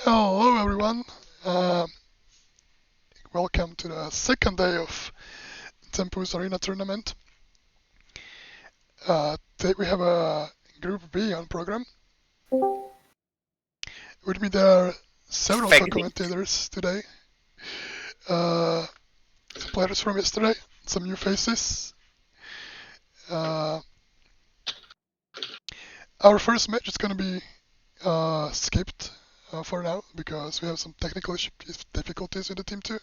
Hello everyone, welcome to the second day of Tempus Arena Tournament. Today we have a Group B on program. With me there are several co-commentators today. Some players from yesterday, some new faces. Our first match is going to be skipped for now because we have some technical difficulties with the team too.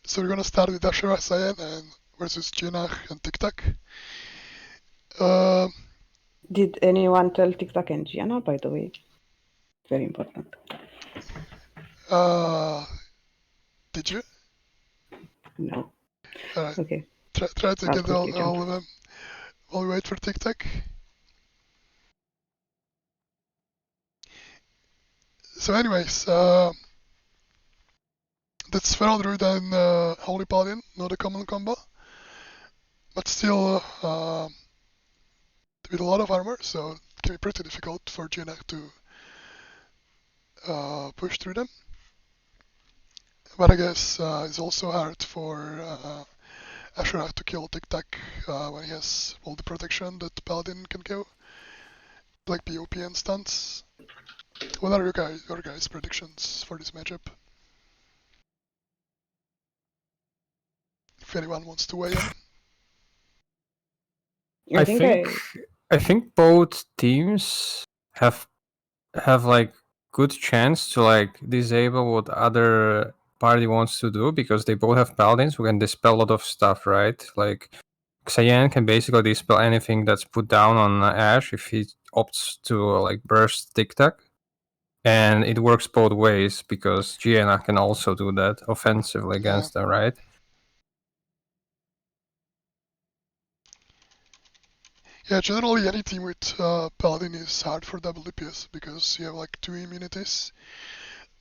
So we're going to start with Ashura Cyan and versus Gianach and TikTok. Did anyone tell TikTok and Gianna, by the way? Very important. Did you? No. Alright. Okay. Try to get all of them while we wait for TikTok. So anyways, that's Feral Druid and Holy Paladin, not a common combo. But still with a lot of armor, so it can be pretty difficult for Gianach to push through them. But I guess it's also hard for Ashura to kill TikTok when he has all the protection that the Paladin can go, like BOP and stunts. What are your guys' predictions for this matchup? If anyone wants to weigh in. I think both teams have like good chance to like disable what other party wants to do because they both have paladins who can dispel a lot of stuff, right? Like Cyan can basically dispel anything that's put down on Ash if he opts to like burst TikTok. And it works both ways because Gianna can also do that offensively against them, right? Yeah, generally any team with Paladin is hard for double DPS because you have like 2 immunities.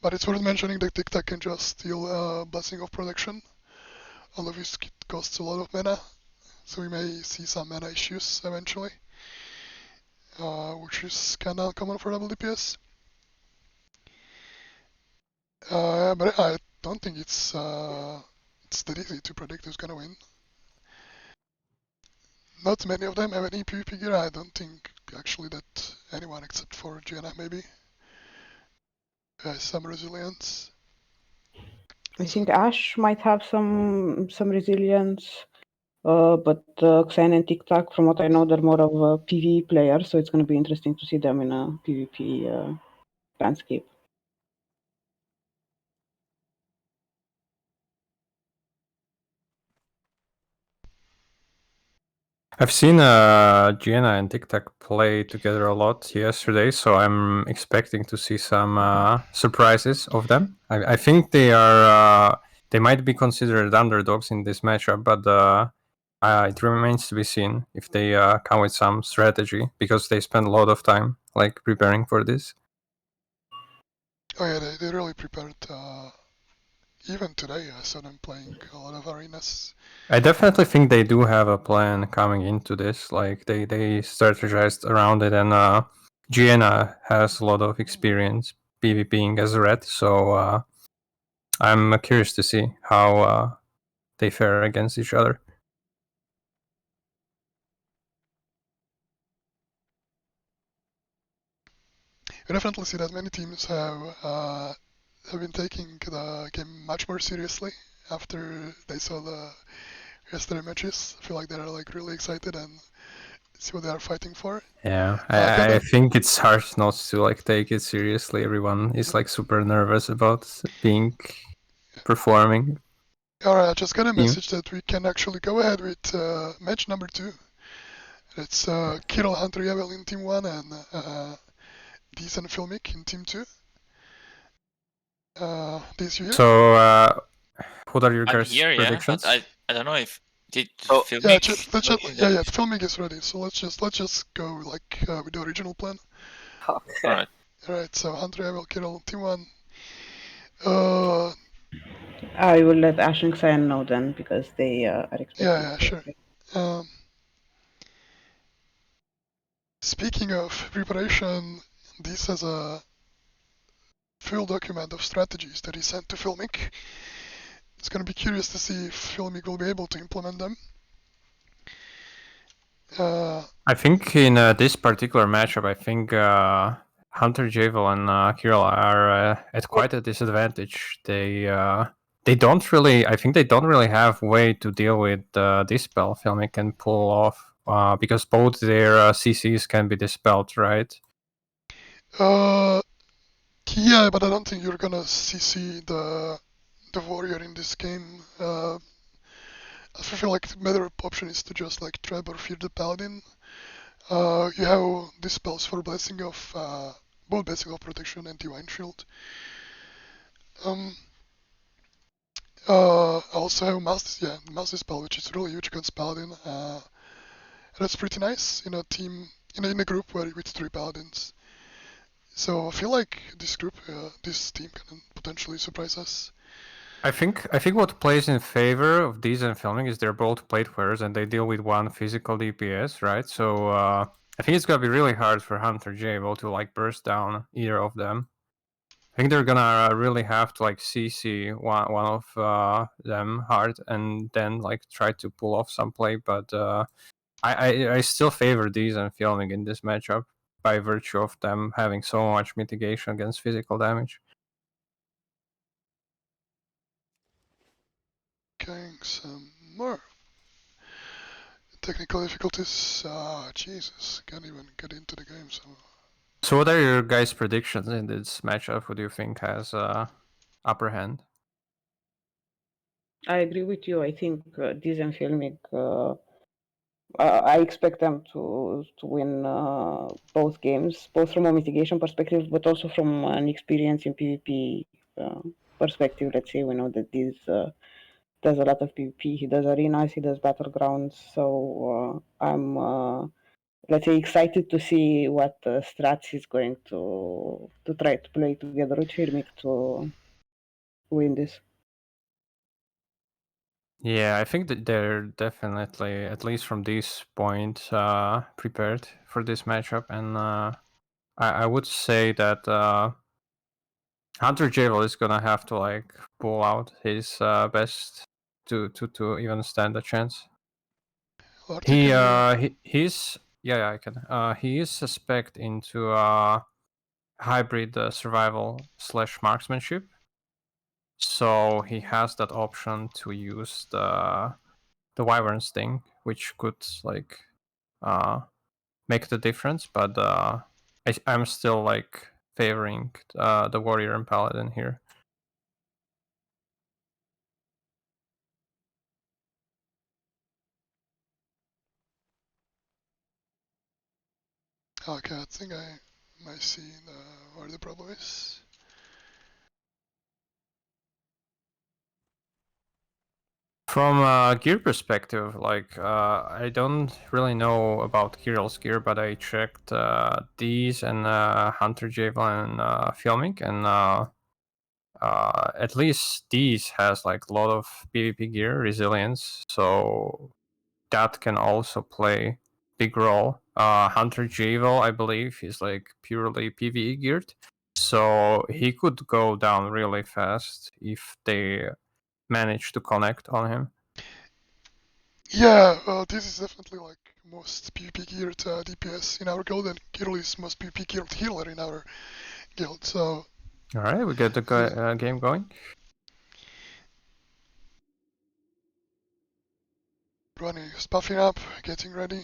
But it's worth mentioning that TikTok can just steal Blessing of Protection, although it costs a lot of mana, so we may see some mana issues eventually, which is kinda uncommon for double DPS. But I don't think it's that easy to predict who's gonna win. Not many of them have any PvP gear. I don't think actually that anyone except for Gianna maybe has some resilience. I think Ash might have some resilience, but Xen and TikTok, from what I know, they're more of a PvE player, so it's going to be interesting to see them in a PvP landscape. I've seen Gianna and TikTok play together a lot yesterday, so I'm expecting to see some surprises of them. I think they are they might be considered underdogs in this matchup, but it remains to be seen if they come with some strategy because they spend a lot of time like preparing for this. Oh yeah, they really prepared. Even today, I saw them playing a lot of arenas. I definitely think they do have a plan coming into this. Like they strategized around it, and Gianna has a lot of experience PvPing as a red, so I'm curious to see how they fare against each other. You definitely see that many teams have been taking the game much more seriously after they saw the yesterday matches. I feel like they're like really excited and see what they are fighting for. Yeah, I think it's hard not to like take it seriously. Everyone is like super nervous about being performing. Alright, I just got a message that we can actually go ahead with match number 2. It's Kirill Hunter-Yavel in Team 1 and Decent Filmic in Team 2. This year. So, what are your guys' predictions? But I don't know if Filmic. Yeah, Filmic is ready. So let's just go like with the original plan. Okay. Alright, so Hunter-Yavel, Kirill, Team 1. I will let Ash and Xyan know then because they are expecting. Yeah, sure. Speaking of preparation, this has a full document of strategies that he sent to Filmic. It's going to be curious to see if Filmic will be able to implement them. I think in this particular matchup, I think Hunter Javel and Kirill are at quite a disadvantage. They don't really. I think they don't really have way to deal with dispel. Filmic can pull off because both their CCs can be dispelled, right? Yeah, but I don't think you're gonna CC the warrior in this game. I feel like the better option is to just like trap or fear the paladin. You have these spells for blessing of both blessing of protection and divine shield. I also have master spell, which is really huge against paladin. That's pretty nice in a team in a group where with 3 paladins. So I feel like this team can potentially surprise us. I think what plays in favor of these and Filmic is they're both plate players and they deal with 1 physical DPS, right? So I think it's gonna be really hard for Hunter Javel to like burst down either of them. I think they're gonna really have to like CC one of them hard and then like try to pull off some play. But I still favor these and Filmic in this matchup by virtue of them having so much mitigation against physical damage. Okay, some more technical difficulties. Jesus, can't even get into the game. So what are your guys' predictions in this matchup? Who do you think has upper hand? I agree with you. I think this and Filmic, I expect them to win both games, both from a mitigation perspective, but also from an experience in PvP perspective. Let's say we know that this does a lot of PvP. He does arenas, he does battlegrounds. So I'm, let's say, excited to see what strats he's going to try to play together with Filmic to win this. Yeah, I think that they're definitely, at least from this point, prepared for this matchup, and I would say that Hunter Javel is gonna have to like pull out his best to even stand a chance. Lord, He can you... he's yeah, I can. He is suspect into hybrid survival / marksmanship, so he has that option to use the Wyvern Sting, which could like make the difference. But I'm still like favoring the Warrior and Paladin here. Okay, I think I might see where the problem is. From a gear perspective, like I don't really know about Kirill's gear, but I checked these and Hunter Javelin Filmic, and at least these has like a lot of PvP gear resilience, so that can also play big role. Hunter Javel, I believe, is like purely PvE geared, so he could go down really fast if they manage to connect on him. Yeah, this is definitely like most PvP geared DPS in our guild, and Kirill is most PvP geared healer in our guild. So All right, we get the game going. Ronnie is buffing up, getting ready.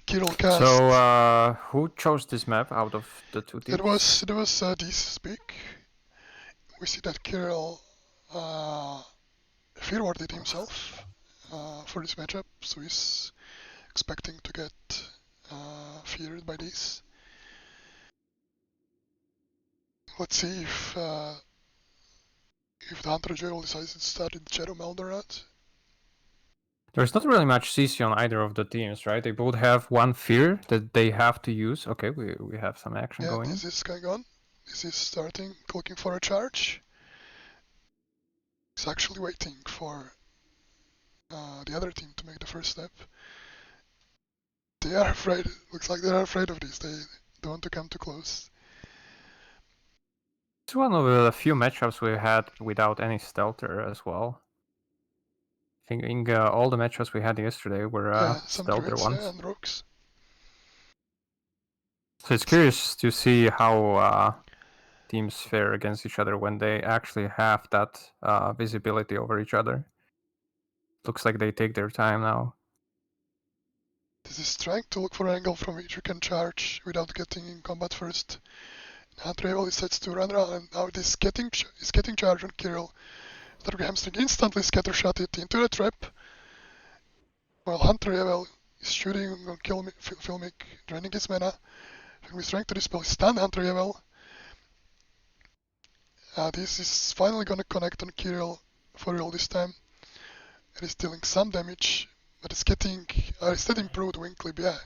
Kirill cast. So, who chose this map out of the two teams? It was DC Speak. We see that Kirill fearwarded himself for this matchup, so he's expecting to get feared by this. Let's see if the Hunter Javel decides to start in Shadow Meld or not. There's not really much CC on either of the teams, right? They both have one fear that they have to use. Okay, we have some action going. This is going on. This is starting, looking for a charge. He's actually waiting for the other team to make the first step. They are afraid. Looks like they are afraid of this. don't want to come too close. It's one of the few matchups we had without any stealther as well. I think all the matchups we had yesterday were Some stealther druids, ones. and rogues. So it's curious to see how teams fare against each other when they actually have that visibility over each other. Looks like they take their time now. This is trying to look for an angle from which you can charge without getting in combat first. Hunter decides to run around, and now it is getting charged on Kirill. That hamstring instantly scattershot it into the trap, while Hunter Evel is shooting on Filmic, draining his mana. Filmic is trying to dispel stun Hunter Evel. This is finally gonna connect on Kirill for real this time. It is dealing some damage, but it's getting improved wing clip, yeah.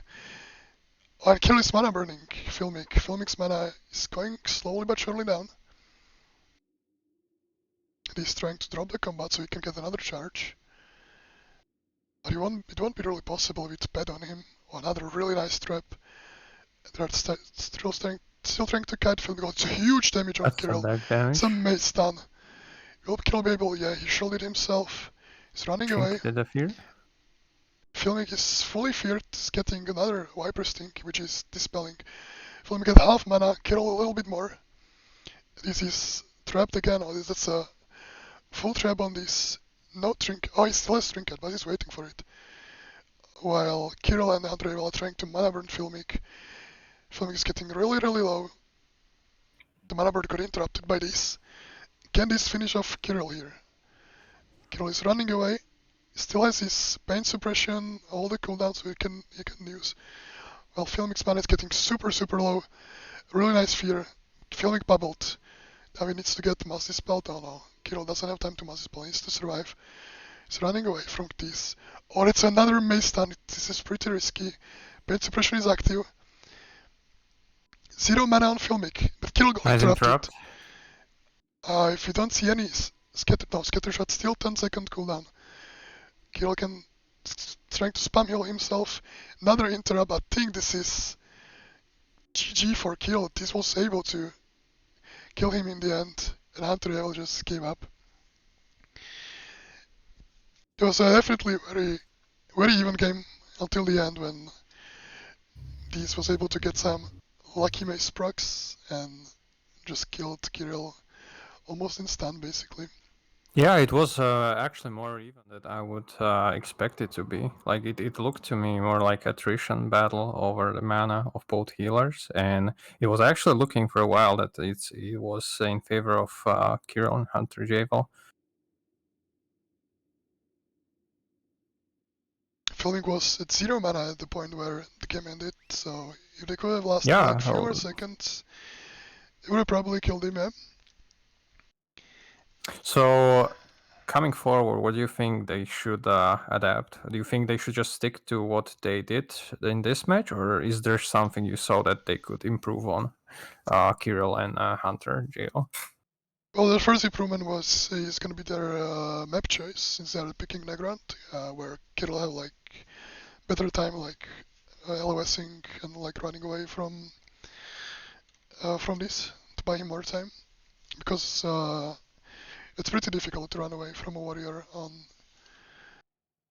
And Kirill is mana burning Filmic. Filmic's mana is going slowly but surely down. He's trying to drop the combat so he can get another charge. But it won't be really possible with ped on him or another really nice trap. They're still trying to kite Filmic. Oh, it's a huge damage on That's Kirill. some back damage. Some mace stun. Will Kirill be able? Yeah, he shielded himself. He's running away. Did the fear? Filmic is fully feared, is getting another Viper Sting, which is dispelling. Filmic at half mana, Kirill a little bit more. This is trapped again. Oh, that's a full trap on this. No trinket. Oh, he still has trinket, but he's waiting for it. While Kirill and Andre are trying to mana burn Filmic. Filmic is getting really, really low. The mana burn got interrupted by this. Can this finish off Kirill here? Kirill is running away. Still has his pain suppression, all the cooldowns he can use. While Filmic's mana is getting super, super low. Really nice fear. Filmic bubbled. Now he needs to get Mass Dispel. Oh no, Kirill doesn't have time to Mass Dispel. He needs to survive. He's running away from this. Or it's another mace stun. This is pretty risky. Pain suppression is active. 0 mana on Filmic, but Kirill got Nice interrupted. interrupt. If you don't see any scatter shot, still 10-second cooldown. Kirill can trying to spam heal himself. Another interrupt. I think this is GG for Kirill. This was able to kill him in the end, and Hunter Evel just gave up. It was definitely a very, very even game until the end when Deez was able to get some lucky mace procs and just killed Kirill almost in stun, basically. Yeah, it was actually more even than I would expect it to be. Like it looked to me more like attrition battle over the mana of both healers, and it was actually looking for a while that it was in favor of Kirill and Hunter Javel. Filmic was at 0 mana at the point where the game ended, so if they could have lasted Yeah, like a few more seconds, they would have probably killed him, yeah? So, coming forward, what do you think they should adapt? Do you think they should just stick to what they did in this match, or is there something you saw that they could improve on, Kirill and Hunter Jail? Well, the first improvement is going to be their map choice, since they're picking Nagrand, where Kirill have like better time, like LOSing and like running away from this to buy him more time, because it's pretty difficult to run away from a warrior on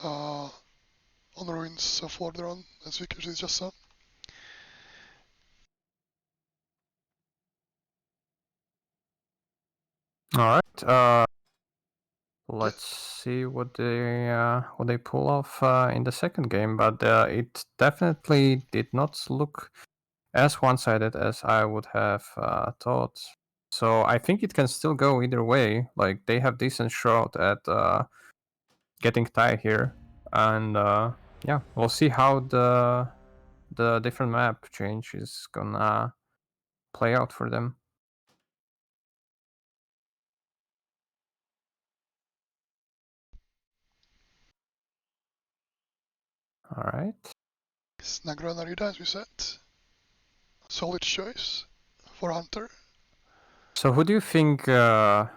the ruins of Lordaeron, as we just saw. All right. Let's see what they pull off in the second game, but it definitely did not look as one-sided as I would have thought. So I think it can still go either way. Like they have decent shot at getting tie here, and yeah, we'll see how the different map change is gonna play out for them. All right. Nagra Narita, as we said. Solid choice for Hunter. So who do you think? Okay,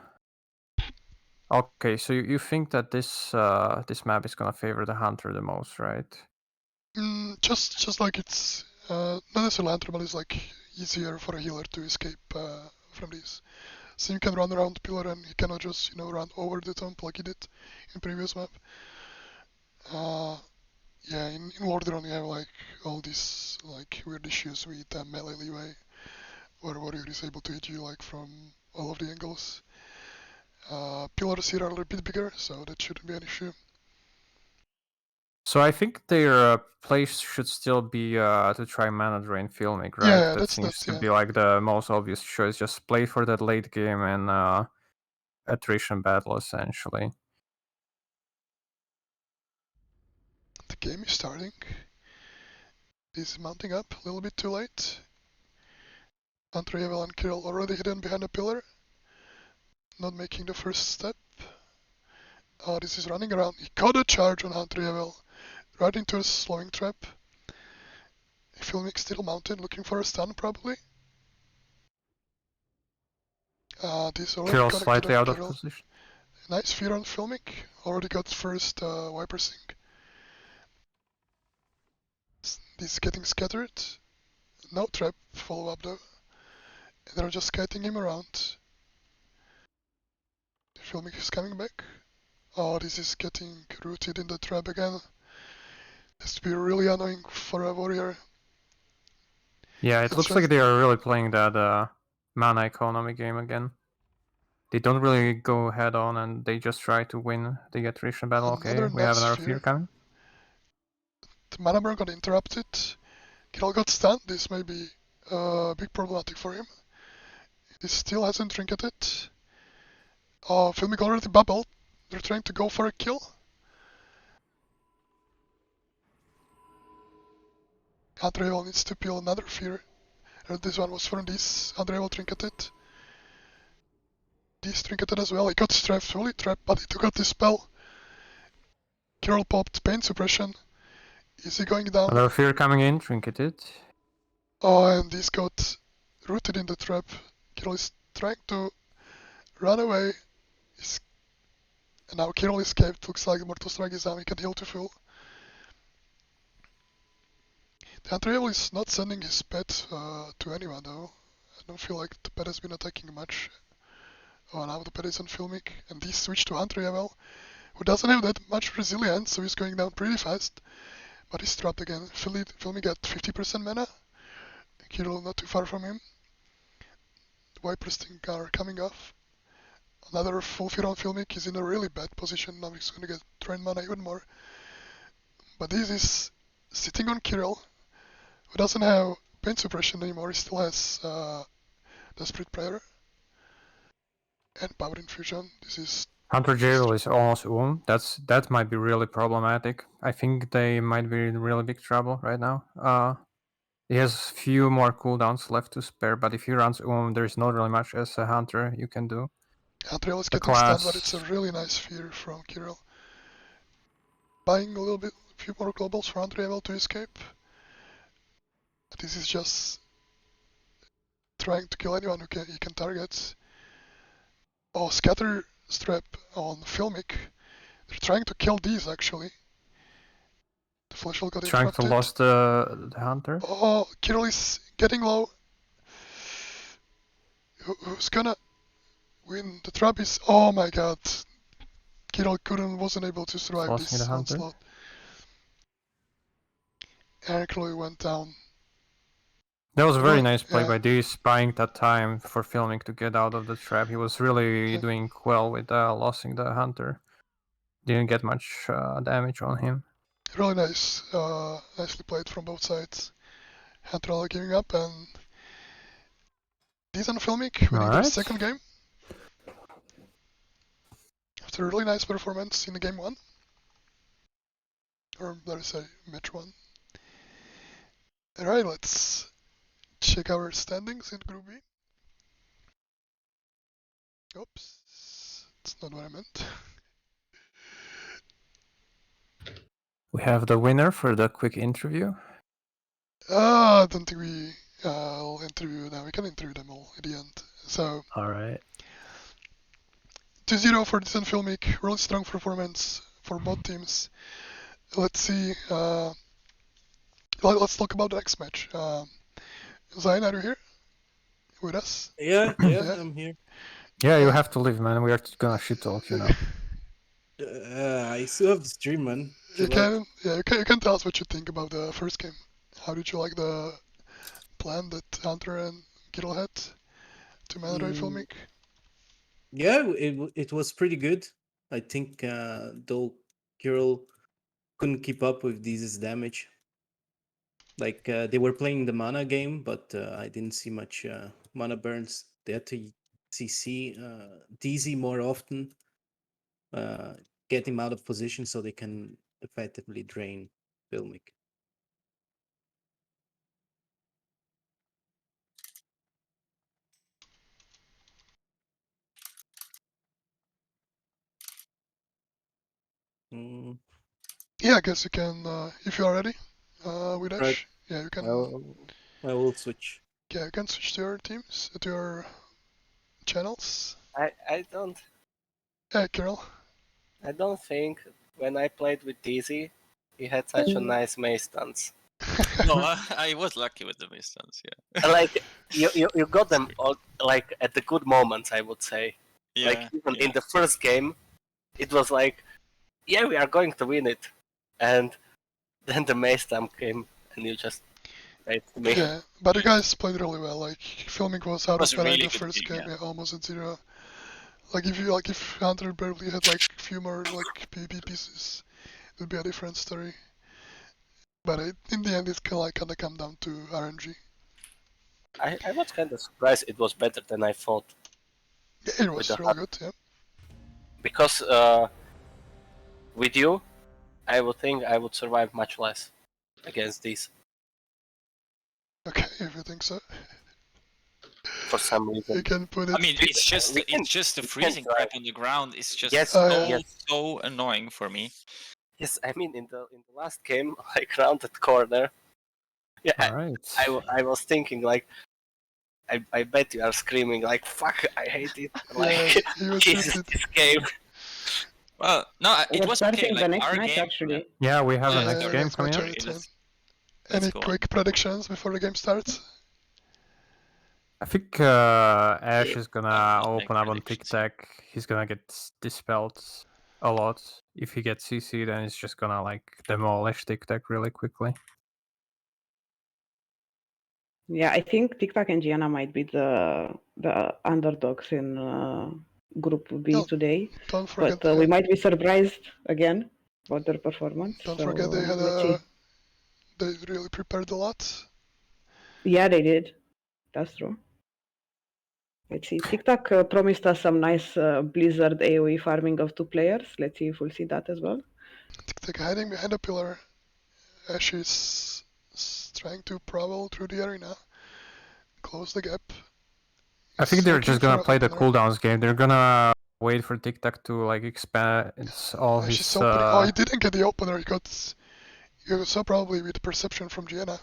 so you think that this this map is gonna favor the Hunter the most, right? Just like it's not necessarily Hunter, but it's like easier for a healer to escape from these. So you can run around the pillar and you cannot just, run over the tomb like you did in previous map. Yeah, in Lordaeron you have like all these like weird issues with melee leeway, where warrior is able to hit you like from all of the angles. Pillars here are a little bit bigger, so that shouldn't be an issue. So I think their place should still be to try mana drain filmic, right? Yeah, that seems to yeah. be like the most obvious choice. Just play for that late game and attrition battle essentially. The game is starting. This is mounting up a little bit too late. Untitled and Kirill already hidden behind a pillar, not making the first step. This is running around. He got a charge on Untitled, right into a slowing trap. Filmic still mounted, looking for a stun probably. This already Kirill connected slightly on out of Kirill. position. Nice fear on Filmic. Already got first Viper Sync. This is getting scattered. No trap follow up though. They're just kiting him around. Filmic is coming back. Oh, this is getting rooted in the trap again. Has to be really annoying for a warrior. Yeah, it looks like they are really playing that mana economy game again. They don't really go head on and they just try to win the attrition battle. Okay, we have another fear coming. The mana burn got interrupted. Kirill got stunned. This may be a big problematic for him. He still hasn't trinketed. Oh, Filmic already bubbled. They're trying to go for a kill. Andreval needs to peel another fear. This one was from this. Andreval trinketed. This trinketed as well. He got trapped, fully trapped, but he took out this spell. Kirill popped pain suppression. Is he going down? Another fear coming in, trinketed. Oh, and this got rooted in the trap. Kirill is trying to run away. And now Kirill escaped. Looks like Mortal Strike is down. He can heal to full. The Andreval is not sending his pet to anyone though. I don't feel like the pet has been attacking much. Oh, now the pet is on Filmic. And this switch to Andreval, who doesn't have that much resilience, so he's going down pretty fast. But he's trapped again. Filmic got 50% mana. Kirill not too far from him. The Viper Sting are coming off. Another full fear on Filmic. He's in a really bad position. Now he's going to get drain mana even more. But this is sitting on Kirill, who doesn't have pain suppression anymore. He still has Desperate Prayer and Power Infusion. This is Hunter Jail is almost that might be really problematic. I think they might be in really big trouble right now. He has few more cooldowns left to spare, but if he runs there's not really much as a hunter you can do. Andreval is getting stunned, but it's a really nice fear from Kirill. Buying a little bit, a few more globals for Andreval to escape. This is just trying to kill anyone who he can target. Oh, Scatter Strap on Filmic. They're trying to kill these actually. The Flash will got trying interrupted. to lose the hunter. Oh, Kirill is getting low. Who's gonna win? The trap is... Oh my god. Kirill wasn't able to survive Losing this the hunter. onslaught. Ericloy went down. That was a very nice play by Dees, buying that time for Filmic to get out of the trap. He was really doing well with losing the hunter. Didn't get much damage on him. Really nice, nicely played from both sides. Hunter giving up and decent Filmic winning their second game. After a really nice performance in the game 1. Or let us say match 1. Alright, let's check our standings in Group B. Oops, that's not what I meant. We have the winner for the quick interview. I don't think we'll interview now. We can interview them all at the end. So, alright. 2-0 for Decent Filmic. Really strong performance for both teams. Let's see. Let's talk about the next match. Zayn, are you here? with us? Yeah, Yeah. I'm here. Yeah, you Uh, have to leave, man. We are gonna shit talk, you know. I still have the stream, man. If You you like. can you can tell us what you think about the first game. How did you like the plan that Hunter and Kittle had to mana drive Mm, filmic? yeah, it was pretty good. I think though Kirill couldn't keep up with Deez's damage. Like they were playing the mana game, but I didn't see much mana burns. They had to CC DZ more often, get him out of position so they can effectively drain Filmic. Mm, Yeah, I guess you can if you are ready with right. Ash. Yeah, you can. I will switch. Yeah, you can switch to your teams, to your channels. I don't Yeah, Carol. think when I played with Dizzy, he had such a nice mace stance. No, I was lucky with the distance. Yeah. Like you got them all like at the good moments, I would say. Like Yeah. even yeah. in the first game, it was like, yeah, we are going to win it, and then the mace stamp came, and you just made me. Yeah, but you guys played really well. Like filming was out was of a mana in really the good first game, game, yeah. yeah, almost at 0. If Hunter barely had like a few more like PvP pieces, it would be a different story. But in the end, it's kinda come down to RNG. I was kind of surprised it was better than I thought, Yeah, it with was the really good. Yeah. because with you, I would think I would survive much less against these Okay, if you think so, for some you reason. can put it. I mean, it's just we can- the we can freezing try. crap on the ground. It's just Yes, Oh, so yeah. yes. so annoying for me. Yes, I mean in the last game, like rounded corner. Yeah, Alright. I was thinking like, I bet you are screaming like, "Fuck, I hate it!" Like, Yeah, he was Jesus, muted. this game. Well, no, it We're was okay. starting Like the next our match game. actually. Yeah, we have Yeah, a next Yeah, game next coming match, up. yeah, it's fine. let's Any go on. quick predictions before the game starts? I think Ash is gonna I'll make open up on predictions. Tic Tac. He's gonna get dispelled a lot. If he gets CC, then he's just gonna like demolish Tic Tac really quickly. Yeah, I think TikTok and Gianna might be the underdogs in Group B No, today, Don't forget, but we might be surprised again about their performance. don't so forget they had let's see. they really prepared a lot. Yeah, they did. That's true. Let's see. TikTok promised us some nice Blizzard AoE farming of 2 players. Let's see if we'll see that as well. Tic hiding behind a pillar. Ash is trying to prowl through the arena, close the gap. I think He's they're looking just for gonna a play the opener. cooldowns game. They're gonna wait for Tic Tac to like expand all Ash is his. opening. Oh, he didn't get the opener. He saw probably with the perception from Gianna.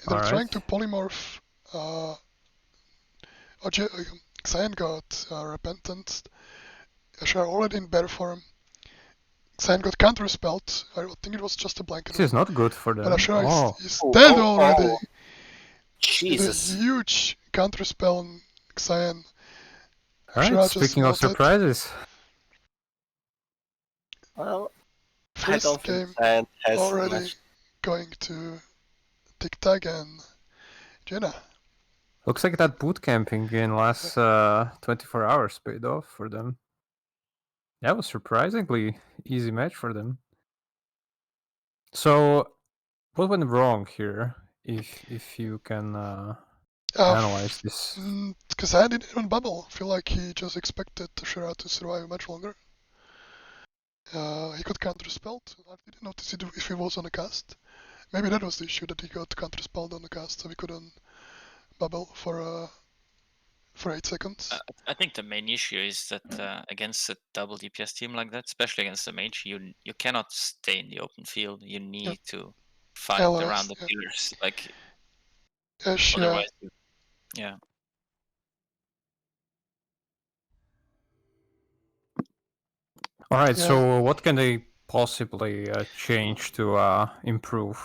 And they're trying Alright. to polymorph. Xayah got repentant. Ash are already in better form. Xayah got counterspelled. I think it was just a blanket. This is not good for But them. Ashura Oh, is Oh, dead oh, already. oh. With a Jesus. huge counterspell on Xayah. alright. Ashura just Speaking of melted. surprises, Well, I First don't think game Sand has already much. going to Tic Tac and Jenna. looks like that boot camping in last 24 hours paid off for them. That was surprisingly easy match for them. So, what went wrong here? If you can analyze this. Because I didn't even bubble. I feel like he just expected Ashura to survive much longer. He got counterspelled. I didn't notice it if he was on the cast. Maybe that was the issue, that he got counterspelled on the cast, so he couldn't bubble for 8 seconds. I think the main issue is that against a double DPS team like that, especially against the mage, you cannot stay in the open field. You need to fight LOS, around the yeah. pillars. Like Ash, otherwise, yeah. Alright, Yeah. so what can they possibly change to improve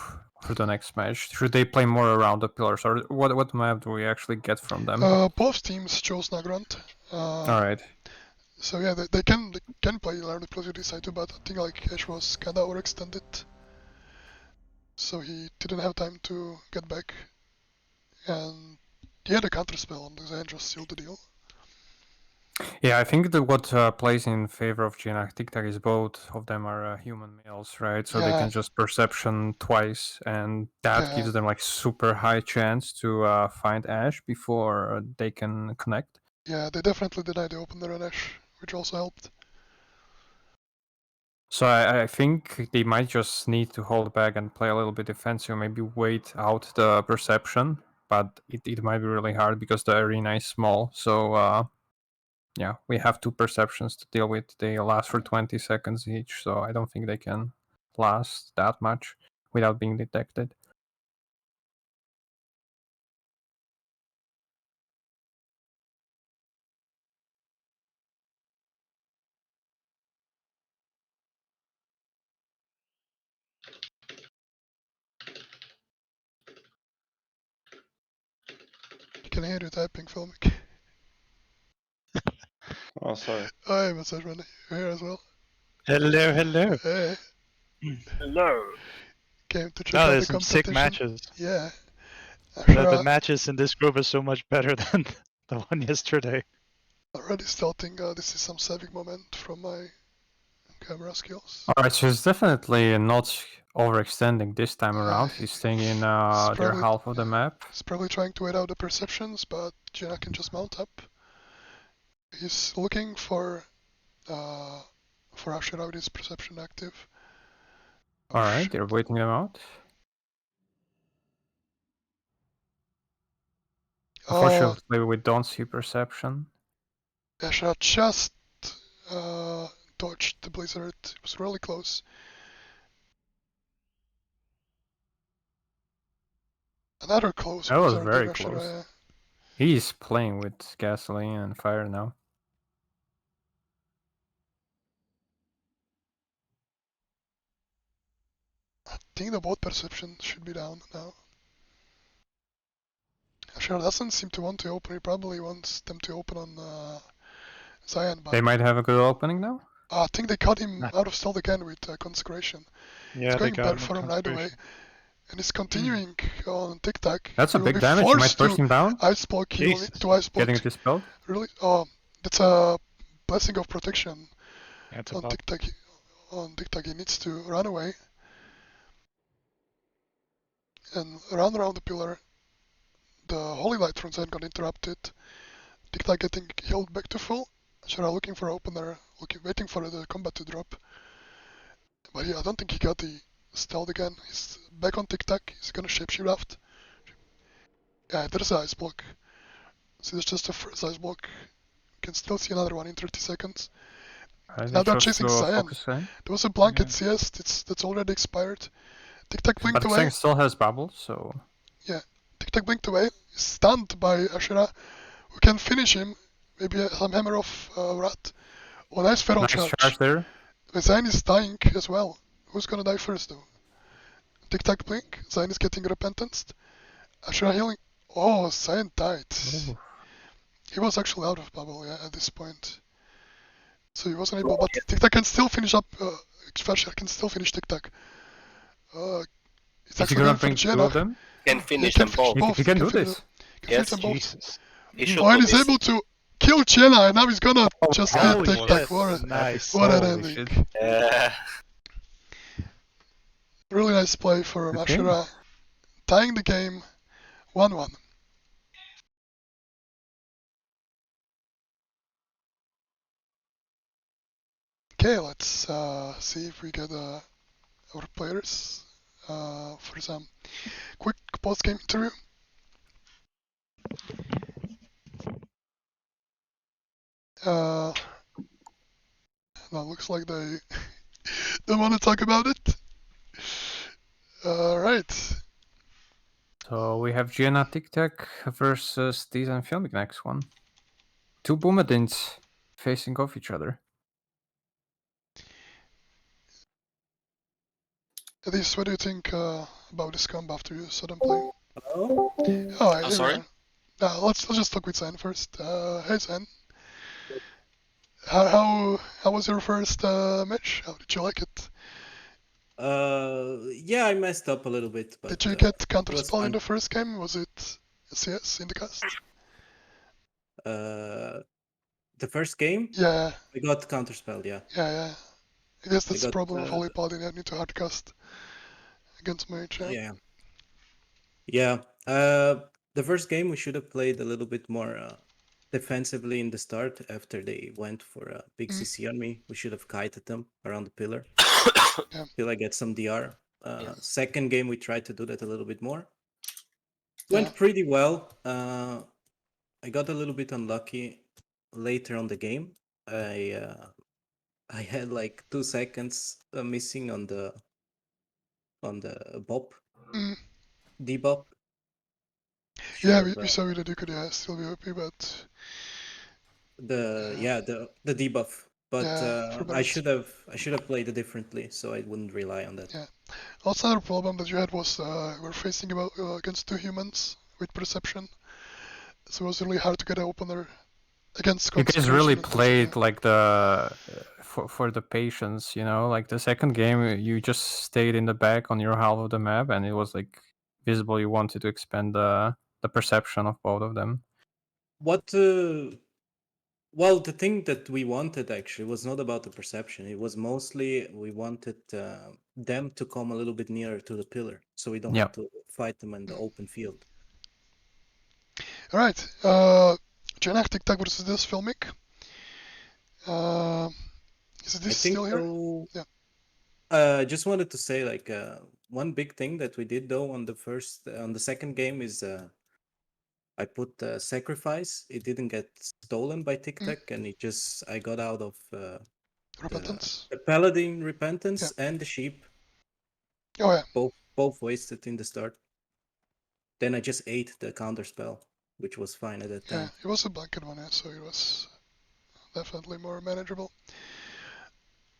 for the next match? Should they play more around the pillars, or what map do we actually get from them? Both teams chose Nagrand. All right. So yeah, they can play around the pillars with this side too, but I think like Ash was kinda overextended, so he didn't have time to get back, and he had a counter spell on the Zen just sealed the deal. Yeah, I think that what plays in favor of Gina TikTok is both of them are human males, right? So they Yeah. can just perception twice, and that Yeah. gives them like super high chance to find Ash before they can connect. Yeah, they definitely denied the opener on Ash, which also helped. So I think they might just need to hold back and play a little bit defensive, maybe wait out the perception, but it might be really hard because the arena is small. So yeah, we have 2 perceptions to deal with. They last for 20 seconds each, so I don't think they can last that much without being detected. You can hear you typing, Filmic. Oh, sorry. Hi, Massage Man, you're here as well. Hello, hello. Hey, Hello. came to check No, out the there's some sick competition. matches. Yeah. The matches in this group are so much better than the one yesterday. Already starting, this is some saving moment from my camera skills. Alright, so it's definitely not overextending this time around. He's staying in their probably- half of the map. He's probably trying to wait out the perceptions, but Gina can just mount up. He's looking for Ashura with his perception active. Oh, Alright, shit. they're waiting them out. Unfortunately, we don't see perception. Ashura just dodged the blizzard. It was really close. Another close That was blizzard very there, Ashura, close. yeah. He's playing with gasoline and fire now. I think the boat perception should be down now. Ashura doesn't seem to want to open. He probably wants them to open on Zion, but They might have a good opening now. I think they cut him out of stealth again with Consecration. Yeah, It's they going got better him with for him right away. Consecration. And he's continuing on TikTok. That's a He will big be damage. He might forced burst to him down. Ice block. He will need Jesus. to ice block. Getting it dispelled. Really? Oh, that's a blessing of protection Yeah, it's on about TikTok. On TikTok, he needs to run away and run around the pillar. The Holy Light from Zen got interrupted. TikTok getting healed back to full. Shara looking for opener, waiting for the combat to drop. But yeah, I don't think he got the stealth again. He's back on TikTok. He's gonna shapeshift. Yeah, there's an ice block. So there's just a first ice block. Can still see another one in 30 seconds. Now they're chasing Cyan. There was a blanket CS that's already expired. TikTok blinked But away. Cyan still has bubble, so TikTok blinked away. He's stunned by Ashura, who can finish him. Maybe some hammer of Rat. Oh, nice feral nice charge there. Zayn is dying as well. Who's gonna die first though? TikTok blink. Zayn is getting repentanced. Ashura healing. Oh, Zayn died. Ooh. He was actually out of bubble, yeah, at this point. So he wasn't able, but TikTok can still finish up. Xfasher can still finish TikTok. It's Is he actually gonna going for bring two Jenna. of them? Can finish He can them both. finish both. He can do finish- this. Can Yes. finish them both. Jesus. He should Oh, and do he's this. able to kill Jenna, and now he's gonna just holy hit TikTok. shit. What Nice. an Holy ending. shit. Really nice play for Good game. Ashura. Tying the game 1-1. Okay, let's see if we get our players for some quick post-game interview. Now looks like they don't want to talk about it. Alright. So we have Gianna TikTok versus Tiz and Filmic next one. 2 Boomadins facing off each other. Edis, what do you think about this combo after you saw them play. Oh, Oh, Oh, here sorry? we are. Let's just talk with Zen first. Hey Zen, how was your first match? How did you like it? yeah, I messed up a little bit, but Did you get it was counterspell in fun. the first game? Was it CS in the cast? The first game, Yeah, I got counterspell. Yeah, yeah. I guess I that's the got. problem of Holy Paladin. You need to hardcast against mage. Yeah, yeah. The first game we should have played a little bit more defensively in the start. After they went for a big CC on me, we should have kited them around the pillar Yeah. till I get some DR. Yeah. Second game we tried to do that a little bit more. Yeah. Went pretty well. I got a little bit unlucky later on the game. I had like 2 seconds missing on the bop Mm. debop. Yeah, we saw you that you could still be OP, but the debuff. But yeah, for I balance. should have played it differently, so I wouldn't rely on that. Yeah. Also, another problem that you had was we're facing against 2 humans with perception, so it was really hard to get an opener against You guys consecration. really especially, played yeah. like the for the patience, you know. Like the second game, you just stayed in the back on your half of the map, and it was like visible. You wanted to expand the perception of both of them. What? Well, the thing that we wanted actually was not about the perception. It was mostly we wanted them to come a little bit nearer to the pillar, so we don't Yeah. have to fight them in the open field. All right, Janak TikTok versus this Filmic. Is this still here? So. Yeah. I just wanted to say like one big thing that we did though on the second game is I put sacrifice. It didn't get stolen by TikTok, and I got out of Repentance. the paladin repentance and the sheep. Oh yeah. Both wasted in the start. Then I just ate the counter spell, which was fine at that time. Yeah, it was a blanket one, yeah, so it was definitely more manageable.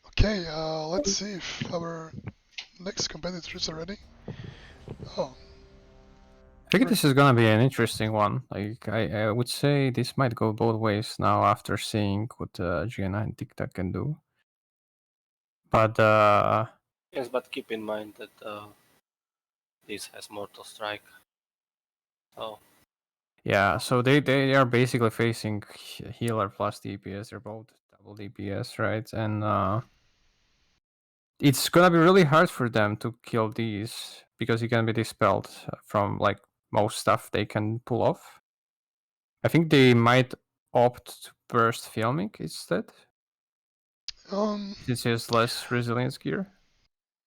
Okay, let's see if our next competitors are ready. Oh. I think this is gonna be an interesting one. Like I would say this might go both ways now after seeing what Gianna and TikTok can do. But Yes, but keep in mind that this has Mortal Strike. So yeah, so they are basically facing healer plus DPS. They're both double DPS, right? And it's gonna be really hard for them to kill these because you can be dispelled from like most stuff they can pull off. I think they might opt to burst filming instead. Since he has less resilience gear.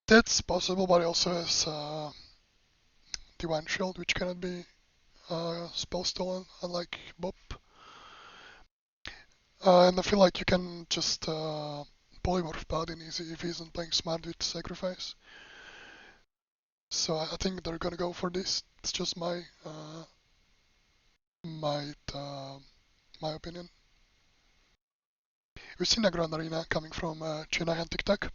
That's possible, but he also has Divine Shield, which cannot be spell stolen, unlike Bob. And I feel like you can just polymorph Paladin easy if he isn't playing smart with Sacrifice. So I think they're gonna go for this. It's just my opinion. We've seen a Grand Arena coming from China and TikTok.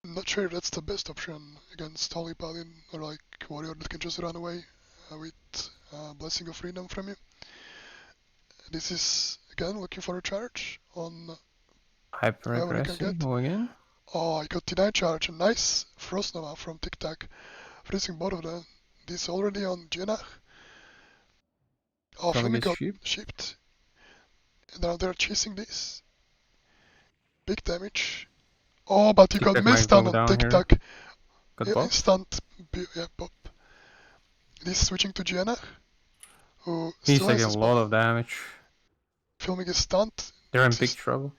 I'm not sure if that's the best option against Holy Paladin or like warrior that can just run away with Blessing of Freedom from you. This is again looking for a charge on Hyper aggressive going in. Oh, I got denied charge. A nice Frost Nova from TikTok, freezing both of them. This already on Jenna. Oh, Filmy got shipped. And now they're chasing this. Big damage. Oh, but you got missed on TikTok. Got Bob? Instant, yeah, Bob. This switching to Gianna, who He's still taking has a lot of damage. Filming is stunned. They're in big trouble.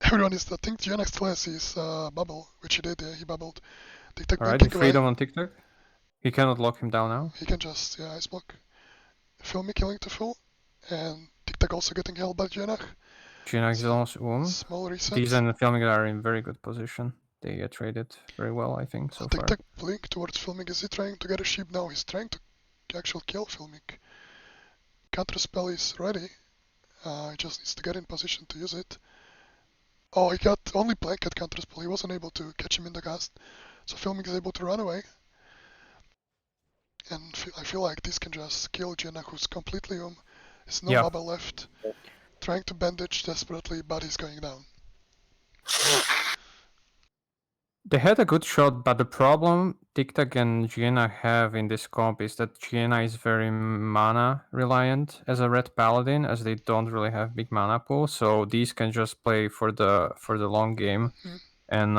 Everyone is, I think Gianna still has his bubble, which he did, yeah, he bubbled. TikTok Alright, freedom on TikTok. He cannot lock him down now. He can just, yeah, ice block. Filmy killing to full, and TikTok also getting held by Gianna. Gianna is almost Small reset. These and Filming are in very good position. They traded very well, I think, so far. TikTok blink towards Filming. Is he trying to get a sheep now? He's trying to actually kill Filming. Counter spell is ready. He just needs to get in position to use it. Oh, he got only blanket counter spell. He wasn't able to catch him in the cast. So Filmic is able to run away. And I feel like this can just kill Jenna, who's completely there's no Yeah. Maba left. Trying to bandage desperately, but he's going down. They had a good shot, but the problem Tic-Tac and Gienna have in this comp is that Gienna is very mana reliant as a red paladin, as they don't really have big mana pool. So these can just play for the long game, and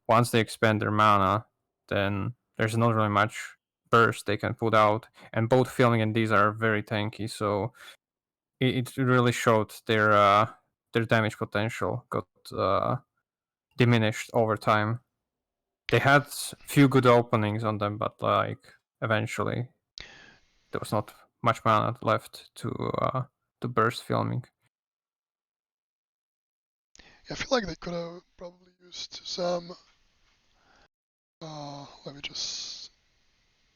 once they expand their mana, then there's not really much burst they can put out. And both Filming and these are very tanky, so it really showed their damage potential got diminished over time. They had few good openings on them, but like eventually there was not much mana left to burst Filming. I feel like they could have probably used some. Let me just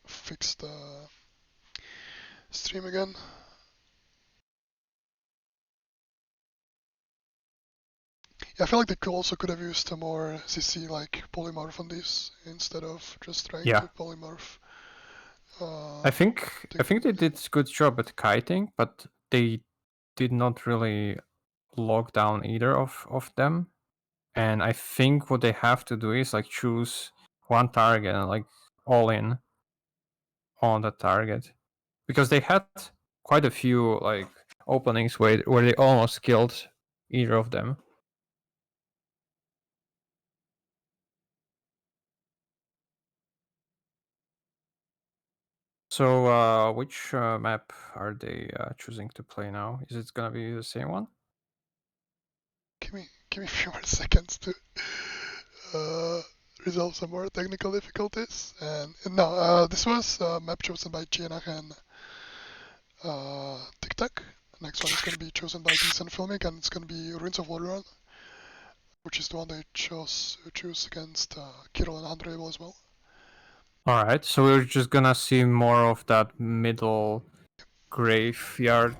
fix the stream again. Yeah, I feel like they could have used a more CC like polymorph on this instead of just trying to polymorph. I think they did a good job at kiting, but they did not really lock down either of them. And I think what they have to do is like choose one target and like all in on that target, because they had quite a few like openings where they almost killed either of them. So which map are they choosing to play now? Is it gonna be the same one? Give me a few more seconds to resolve some more technical difficulties. And no, this was a map chosen by Gienna and Tic-Tac. Next one is going to be chosen by Decent Filmic, and it's going to be Ruins of Lordaeron, which is the one they choose against Kirill and Andreable as well. Alright, so we're just gonna see more of that middle graveyard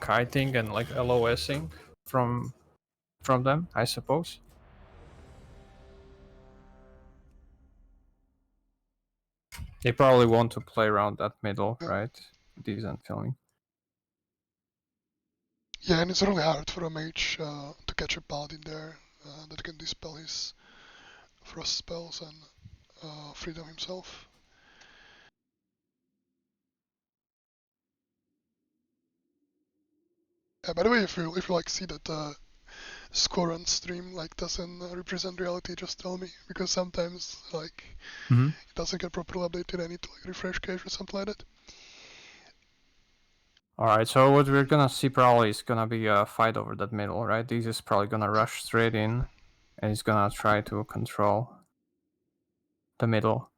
kiting and like LOSing from them, I suppose. They probably want to play around that middle, right? Decent Filming. Yeah, and it's really hard for a mage to catch a paladin there that can dispel his frost spells and freedom himself. By the way, if you like see that score on stream like doesn't represent reality, just tell me, because sometimes like it doesn't get properly updated. I need to like refresh cache or something like that. Alright, so what we're gonna see probably is gonna be a fight over that middle, right? This is probably gonna rush straight in and he's gonna try to control the middle.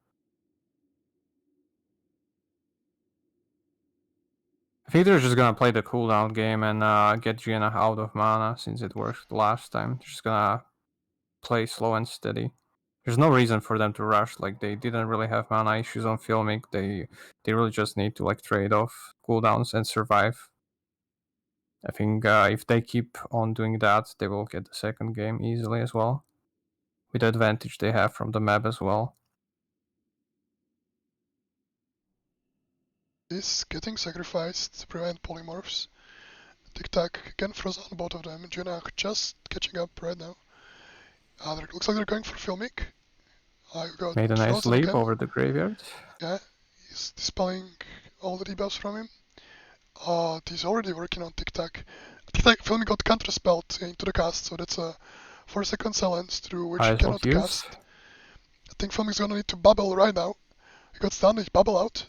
I think they're just gonna play the cooldown game and get Gienna out of mana since it worked last time. They're just gonna play slow and steady. There's no reason for them to rush. Like they didn't really have mana issues on Filmic. They really just need to like trade off cooldowns and survive. I think if they keep on doing that, they will get the second game easily as well, with the advantage they have from the map as well. Is getting sacrificed to prevent polymorphs. Tic-Tac again frozen on both of them. Gienna just catching up right now. Looks like they're going for Filmic. Got Made a nice frozen leap again. over the graveyard. Yeah, he's dispelling all the debuffs from him. He's already working on Tic-Tac. Tic-Tac Filmic got counterspelled into the cast, so that's a 4-second silence through which he cannot cast. I think Filmic's gonna need to bubble right now. He got stunned, he bubble out.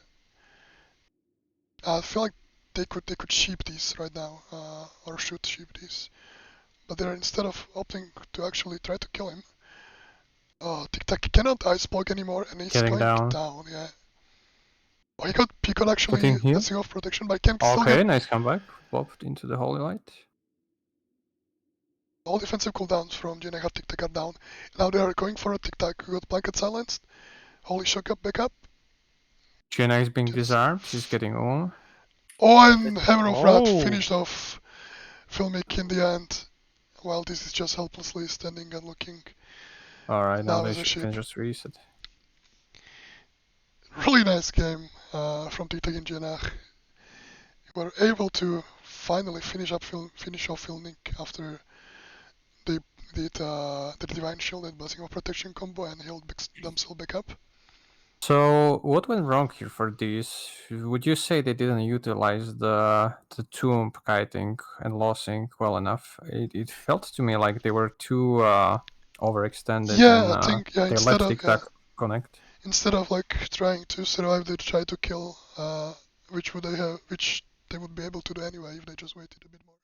I feel like they could sheep these right now, or should sheep these. But they're, instead of opting to actually try to kill him, Tic-Tac cannot ice block anymore, and he's Getting going down. yeah. Oh, he could actually Putting heal. messing off protection, but he can still Okay, get nice comeback. Popped into the Holy Light. all defensive cooldowns from Gienna have Tic-Tac are down. Now they are going for a Tic-Tac who got blanket silenced. Holy shock up, back up. Gienna is being disarmed, she's getting on. Oh, and Hammer of Wrath Oh. finished off Filmic in the end. While this is just helplessly standing and looking. Alright, now Now they as a can sheep. just reset. really nice game from TikTok in GNR. We were able to finally finish off Filmink after they did the Divine Shield and Blessing of Protection combo and healed themselves back up. So what went wrong here for these? Would you say they didn't utilize the tomb kiting and losing well enough? It felt to me like they were too overextended Yeah, and I think they let TikTok connect. Instead of like trying to survive, they try to kill, which they would be able to do anyway if they just waited a bit more.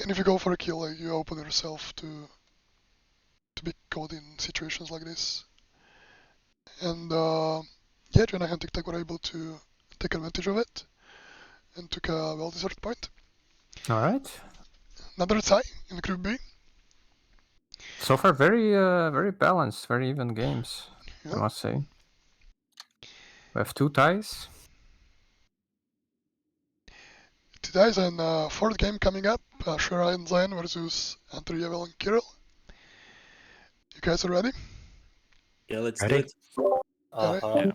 And if you go for a kill, like, you open yourself to be caught in situations like this. And yeah, Jana and TikTok were able to take advantage of it and took a well-deserved point. All right. Another tie in Group B. So far, very balanced, very even games. Yeah. I must say. We have 2 ties. 2 ties and fourth game coming up. Shura and Zion versus Andriyevel and Kirill. You guys are ready? Yeah, let's Ready? do it. Yeah.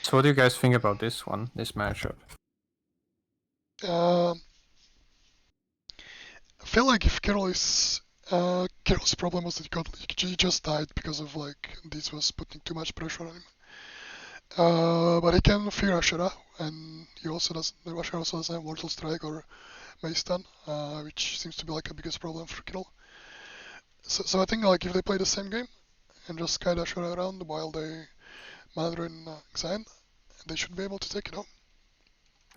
So what do you guys think about this one, this matchup? I feel like if Kirill's problem was that he just died because of like this was putting too much pressure on him. But he can fear Ashura, and Ashura also doesn't have Mortal Strike or Mace Stun, which seems to be like the biggest problem for Kirill. So I think like if they play the same game and just guide Ashura around while they Manadro and Xian, they should be able to take it home.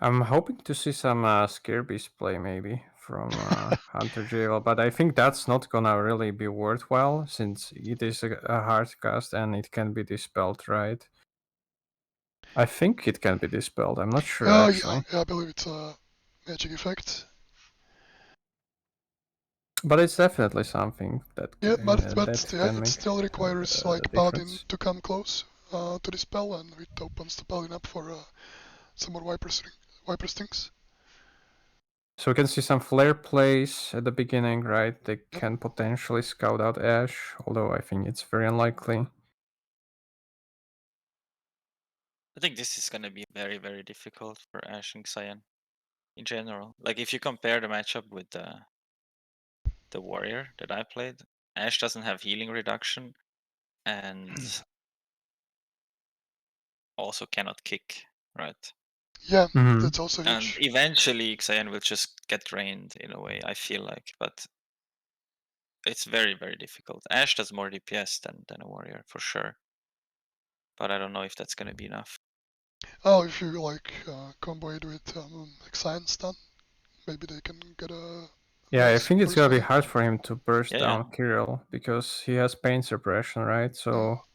I'm hoping to see some Scare Beast play maybe from Hunter JL, but I think that's not gonna really be worthwhile since it is a hard cast and it can be dispelled, right? I think it can be dispelled. I'm not sure actually. Yeah, I believe it's a magic effect. But it's definitely something that Yeah, but can it make still requires a like Paladin difference. to come close to the spell, and it opens the Paladin up for some more Viper Stings. So we can see some flare plays at the beginning, right? They can potentially scout out Ash, although I think it's very unlikely. I think this is gonna be very, very difficult for Ash and Xian in general. Like if you compare the matchup with the warrior that I played, Ash doesn't have healing reduction and also cannot kick, right? Yeah, Mhm. that's also And huge. eventually Xian will just get drained in a way, I feel like, but it's very, very difficult. Ash does more DPS than a warrior for sure. But I don't know if that's gonna be enough. Oh, if you like combo it with Xian stun, maybe they can get a Yeah, I nice think it's burst gonna be on it. hard for him to burst Yeah, down Kirill because he has pain suppression, right? So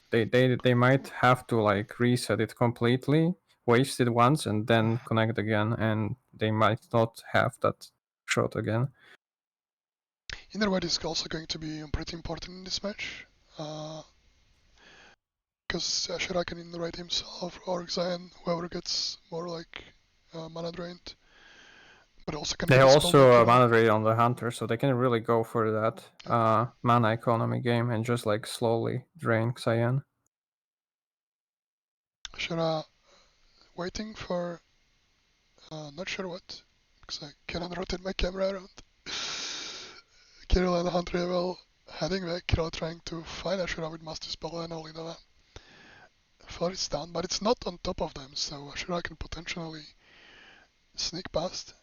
they might have to like reset it completely, waste it once, and then connect again, and they might not have that shot again. Either way, is also going to be pretty important in this match. Because Ashura can interrate himself or Xian, whoever gets more like mana drained. But also can They be have dispelled by also a Kirill. mana rate on the hunter, so they can really go for that mana economy game and just like slowly drain Xian. Ashura waiting for not sure what, because I cannot rotate my camera around. Kirill and Hunter heading back, Kirill trying to find Ashura with Master Spell and Olinova. For it's down, but it's not on top of them, so Ashura can potentially sneak past.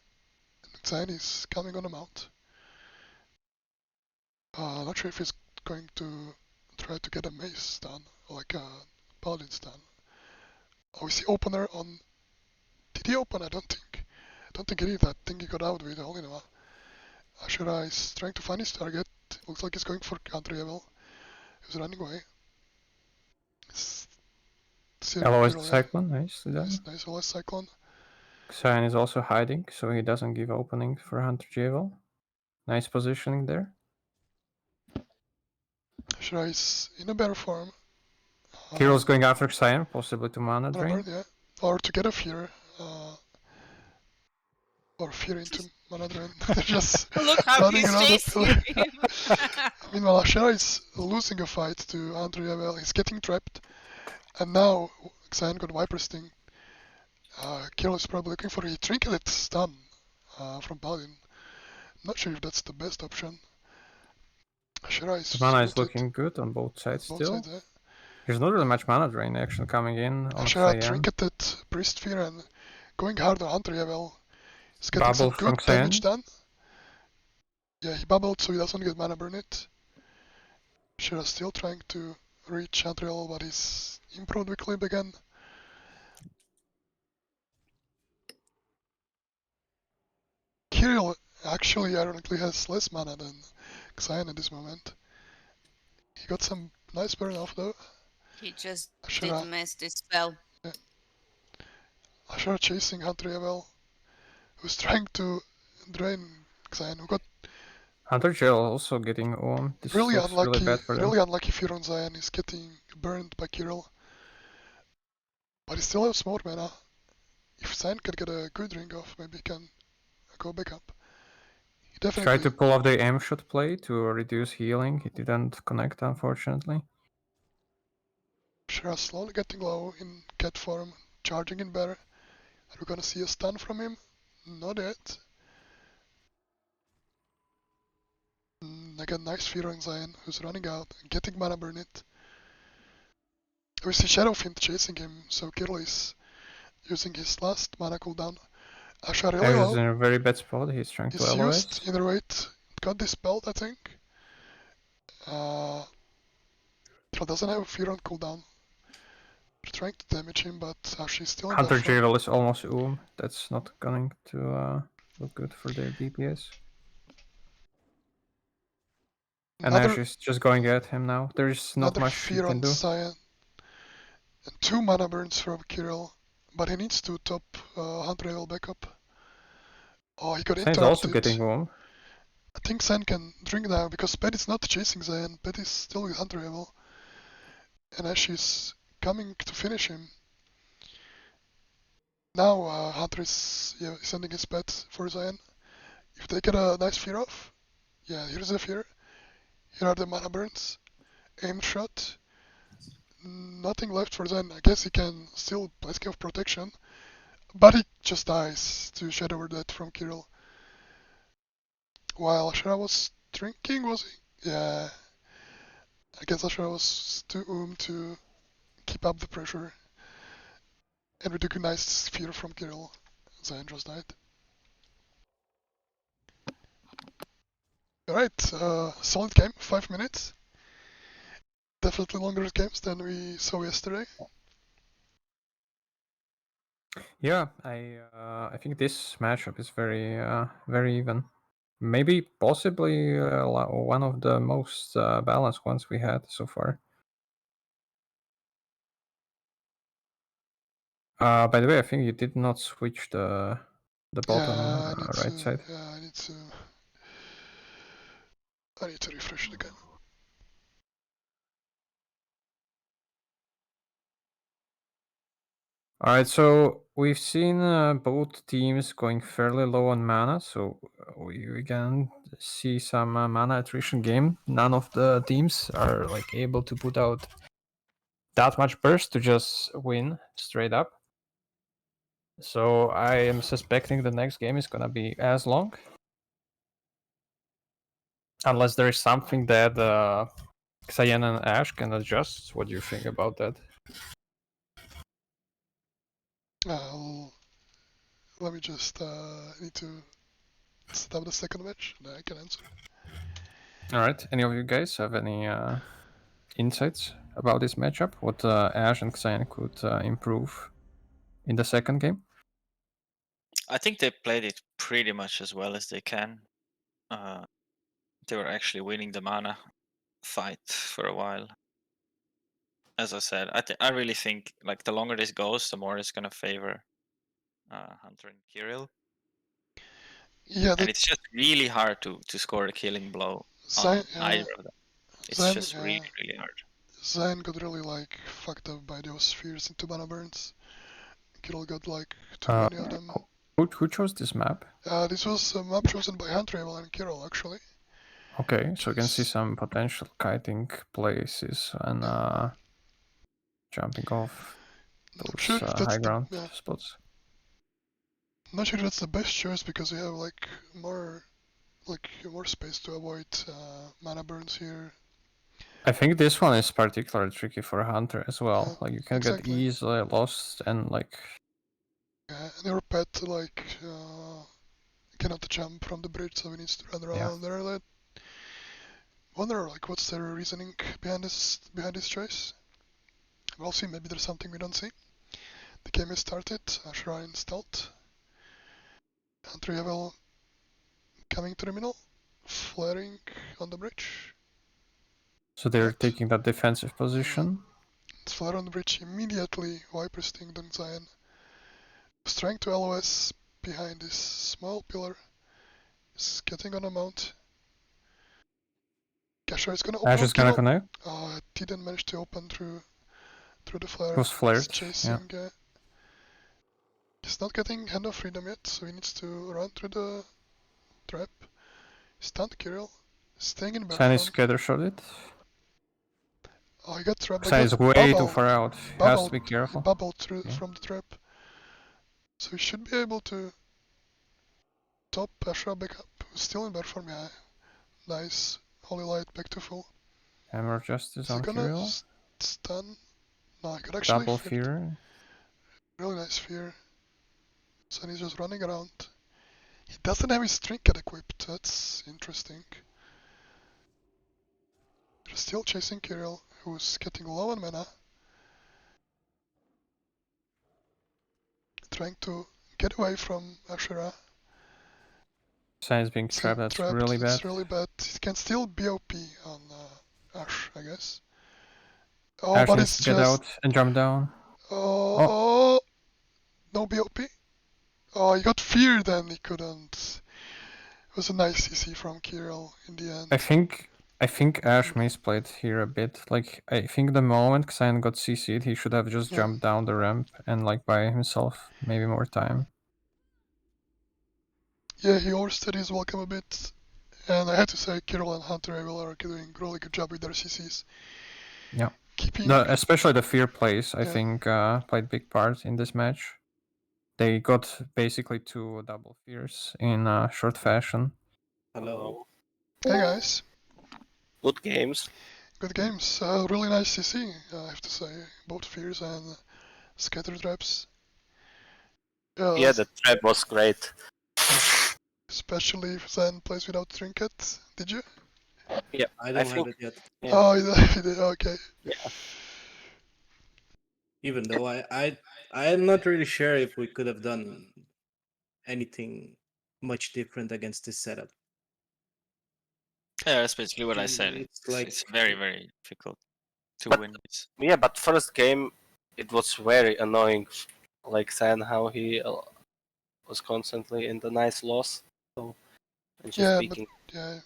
And Xian is coming on a mount. Not sure if he's going to try to get a mace stun, like a paladin stun. Oh, is he opener on... Did he open? I don't think he did. I think he got out with Olinova. Ashura is trying to find his target. Looks like he's going for Andriyevel. He's running away. LOS the Cyclone, nicely done. Nice LOS Cyclone. Xian is also hiding, so he doesn't give opening for Hunter Javel. Nice positioning there. Ashura is in a better form. Kirill's going after Xian, possibly to mana drain. Yeah. Or to get a fear. or fear into mana drain. They're just Look how running he's around the chasing pillar. him. Meanwhile, Ashera is losing a fight to Andrea. Well, he's getting trapped, and now Xan got Viper Sting. Kirill is probably looking for a trinketed stun from Paladin. Not sure if that's the best option. Ashera is The mana is rooted looking good on both sides both still. sides. There's not really much mana drain action coming in on Ashera Cyan. trinketed Priest Fear and going hard on Andrea. Well, he's getting some Bubble good from damage Cyan. done. Yeah, he bubbled so he doesn't get mana burn it. Ashera still trying to reach Andriel, but he's improved weakly again. Kirill actually ironically has less mana than Xyan at this moment. He got some nice burn off though. He just Ashera, did miss this spell. Ashera chasing Hunter who's trying to drain Xyan, who got Hunter Gel also getting This really looks really unlucky, bad for them. really unlucky fear on Xyan. He's getting burned by Kirill. But he still has more mana. If Xyan can get a good ring off, maybe he can go back up. He Tried definitely to pull off the aim shot play to reduce healing. It didn't connect, unfortunately. Ashera slowly getting low in cat form, charging in bear. Are we gonna see a stun from him? Not yet. Again, nice fear on Xyan, who's running out and getting mana burn it. We see Shadowfiend chasing him, so Kirill is using his last mana cooldown. Asha really Ash is in low. a very bad spot. He's trying to He's elevate. used either weight. Got dispelled, I think. Kirill doesn't have fear on cooldown. We're trying to damage him, but Ash is still in Hunter bad form. Javel is almost That's not going to look good for their DPS. And Ash is just going at him now. There is not Another much he fear can on do. Cyan. And 2 mana burns from Kirill. But he needs to top Hunter level back up. Oh, he got Cyan's interrupted. also getting I think Cyan can drink now because Pet is not chasing Cyan. Pet is still with Hunter level. And Ash is coming to finish him. Now Hunter is sending his pet for Cyan. If they get a nice fear off, yeah, here's the fear. Here are the mana burns. Aim shot. Nothing left for Zen. I guess he can still play skill of protection. But he just dies to Shadow Word Death from Kirill. While Ashera was drinking, was he? Yeah. I guess Ashera was too to keep up the pressure. And with a good nice fear from Kirill, Zen just died. Alright, solid game, 5 minutes. Definitely longer games than we saw yesterday. Yeah, I think this matchup is very even. Maybe possibly one of the most balanced ones we had so far. By the way, I think you did not switch the bottom right side. Yeah, I need to refresh it again. Alright, so we've seen both teams going fairly low on mana, so we can see some mana attrition game. None of the teams are like able to put out that much burst to just win straight up. So I am suspecting the next game is gonna be as long. Unless there is something that Cyan and Ash can adjust. What do you think about that? Let me just need to set up the second match, and then I can answer. Alright, any of you guys have any insights about this matchup? What Ash and Cyan could improve in the second game? I think they played it pretty much as well as they can. They were actually winning the mana fight for a while. As I said, I really think like the longer this goes, the more it's gonna favor Hunter and Kirill. Yeah, and it's just really hard to score a killing blow on either of them. It's just really hard. Zen got really like fucked up by those fears into mana burns. Kirill got like too many of them. Who chose this map? This was a map chosen by Huntravel and Kirill, actually. Okay, so you can see Yes. some potential kiting places and jumping off Not those sure if that's high ground the spots. not sure that's the best choice because you have like more space to avoid mana burns here. I think this one is particularly tricky for Hunter as well. Yeah, Like you can get exactly. easily lost and like And your pet cannot jump from the bridge, so he needs to run around there. I wonder like what's their reasoning behind this choice. We'll see. Maybe there's something we don't see. The game is started. Ashra installed. Huntravel coming to the middle, flaring on the bridge. so they're Right. taking that defensive position. It's flare on the bridge immediately. Viper stinged on Zion. Was trying to LOS behind this small pillar. Is getting on a mount. Gasher is gonna open Ash on is gonna Kirill. connect. Didn't manage to open through the flare. It was flared. He's chasing. He's not getting Hand of Freedom yet, so he needs to run through the trap. Stunned Kirill. Staying in back San is front. scattershotted. Oh, he got trapped. San is way too far out. Has to be He careful. bubbled through Yeah. from the trap. So he should be able to top Ashra back up. Who's still in bad form, yeah. Nice. Holy Light back to full. Hammer Justice Is he on gonna Kirill. stun? No, he could actually Double fear. fear. Really nice fear. So he's just running around. He doesn't have his trinket equipped. That's interesting. They're still chasing Kirill, who's getting low on mana. Trying to get away from Ashura. San is being trapped. That's really bad. It's really bad. He can still BOP on Ash, I guess. Oh, Ash but needs it's to get just... out and jump down. Oh, no BOP. Oh, he got feared and he couldn't. It was a nice CC from Kirill in the end. I think Ash misplayed here a bit. Like I think the moment Xan got CC'd, he should have just Yeah. jumped down the ramp and like by himself, maybe more time. Yeah, he overstayed his welcome a bit. And I had to say, Kirill and Huntravel are doing a really good job with their CCs. Yeah. Keeping... Especially the fear plays, I Yeah. think, played big part in this match. They got basically 2 double fears in short fashion. Hello. Hey guys. Good games. Good games. Really nice CC, I have to say. Both fears and scatter traps. Yeah, the trap was great. Especially if Zen plays without trinket. Did you? Yeah, I don't have think- it yet. Yeah. Oh, you did. Okay. Yeah. Even though I am not really sure if we could have done anything much different against this setup. Yeah, that's basically what I said. It's It's like- very, very difficult to But- win this. Yeah, but first game, it was very annoying. Like San, how he was constantly in the nice loss. So, I'm just Yeah, speaking. but yeah,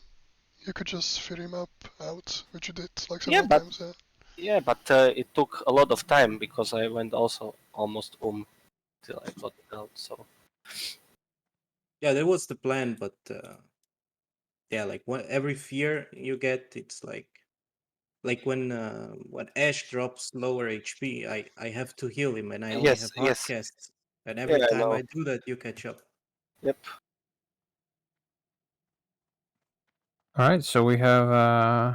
you could just fear him up out, which you did like Yeah, several but- times. Yeah. Yeah, but it took a lot of time because I went also almost till I got it out. So Yeah, that was the plan, but yeah, like every fear you get, it's like when Ash drops lower HP, I have to heal him, and I only Yes, have hard yes. casts, and every Yeah, I time know. I do that, you catch up. Yep. Alright, so we have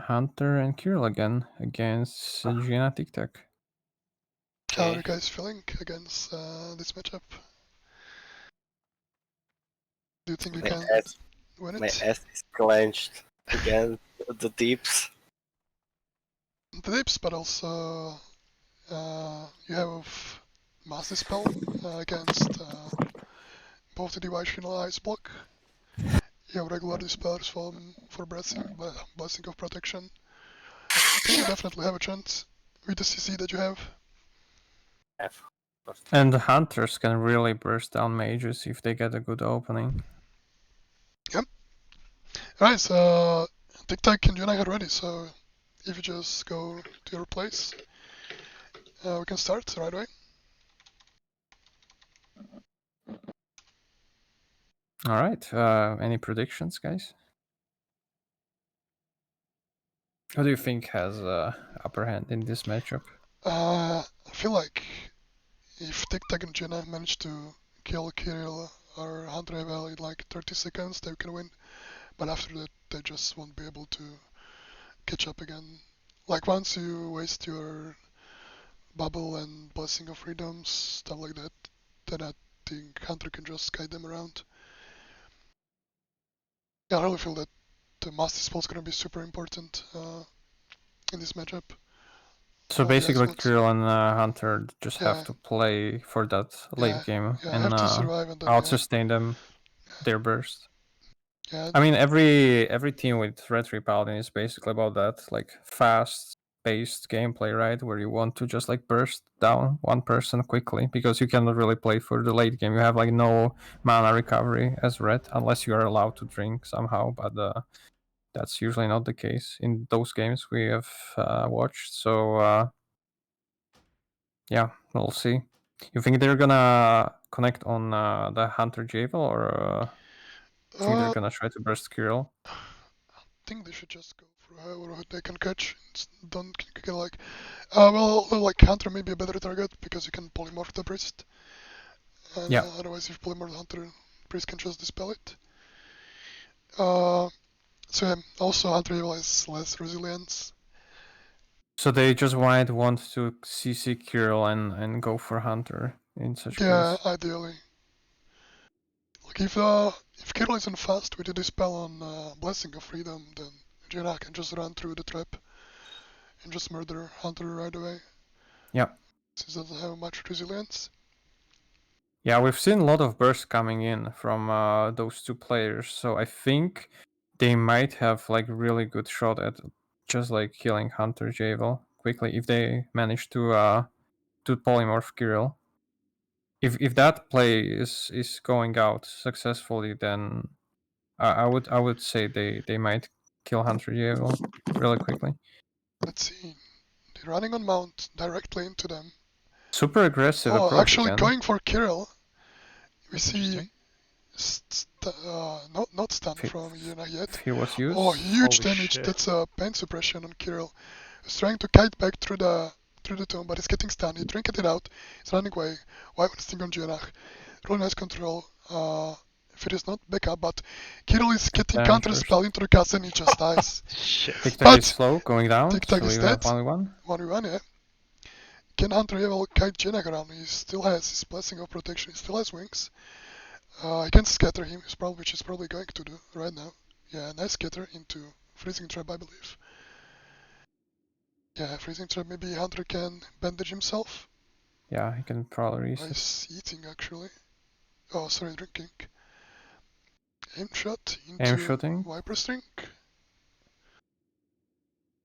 Hunter and Kirill again against Gina Tic Tac. How are Okay. you guys feeling against this matchup? Do you think you My can ass, win my it? ass is clenched again. The deeps. The dips, but also you have Master Spell against both the Divine and Ice Block. You have regular dispels for Blessing of Protection. I think you definitely have a chance with the CC that you have. F. And the Hunters can really burst down mages if they get a good opening. Alright, so Tic Tac and Junai are ready, so if you just go to your place, we can start right away. All right. Any predictions, guys? Who do you think has upper hand in this matchup? I feel like if TikTok and Jenna manage to kill Kirill or Andreevel in like 30 seconds, they can win. But after that, they just won't be able to catch up again. Like once you waste your bubble and blessing of freedoms, stuff like that, then I think Hunter can just guide them around. Yeah, I really feel that the master spell is gonna be super important in this matchup. So All the basically, ice Kirill and Hunter just Yeah. have to play for that late Yeah, game yeah, and have to survive and then out-sustain them, their burst. yeah, I mean, every team with Red 3 Paladin is basically about that, like fast-paced gameplay, right? Where you want to just like burst down one person quickly because you cannot really play for the late game. You have like no mana recovery as Red unless you are allowed to drink somehow, but that's usually not the case in those games we have watched. So yeah, we'll see. You think they're gonna connect on the Hunter Javel, or think they're I gonna try to burst Kirill? think they should just go for whoever they can catch. Don't get like, well, like Hunter may be a better target because you can polymorph the priest. And Yeah. otherwise, if you polymorph the Hunter, priest can just dispel it. So yeah, also Hunter Evil has less resilience. So they just might want to CC Kirill and go for Hunter in such Yeah, case. ideally. Like if Kirill isn't fast with the dispel on Blessing of Freedom, then Jaina can just run through the trap and just murder Hunter right away. Yeah. Since it doesn't have much resilience. Yeah, we've seen a lot of bursts coming in from those two players, so I think they might have like really good shot at just like killing Hunter Javel quickly if they manage to polymorph Kirill. If that play is going out successfully, then I would say they might kill Hunter Javel really quickly. Let's see. They're running on Mount directly into them. Super aggressive Oh, approach actually again. going for Kirill. We see Interesting. not stun from Yuna yet. If he was used. Oh, huge Holy damage. shit. That's a pain suppression on Kirill. He's trying to kite back through the tomb, but he's getting stunned. He trinket it out. He's running away. Why would sting on Gianach? Really nice control. If it is not back up, but Kirill is getting counter spell into the cast and he just dies. Shit. TikTok is slow, going down. TikTok so is you dead. have 1v1. 1v1, yeah. Can Hunter Evil kite Gianach around? He still has his blessing of protection. He still has wings. I can scatter him, which he's probably going to do right now. Yeah, nice scatter into freezing trap, I believe. Yeah, freezing trap. Maybe Hunter can bandage himself. Yeah, he can probably reset. Nice eating, actually. Oh, sorry, drinking. Aim shot into Aim shooting. Viper String.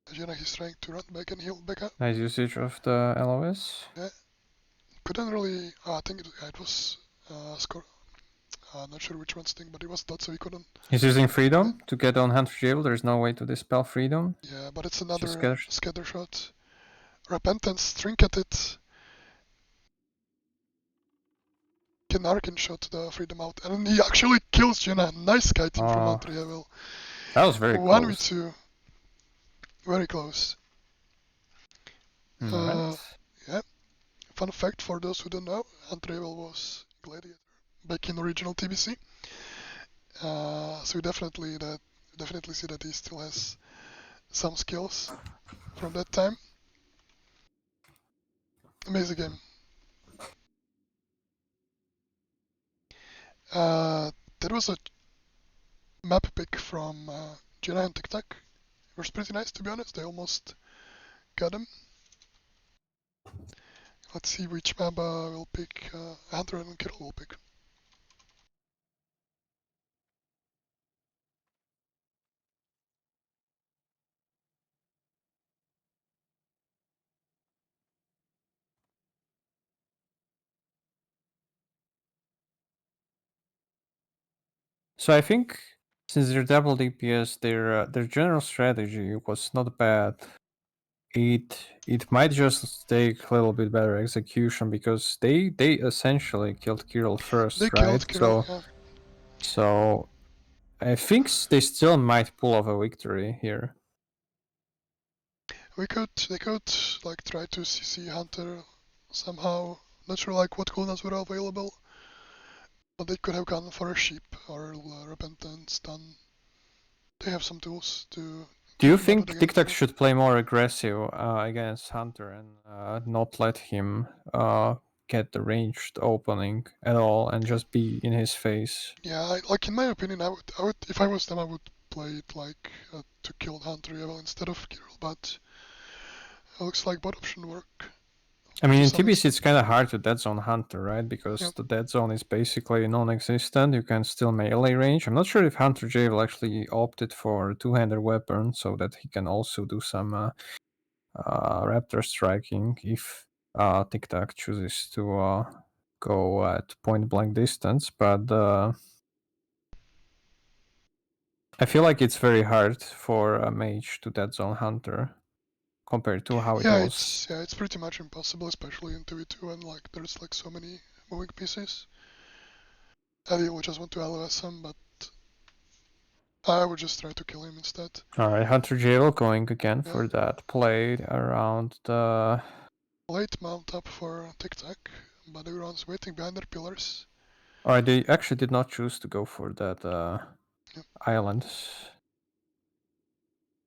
Ajana, he's trying to run back and heal back up. Nice usage of the LOS. Yeah. Couldn't really. I think it was score. Not sure which one's thing, but it was dot, so he couldn't. He's using Freedom to get on Hunter Javel. There's no way to dispel Freedom. Yeah, but it's another Just scatter shot. Repentance, trinket it. Can Arkin shot the freedom out, and he actually kills Jenna. Nice kiting from Andreevel. That was very close. 1v2. Very close. Right. Yeah. Fun fact for those who don't know, Andreevel was Gladiator back in original TBC. So we definitely see that he still has some skills from that time. Amazing game. That was a map pick from Jenna and TikTok. It was pretty nice, to be honest. They almost got him. Let's see which map will pick. Hunter and Kirill will pick. So I think since they're double DPS, their general strategy was not bad. It might just take a little bit better execution because they essentially killed Kirill first, They right? killed Kirill, So yeah. So I think they still might pull off a victory here. They could like try to CC Hunter somehow. Not sure like what cooldowns were available, but they could have gone for a sheep or repentance stun. They have some tools to. Do you keep him out of think the game TikTok forever. should play more aggressive against Hunter and not let him get the ranged opening at all and just be in his face? Yeah, like in my opinion, I would, if I was them, I would play it like to kill Hunter Evil instead of Kirill, but it looks like both options work. I mean, To in some TBC extent. it's kind of hard to dead zone Hunter, right? Because Yep. the dead zone is basically non-existent. You can still melee range. I'm not sure if Hunter J will actually opted for two-hander weapon so that he can also do some raptor striking if TikTok chooses to go at point-blank distance. But I feel like it's very hard for a mage to dead zone Hunter compared to how it Yeah, was. it's pretty much impossible, especially in 2v2 and like there's like so many moving pieces. I would just want to LOS him, but I would just try to kill him instead. Alright, Hunter Jail going again Yeah. for that play around the... Late mount up for TikTok, but everyone's waiting behind their pillars. Alright, they actually did not choose to go for that Yep. island.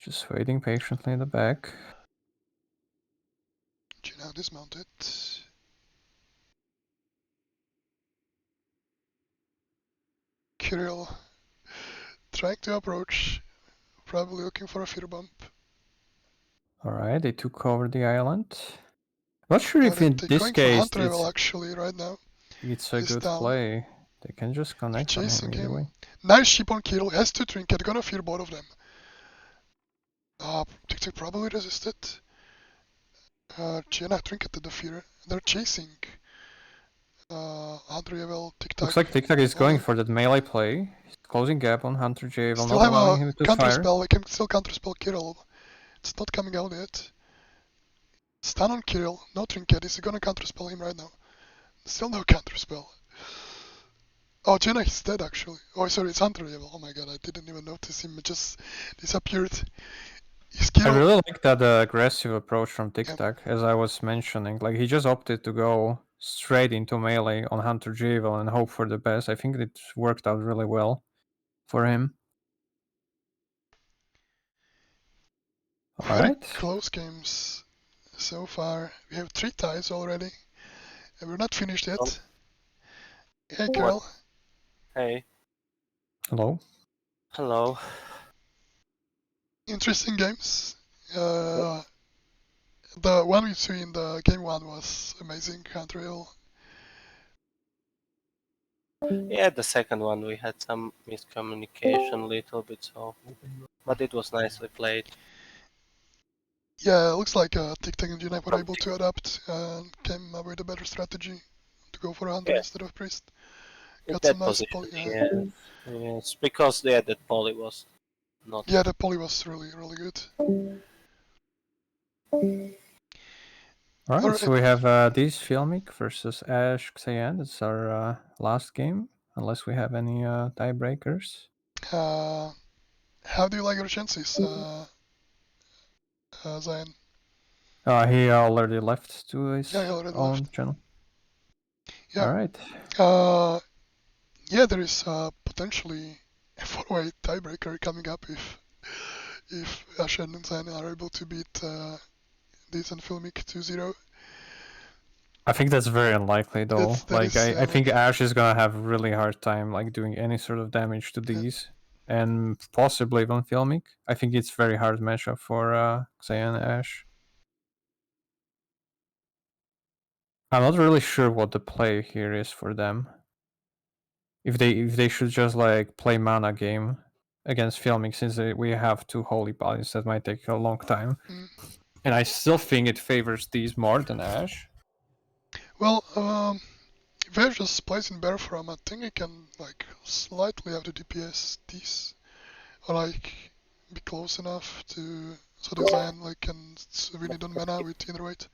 Just waiting patiently in the back. Now dismounted. Kirill trying to approach, probably looking for a fear bump. Alright, they took over the island. Not sure if They're in this going for case Hunter Evil actually right now. it's a He's good down. play. They can just They're connect on him chasing either him. way. Nice sheep on Kirill, has to trinket, gonna fear both of them. TikTok probably resisted. Gianna trinketed the fear. They're chasing. Hunter Evil, TikTok. Looks like TikTok is going for that melee play. He's closing gap on Hunter J, while Still not have allowing a him to counter fire. spell. I can still counter spell Kirill. It's not coming out yet. Stun on Kirill. No trinket. Is he gonna counter spell him right now? Still no counter spell. Oh, Jenna is dead actually. Oh, sorry, it's Hunter Evil. Oh my god, I didn't even notice him. It just disappeared. Is I Kirill? really like that aggressive approach from TikTok, as I was mentioning. Like, he just opted to go straight into melee on Hunter Javel and hope for the best. I think it worked out really well for him. Very Alright. close games so far. We have 3 ties already. And we're not finished yet. Hey, Kirill. Hey, Hello. hello. Interesting games. The one we see in the game 1 was amazing. Hunter Evil. Yeah, the second one we had some miscommunication, little bit so, but it was nicely played. Yeah, it looks like TikTok and Gina were able to adapt and came up with a better strategy to go for a hunter Yeah. instead of priest. In Got that some nice position, poly. Yeah. yes, because that poly was not. Yeah, the poly was really good. Alright, so Alright. we have this Filmic versus Ash Xayan. It's our last game, unless we have any tiebreakers. How do you like your chances, Zion? He already left to his Yeah, he already own left. channel. Yeah. Alright. Yeah, there is potentially a 4-way tiebreaker coming up if Ash and Zion are able to beat this and Filmic 2-0. I think that's very unlikely though. I think unlikely. Ash is gonna have a really hard time like doing any sort of damage to these. And possibly even Filmic. I think it's very hard matchup for Xayan and Ash. I'm not really sure what the play here is for them. If they should just like play mana game against Filmic, since we have 2 holy bodies, that might take a long time. And I still think it favors these more than Ash. Well, if Ash just plays in Bear From, I think he can like slightly have the DPS these, or like be close enough to so the Zion like can win it on mana with inner weight.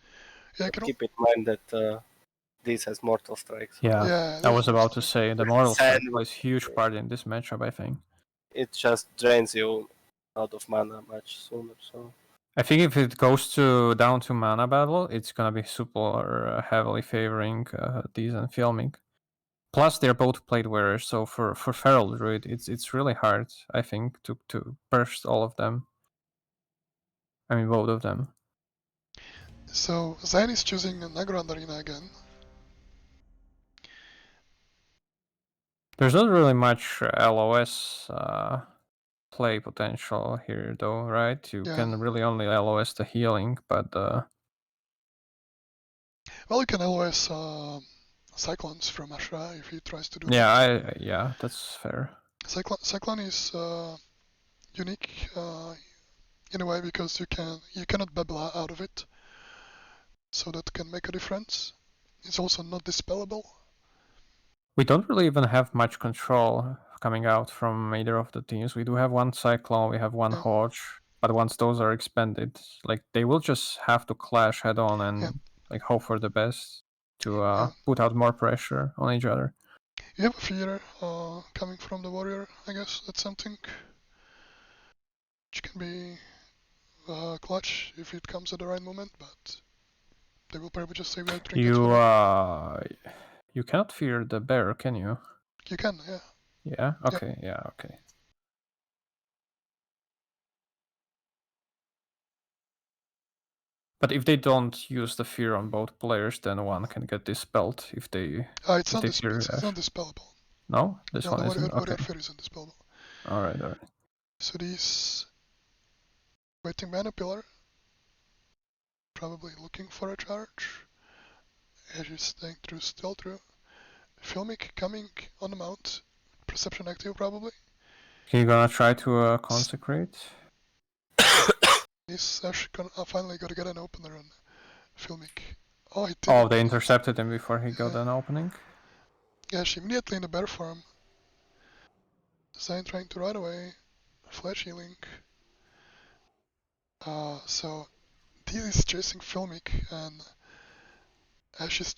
Yeah, But Kirill? keep in mind that this has Mortal Strike. So Yeah, Yeah, I this was is about to just- say the Mortal Sand Strike plays huge part in this matchup, I think. it just drains you out of mana much sooner. So I think if it goes down to mana battle, it's gonna be super heavily favoring these and filming. Plus, they're both plate wearers, so for Feral Druid, it's really hard, I think, to burst all of them. I mean, both of them. So Zayn is choosing Nagrand Arena again. There's not really much LOS play potential here, though, right? You Yeah. can really only LOS the healing, but Well, you can LOS Cyclones from Ashra if he tries to do yeah, that. yeah, that's fair. Cyclone is unique in a way because you cannot bubble out of it, so that can make a difference. It's also not dispellable. We don't really even have much control coming out from either of the teams. We do have one Cyclone, we have one Yeah. Hodge, but once those are expended, like they will just have to clash head on and Yeah. like hope for the best to Yeah. put out more pressure on each other. You have a fear coming from the warrior, I guess. That's something which can be clutch if it comes at the right moment, but they will probably just save their trinkets for it. You cannot fear the bear, can you? You can, yeah. Yeah. Okay. Yeah. Okay. But if they don't use the fear on both players, then one can get dispelled if they It's if not they fear it's Ash. not dispellable. No, this No, one the isn't. warrior Okay. fear isn't dispellable. All right. All right. So these waiting mana pillar, probably looking for a charge. Ash is staying through, still through. Filmic coming on the mount. Perception active probably. You gonna try to consecrate? This Ash finally gotta get an opener on Filmic. Oh, he did. Oh, they intercepted him before he got an opening. Ash immediately in the bear form. Zayn trying to run away. Flash healing. So this is chasing Filmic and Ash is...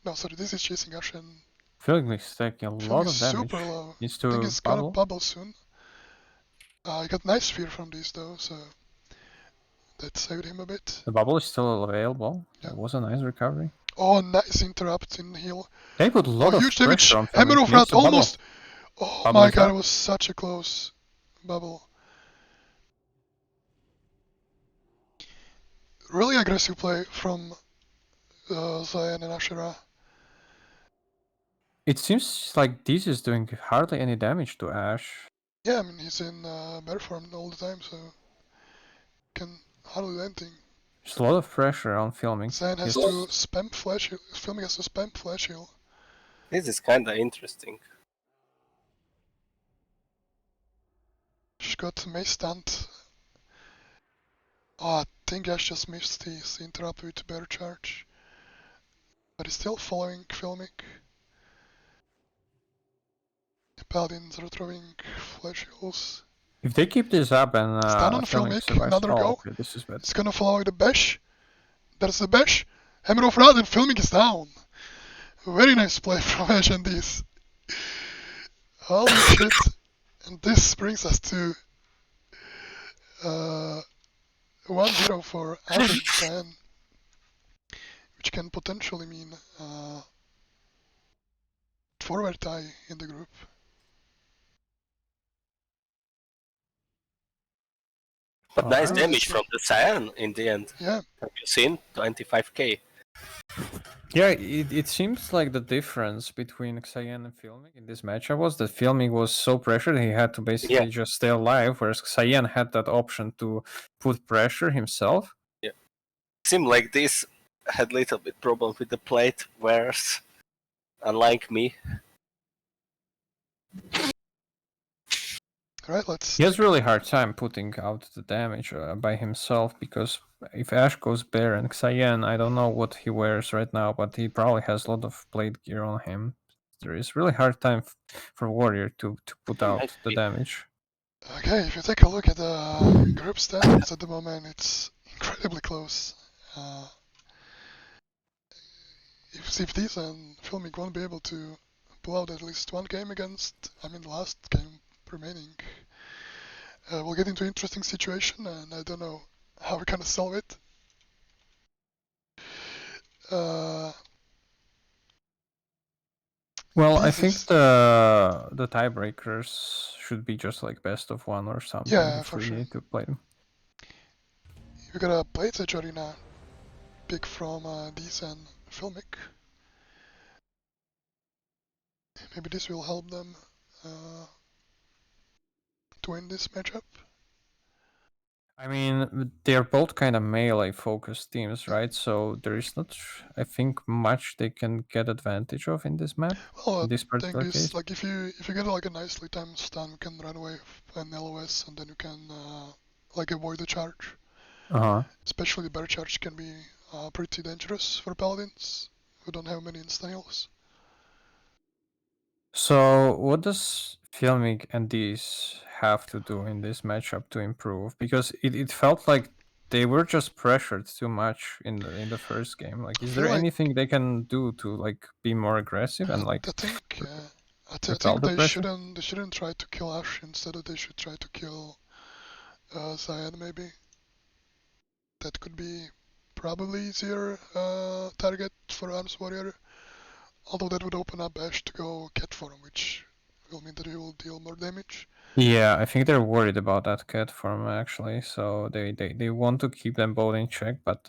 No, sorry, this is chasing Ash and Feeling he's taking a lot Film of is damage. super low. Needs I think to he's gonna bubble. bubble soon. I got nice fear from these though, so that saved him a bit. The bubble is still available. Yeah. That was a nice recovery. Oh, nice interrupt in heal. They put a lot of Huge damage. pressure on Hammer Filmic. of He needs Rat to bubble. almost. Oh Bubble my is god, up. it was such a close bubble. Really aggressive play from Zayn and Ashera. It seems like this is doing hardly any damage to Ash. Yeah, I mean he's in bear form all the time, so can hardly do anything. There's a lot of pressure on Filmic. Zayn has He's- to spam flash heal. Filmic has to spam flash heal. this is kind of interesting. She's got Mace stunned. Oh, I think Ash just missed his interrupt with bear charge. But he's still following Filmic. Paladins are throwing flash heals. If they keep this up and Stun on Filmic Filmic, survives, another oh, go. okay, this is bad. It's gonna follow the bash. There's the bash. Hammer of Rad and Filmic is down. Very nice play from Ash and this. Holy shit. And this brings us to 1-0 for Ash and Cyan, which can potentially mean forward tie in the group. But nice Alright. damage from the Cyan in the end. Yeah, Have you seen? 25k. Yeah, it seems like the difference between Cyan and Filmic in this matchup was that Filmic was so pressured he had to basically just stay alive, whereas Cyan had that option to put pressure himself. Yeah. Seemed like this had little bit problem with the plate wearers, unlike me. alright, let's... He has really hard time putting out the damage by himself, because if Ash goes bare and Cyan, I don't know what he wears right now, but he probably has a lot of plate gear on him. There is really hard time for Warrior to put out the damage. Okay, if you take a look at the group standings at the moment, it's incredibly close. if these and Filmic won't be able to pull out at least one game against, the last game remaining, we'll get into an interesting situation, and I don't know how we're gonna solve it. Well, I This think is- the tiebreakers should be just like best of one or something Yeah, if for we sure. need to play them. We got a Blades Edge Arena pick from these and Filmic. Maybe this will help them to win this matchup. I mean, they're both kind of melee focused teams, right? So there is not, I think, much they can get advantage of in this map. Well, In this I think particular this, case. like if you get like a nicely timed stun, you can run away with an LOS, and then you can like avoid the charge. Especially bear charge can be pretty dangerous for paladins who don't have many insta heals. So what does Filmic and these have to do in this matchup to improve? Because it felt like they were just pressured too much in the first game. Like, is there feel like- anything they can do to like be more aggressive and like I think repel the they pressure? shouldn't try to kill Ash. Instead, they should try to kill Cyan maybe. That could be probably easier target for Arms Warrior. Although that would open up Ash to go cat form, which will mean that he will deal more damage. Yeah, I think they're worried about that cat form actually. So they want to keep them both in check, but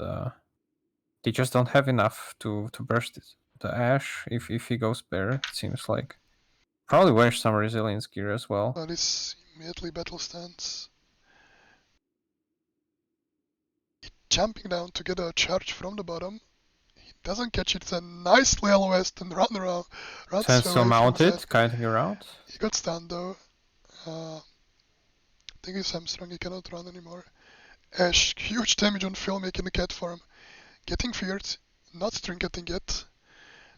they just don't have enough to burst it. The Ash, if he goes bear, it seems like. Probably wear some resilience gear as well. But it's immediately battle stance. Jumping down to get a charge from the bottom. He doesn't catch it, then nicely LOS and runs Sense away from mounted, that. kiting around. He got stunned though. I think he's hamstrung, he cannot run anymore. Ash, huge damage on Phil making the cat form. Getting feared, not trinketting yet.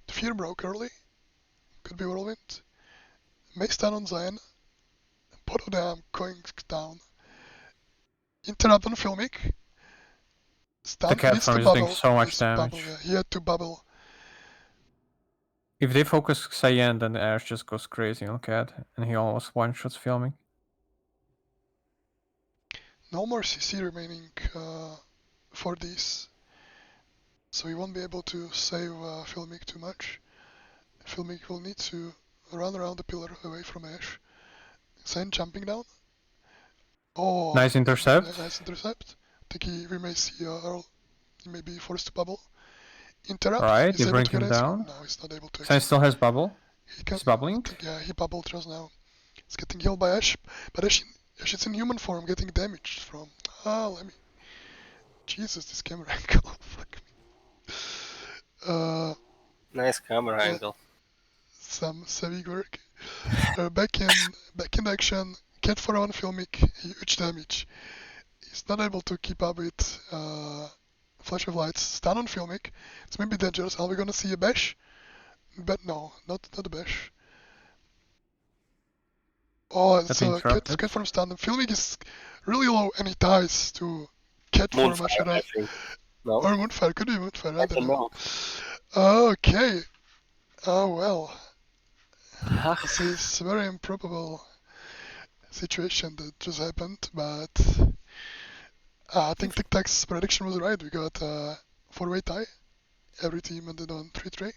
The fear broke early. Could be whirlwind. May stun on Zion. Both of them going down. Interrupt on Filmic. Stun, The cat needs form to is bubble. doing so much Needs to damage. bubble, yeah. He had to bubble. If they focus Cyan, then Ash just goes crazy on cat, and he almost one-shots Filming. No more CC remaining for these. So he won't be able to save Filmic too much. Filmic will need to run around the pillar away from Ash. Zen jumping down. Oh, Nice intercept. Nice intercept. I think we may see Earl. He may be forced to bubble. Interrupt. Alright, He's they able bring to get him exit. down. No, he's not able to Cyan exit. still has bubble. He can, He's bubbling. yeah, he bubbled just now. He's getting healed by Ash, but Ash is in human form, getting damaged from. Let me. Jesus, this camera angle. Fuck me. Nice camera angle. Some savvy work. Back in action. Cat for on Filmic, huge damage. He's not able to keep up with Flash of Lights. Stun on Filmic. It's maybe dangerous. Are we gonna see a bash? But no, not a bash. Oh, it's a cat form stun. Filmic is really low and he dies to cat form Moonfire, I think. No? Or Moonfire, could be Moonfire, I don't know. Okay. Oh well. This is a very improbable situation that just happened, but I think Tic Tac's prediction was right. We got a 4-way tie. Every team ended on 3-3.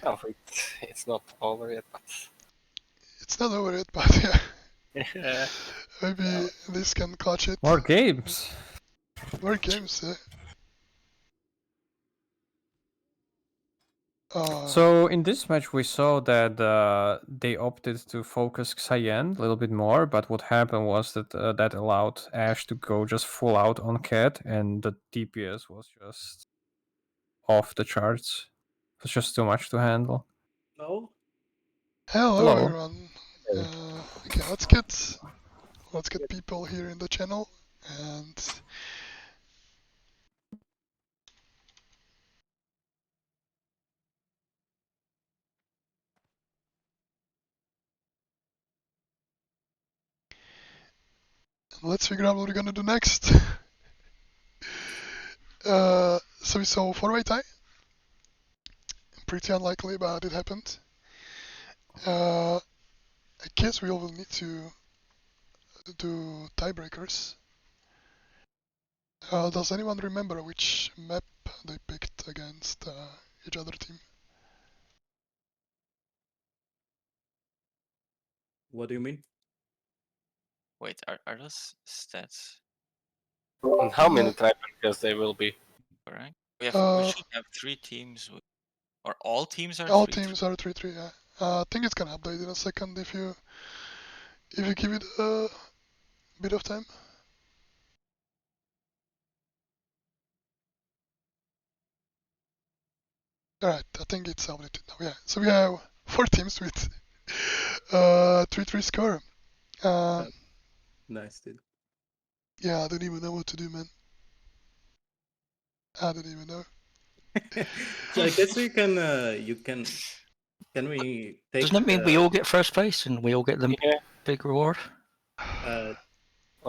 Oh, it's not over yet, but... It's not over yet, but yeah. Maybe this can clutch it. More games. More games, yeah. So in this match we saw that they opted to focus Cyan a little bit more, but what happened was that that allowed Ash to go just full out on Cat, and the DPS was just off the charts. It was just too much to handle. No. Hello everyone. Okay, let's get people here in the channel and let's figure out what we're gonna do next. So we saw 4-way tie. pretty unlikely, but it happened. I guess we will need to do tiebreakers. Does anyone remember which map they picked against each other team? What do you mean? Wait, are those stats And how many tiebreakers they will be? correct? We should have 3 teams, or all teams are All 3-3? teams are 3-3, yeah. I think it's gonna update in a second if you give it a bit of time. Alright, I think it's updated now, yeah. So we have 4 teams with 3-3 score. Nice, dude. Yeah, I don't even know what to do, man. I don't even know. So I guess we can we take Doesn't it mean we all get first place and we all get the Yeah, big reward? or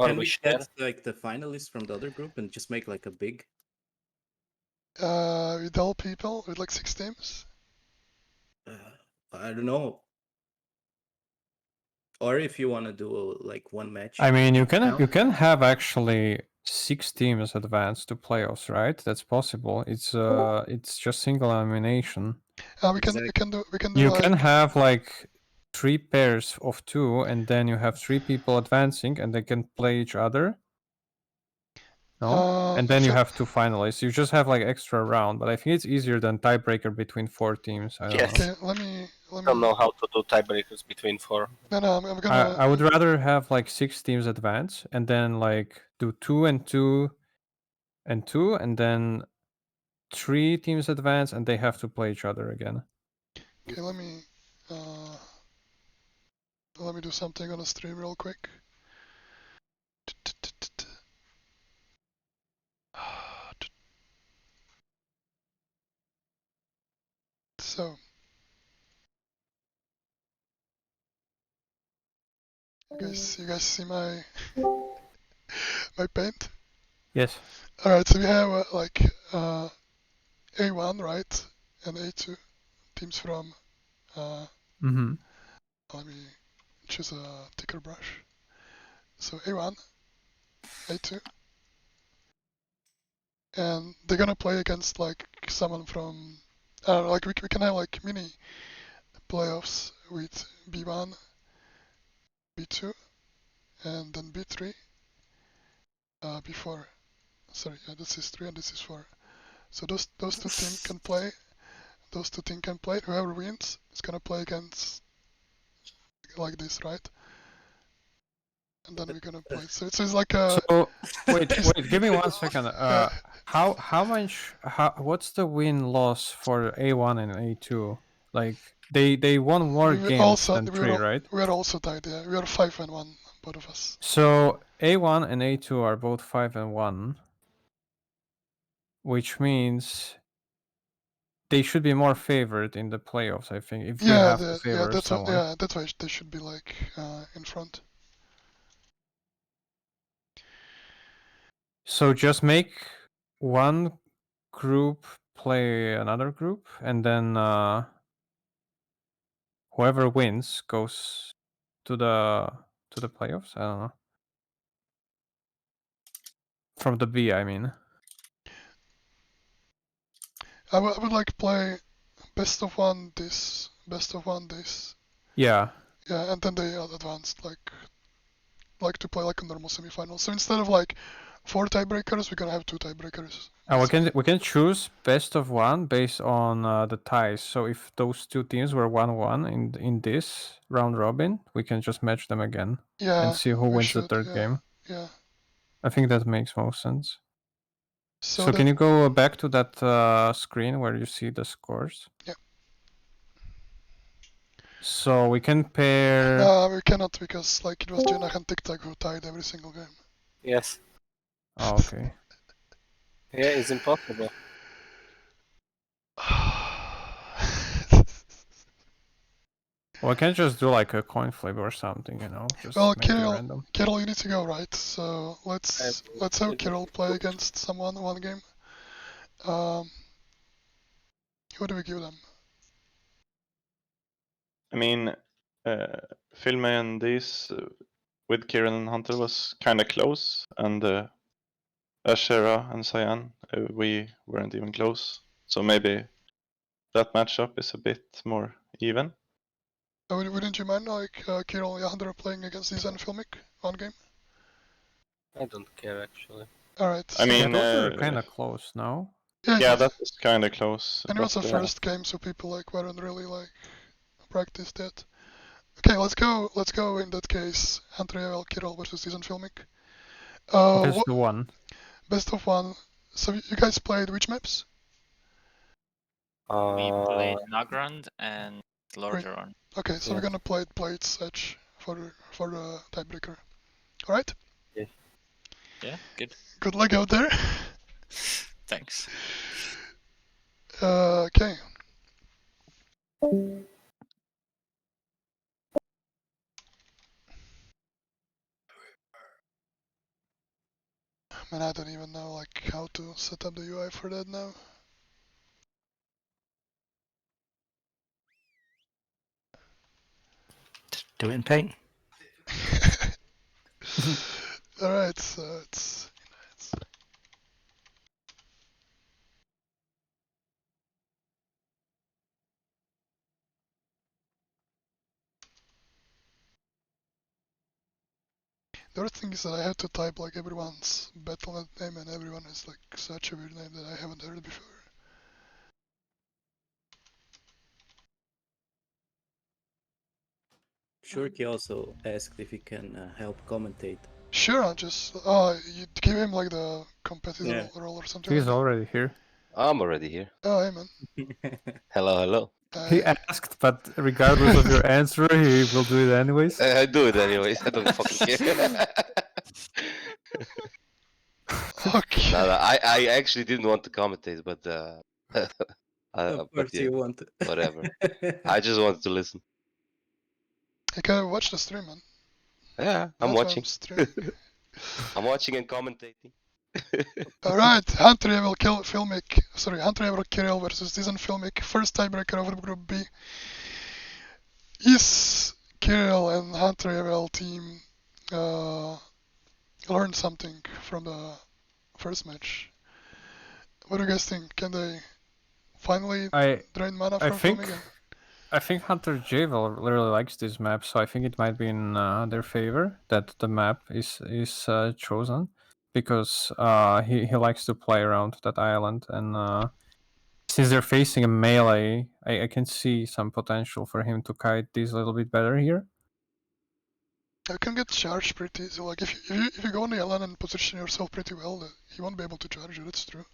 can we we share. get like the finalists from the other group and just make like a big? With all people, with like 6 teams. I don't know. Or if you want to do like one match. I mean, you now. can have actually 6 teams advance to playoffs, right? That's possible. It's just single elimination. We can do You like can have like 3 pairs of 2, and then you have 3 people advancing, and they can play each other. No, and then you have 2 finalists. You just have like extra round, but I think it's easier than tiebreaker between 4 teams. I don't know. Okay, let me. Don't know how to do tiebreakers between 4. No, I'm gonna. I would rather have like 6 teams advance, and then like do 2 and 2 and 2, and then 3 teams advance, and they have to play each other again. Okay, let me do something on the stream real quick. So, you guys see my my paint? Yes. All right, so we have like A1, right, and A2 teams from. Let me choose a thicker brush. So A1, A2, and they're gonna play against like someone from. Like we can have like mini playoffs with B1, B2, and then B3, B4. Sorry, yeah, this is 3 and this is 4. So those 2 teams can play. Those 2 teams can play. Whoever wins is gonna play against like this, right? And then we're gonna play. So it's like a. So wait, give me 1 second. What's the win loss for A1 and A2? Like they won more games than 3, right? We are also tied. Yeah, we are 5-1, both of us. So A1 and A2 are both 5-1, which means they should be more favored in the playoffs. I think if we have to favor someone. That's why they should be like in front. So just make one group play another group, and then whoever wins goes to the playoffs. I don't know. From the B, I mean. I would like play best of one this, best of one this. Yeah. Yeah, and then they advanced like to play like a normal semifinal. So instead of like 4 tiebreakers, we're gonna have 2 tiebreakers. We can choose best of one based on the ties. So if those 2 teams were 1-1 in this round robin, we can just match them again. Yeah, and see who wins the 3rd game. Yeah. I think that makes most sense. So can you go back to that screen where you see the scores? Yeah. So we can pair. No, we cannot because like it was Jenach and TikTok who tied every single game. Yes. Oh, okay. Yeah, it's impossible. Well, I can just do like a coin flip or something, you know. Just well, make it random. Kirill, you need to go, right? So let's have Kirill play against someone one game. Who do we give them? I mean, Filme and these with Kieran and Hunter was kind of close, and Ashera and Cyan, we weren't even close. So maybe that matchup is a bit more even. Wouldn't you mind like Kirill and Hunter playing against these and Filmic one game? I don't care actually. Alright. I mean, those were kind of close, no? Yeah, that was kind of close. And it was the but, first game, so people like weren't really like practiced it. Okay, let's go in that case. Hunter Kirill versus Season Filmic. Best of one. Best of one. So you guys played which maps? We played Nagrand and Lordaeron. Okay, so we're gonna play Blades Edge for the tiebreaker. Alright? Yeah, good. Good luck out there. Thanks. Okay. Man, I don't even know like how to set up the UI for that now. Do it in Paint. Alright, so it's the other thing is that I have to type like everyone's Battle.net name, and everyone is like such a weird name that I haven't heard before. Shurky also asked if he can help commentate. Sure, I'll just you give him like the competitor role or something. He's like already here. I'm already here. Oh, hey man. Hello, hello. He asked, but regardless of your answer, he will do it anyways. I do it anyways. I don't fucking care. Okay. No, I actually didn't want to commentate, but Of course you want to. Whatever. I just wanted to listen. You can watch the stream, man. Yeah, I'm That's why watching. I'm watching and commentating. Alright, Hunter Evil Kirill versus Season Filmic. First tiebreaker of the Group B. Is Kirill and Hunter Evil team learn something from the first match? What do you guys think? Can they finally drain mana from Filmic? I think Hunter Javel really likes this map, so I think it might be in their favor that the map is chosen, because he likes to play around that island, and since they're facing a melee, I can see some potential for him to kite this a little bit better here. You can get charged pretty easy. Like if you go on the island and position yourself pretty well, he won't be able to charge you. That's true.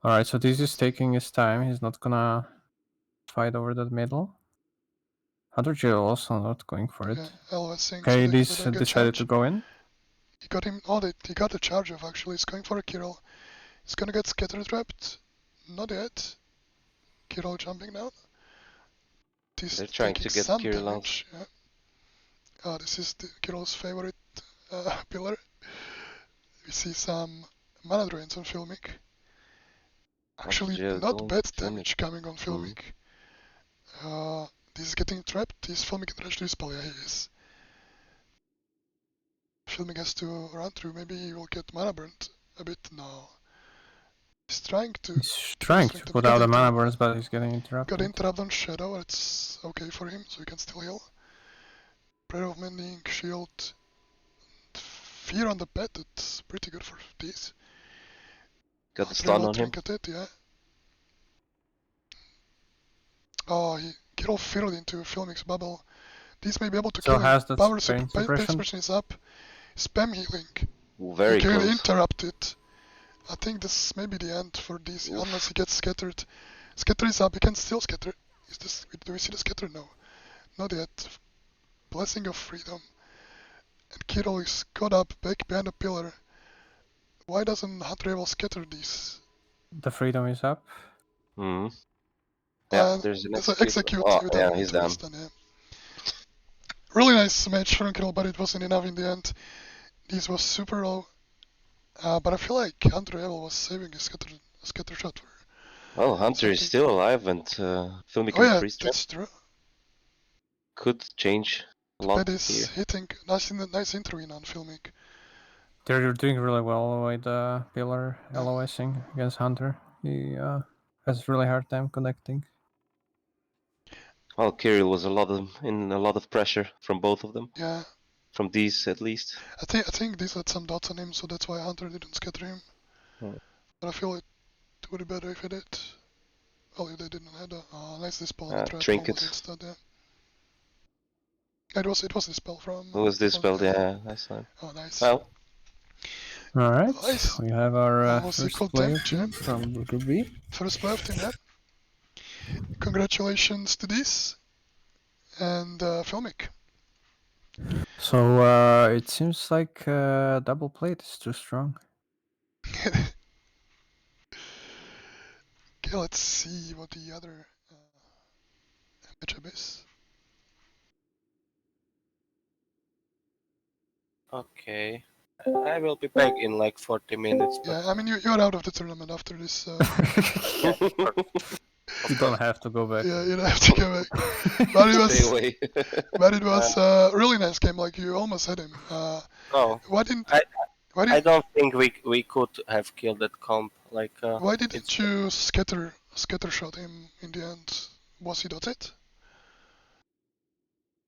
All right, so this is taking his time. He's not gonna fight over that middle. Hunter Javel also not going for it. Okay, this decided to go in. He got him. Oh, he got a charge off actually. He's going for a Kirill. He's gonna get scatter trapped. Not yet. Kirill jumping down. They're trying to get Kirill out. Yeah. This is Kirill's favorite pillar. We see some mana drains on Filmic. Actually, not bad damage coming on Filmic. This is getting trapped. Is Filmic can rush to spell? Yeah, he is. Filmic has to run through. Maybe he will get mana burnt a bit now. He's trying to put out the mana burns, but he's getting interrupted. Got interrupted on Shadow. It's okay for him, so he can still heal. Prayer of Mending, Shield, Fear on the bed. That's pretty good for these. Got the stun on him. Yeah. Oh, Kirill fiddled into Filmic's bubble. These may be able to kill him. Power suppression is up. Spam healing. Very close. Interrupted. I think this may be the end for DC, unless he gets scattered. Scatter is up. He can still scatter. Do we see the scatter? No. Not yet. Blessing of Freedom. And Kirill is caught up back behind the pillar. Why doesn't Hunter Evil scatter these? The Freedom is up. Yeah, there's an execute. Oh, yeah, he's down. Really nice match from Kirill, but it wasn't enough in the end. This was super low. But I feel like Hunter Evil was saving a scatter shot. Hunter is still alive and Filmic is freeze trap. That's true. could change a The lot bed is here. hitting. Nice intro in on filming. They're doing really well with Pillar LOSing against Hunter. He has really hard time connecting. Well, Kirill was in a lot of pressure from both of them. Yeah. From these, at least. I think these had some dots on him, so that's why Hunter didn't scatter him. But I feel it would be better if he did. Well, if they didn't have a nice dispel on the trap Trinket. instead, yeah. It was dispel from. Who was dispelled? Yeah, nice line. Oh, nice. Well. Alright, Nice. we have our Almost first equal play of damage, yeah. team from Group B. First play of team, yeah. Congratulations to this and Filmic. So it seems like double plate is too strong. Okay, let's see what the other matchup is. Okay. I will be back in like 40 minutes. But... Yeah, I mean, you're out of the tournament after this. You don't have to go back. Yeah, you don't have to go back. But it was, Stay away. but it was a really nice game. Like, you almost had him. Oh. Why didn't? I don't think we could have killed that comp. Like. Why didn't you scatter shot him in the end? Was he dotted?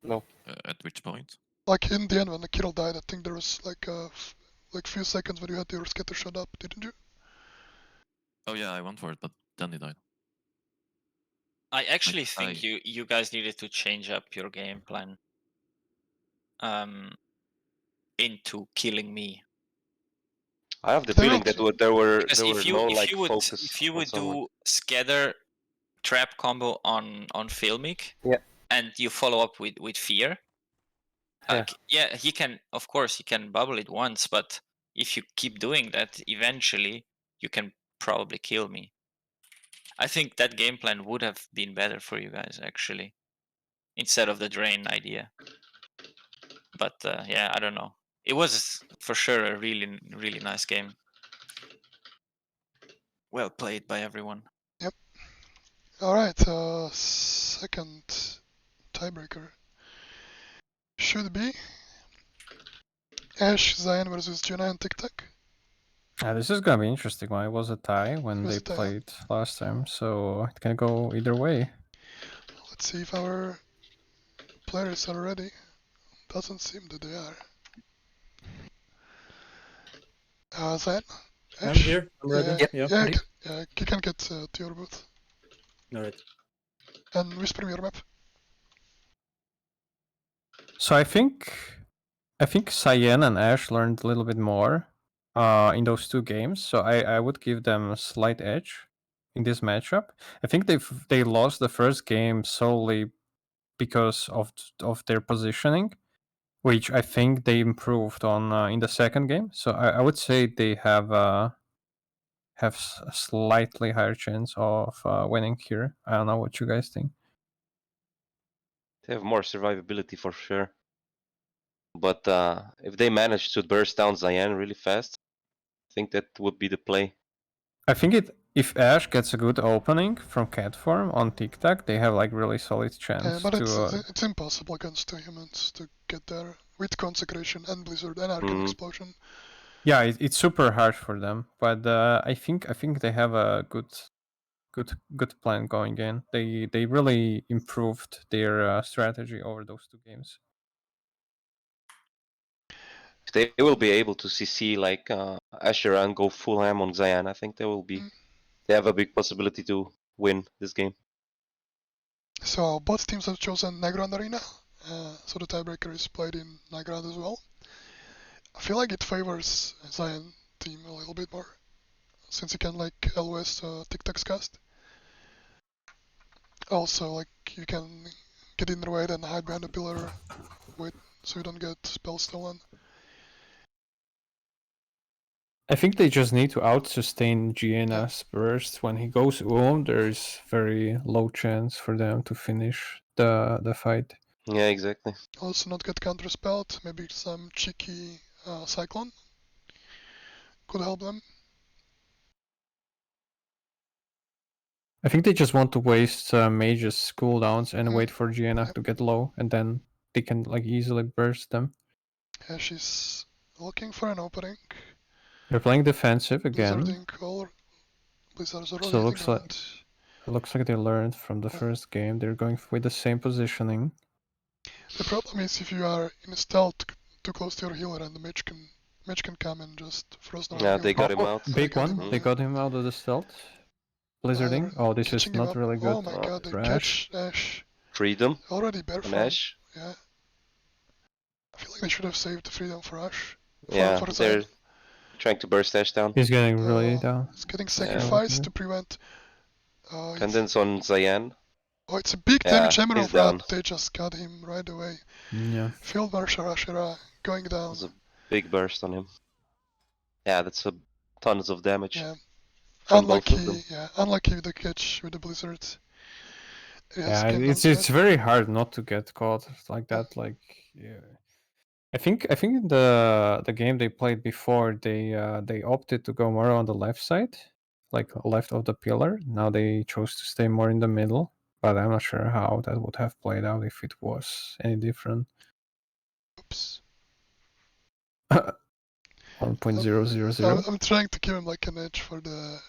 No. At which point? Like in the end when the Kirill died, I think there was like few seconds when you had your scatter shot up, didn't you? Oh yeah, I went for it, but then he died. I actually think you guys needed to change up your game plan. Into killing me. I have the feeling that there were no like focus. If you would do scatter trap combo on Filmic, and you follow up with fear, yeah, he can, of course, he can bubble it once, but if you keep doing that, eventually you can probably kill me. I think that game plan would have been better for you guys, actually, instead of the drain idea. But yeah, I don't know. It was for sure a really, really nice game. Well played by everyone. Yep. Alright, second tiebreaker should be Ash Zion versus Juna and Tic Tac. This is gonna be interesting. It was a tie when they played last time, so it can go either way. Let's see if our players are ready. Doesn't seem that they are. Zion? Ash? I'm here. I'm ready. Yeah, you can get to your booth. Alright. And whisper me your map. So I think Cyan and Ash learned a little bit more in those two games, so I would give them a slight edge in this matchup. I think they lost the first game solely because of their positioning, which I think they improved on in the second game. So I would say they have a slightly higher chance of winning here. I don't know what you guys think. They have more survivability for sure. But if they manage to burst down Zion really fast, I think that would be the play. I think if Ash gets a good opening from cat form on Tic Tac, they have like really solid chance. Yeah, but it's impossible against two humans to get there with Consecration and Blizzard and Arcane Explosion. Yeah, it's super hard for them, but I think they have a good plan going in. They really improved their strategy over those two games. If they will be able to CC like Asher and go full ham on Zion, I think they will be. They have a big possibility to win this game. So both teams have chosen Nagrand Arena, so the tiebreaker is played in Nagrand as well. I feel like it favors Zion team a little bit more, since you can like LOS Tic Tac's cast. Also, like you can get in the way and hide behind a pillar, so you don't get spell stolen. I think they just need to out-sustain Gienna's burst. When he goes there's very low chance for them to finish the fight. Yeah, exactly. Also not get counterspelled, maybe some cheeky Cyclone could help them. I think they just want to waste mages cooldowns and Mm. wait for GNF to get low, and then they can like easily burst them. Yeah, she's looking for an opening. They're playing defensive again. Blizzarding all. Blizzards are all So hitting around. it looks like they learned from the first game. They're going with the same positioning. The problem is if you are in a stealth too close to your healer and the mage can come and just frost down Yeah, your they healer. got him out. Big got one. him, They yeah. got him out of the stealth. Blizzarding. Oh, this is Catching him not up. really good. Oh my god, they for catch Ash. Freedom Already bare on farm. Ash. Yeah. I feel like they should have saved the freedom for Ash. Yeah, for they're Zion. trying to burst Ash down. He's getting really down. It's getting sacrificed to prevent. Pendants on Zayan. Oh, it's a big Yeah, damage he's emerald down. that they just got him right away. Yeah. Field Marshal Ashera going down. There's a big burst on him. Yeah, that's a tons of damage. Yeah. From both of them. Unlucky, yeah, unlucky with the catch with the blizzard. Yeah, it's very hard not to get caught like that. Like, yeah. I think in the game they played before, they opted to go more on the left side, like left of the pillar. Now they chose to stay more in the middle, but I'm not sure how that would have played out if it was any different. Oops. 1.000. I'm trying to give him like an edge for the.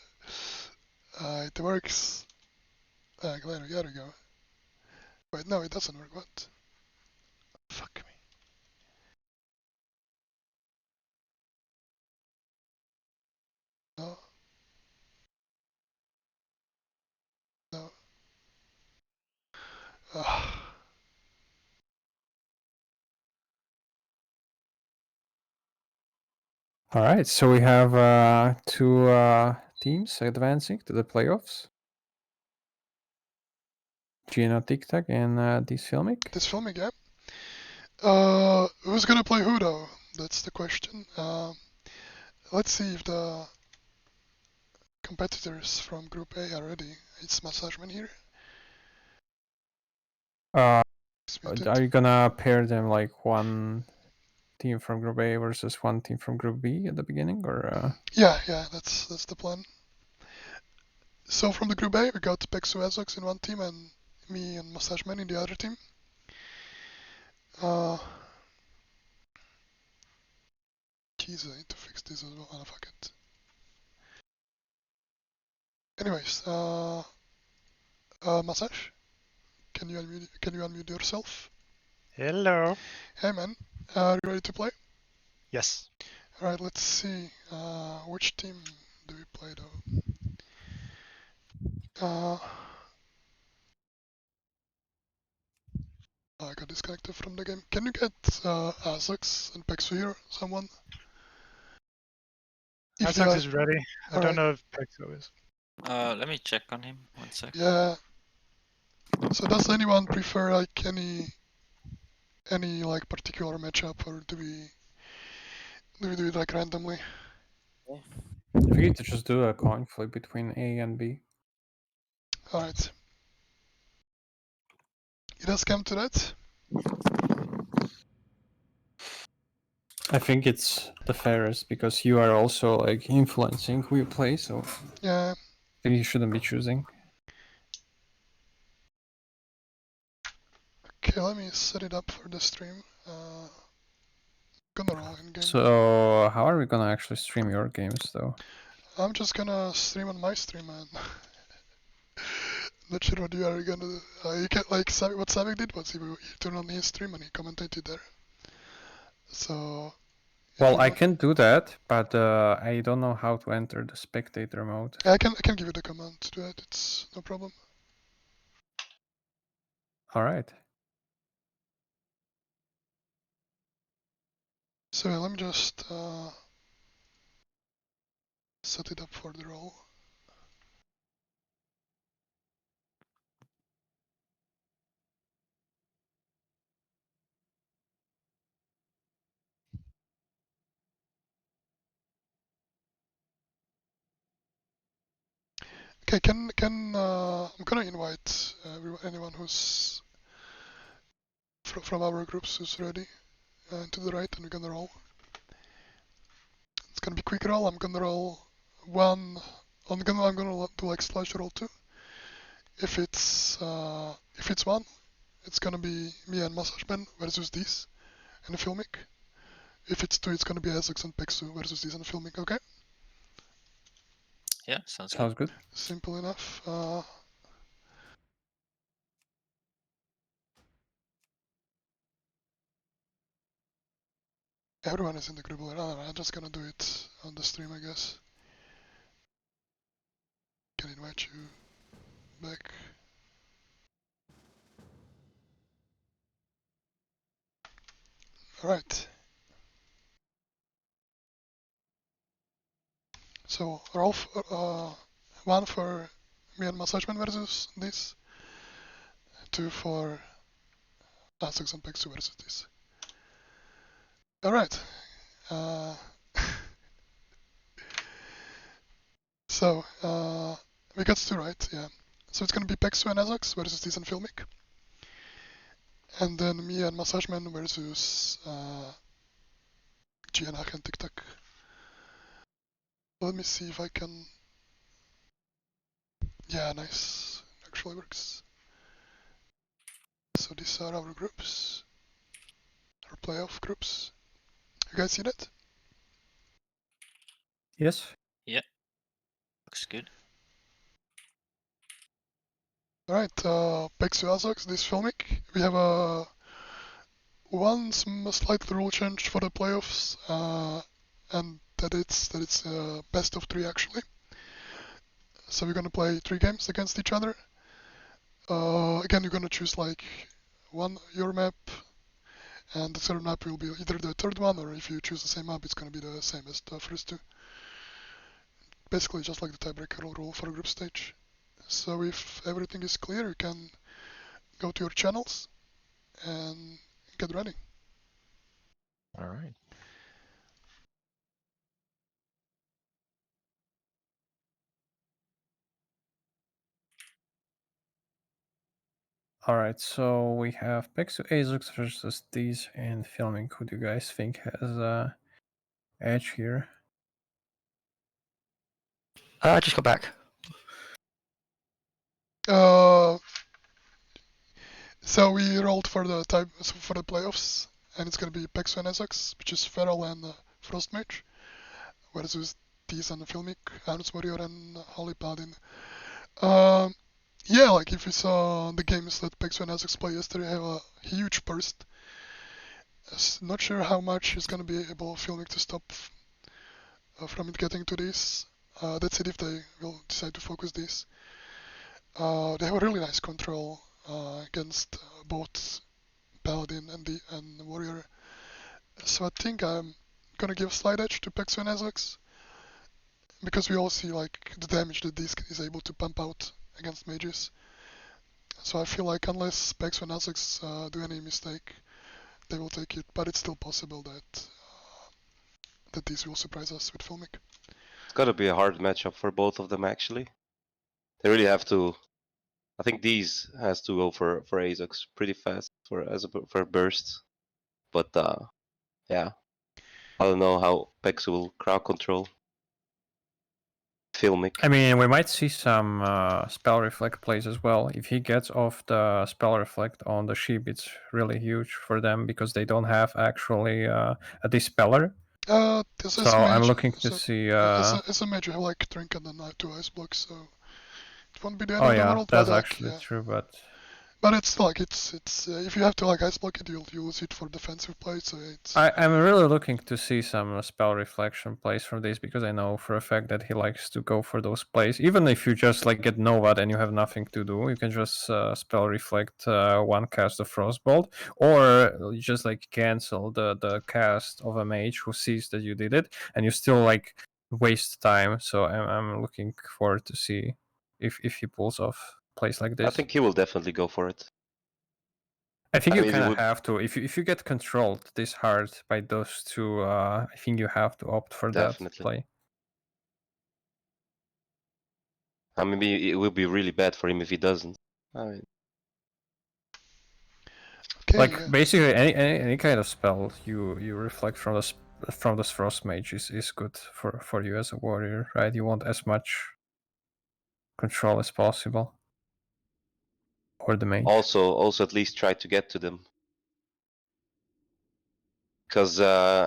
It works. There we go. Wait, no, it doesn't work. What? Fuck me. No. No. All right, so we have two teams advancing to the playoffs. Gina TikTok and this filmic. This filming, yeah. Who's gonna play who though? That's the question. Let's see if the competitors from Group A are ready. It's Massageman here. Are you gonna pair them like one team from Group A versus one team from Group B at the beginning, or? Yeah, that's the plan. So from the Group A, we got Pexu Azox in one team and me and Massageman in the other team. Jeez, I need to fix this as well. Oh, fuck it. Anyways, Massage, can you unmute yourself? Hello. Hey man, are you ready to play? Yes. Alright, let's see. Which team do we play though? I got disconnected from the game. Can you get Azox and Pexu here, someone? Azox is ready. I Alright. don't know if Pexo is. Let me check on him. 1 sec. Yeah. So does anyone prefer like any like particular matchup, or do we do it like randomly? I think you to just do a coin flip between A and B. Alright. It has come to that. I think it's the fairest because you are also like influencing who you play, so Yeah. I think you shouldn't be choosing. Okay, let me set it up for the stream. Gonna roll in game. So how are we gonna actually stream your games though? I'm just gonna stream on my stream, man. Not sure what you are gonna do. You can like what Savik did was he turned on his stream and he commentated there. So. Well, I can do that, but I don't know how to enter the spectator mode. I can give you the command to do that. It's no problem. All right. So let me just set it up for the roll. Okay, I'm gonna invite anyone who's from our groups who's ready to the right, and we're gonna roll. It's gonna be quick roll. I'm gonna roll one. I'm gonna do like slash roll 2. if it's one, it's gonna be me and Massageman versus these and Filmic. If it's two, it's gonna be Essex and Pexu versus these and Filmic. Okay. Yeah, sounds Sounds good. Simple enough. Everyone is in the group. I'm just gonna do it on the stream, I guess. Can invite you back. Alright. So, Rolf, one for me and Massageman versus this. Two for Essex and Pexu versus this. Alright. So, we got two right, yeah. So it's gonna be Pexu and Essex versus this and Filmic. And then me and Massageman versus Gianach and TikTok. Let me see if I can... Yeah, nice. Actually works. So these are our groups. Our playoff groups. You guys see that? Yes. Yeah. Looks good. Alright, Pexu Azox, this Filmic. We have one slight rule change for the playoffs, and that it's best of three actually. So we're gonna play 3 games against each other. Again, you're gonna choose like your map, and the third map will be either the third one, or if you choose the same map, it's gonna be the same as the first two. Basically, just like the tiebreaker rule for a group stage. So if everything is clear, you can go to your channels and get ready. All right. All right, so we have Pexu Azox versus these and Filming. Who do you guys think has edge here? I just got back. So we rolled for the playoffs, and it's gonna be Pexu and Essex, which is Feral and Frostmage, versus Tease and Filmic, Arms Warrior and Holy Paladin. Yeah, like if you saw the games that Pexu and Essex play yesterday, have a huge burst. Not sure how much is gonna be able Filmic to stop from it getting to this. That's it if they will decide to focus this. They have a really nice control against both Paladin and Warrior. So I think I'm gonna give slight edge to Pexu and Essex, because we all see like the damage that this is able to pump out against mages. So I feel like unless Pexu and Essex do any mistake, they will take it. But it's still possible that these will surprise us with Filmic. It's gotta be a hard matchup for both of them actually. They really have to. I think these has to go for Azox pretty fast for a burst. But yeah, I don't know how Pex will crowd control Filmic. I mean, we might see some spell reflect plays as well. If he gets off the spell reflect on the sheep, it's really huge for them because they don't have actually a dispeller. So I'm looking to see. As a mage, you have like Trinket and 2 ice blocks, so it won't be the end Oh of the yeah, world. that's but, like, actually yeah. true, but it's like it's if you have to like ice block it, you'll use it for defensive plays. So it's. I'm really looking to see some spell reflection plays from this because I know for a fact that he likes to go for those plays. Even if you just like get Nova and you have nothing to do, you can just spell reflect one cast of Frostbolt, or you just like cancel the cast of a mage who sees that you did it, and you still like waste time. So I'm looking forward to see if he pulls off plays like this. I think he will definitely go for it. I think you kind of have to. If you get controlled this hard by those two, I think you have to opt for that play. I mean, it will be really bad for him if he doesn't. I mean, okay, like yeah. basically any kind of spell you reflect from the frost mage is good for you as a warrior, right? You want as much control as possible. Or the mage. Also at least try to get to them. Because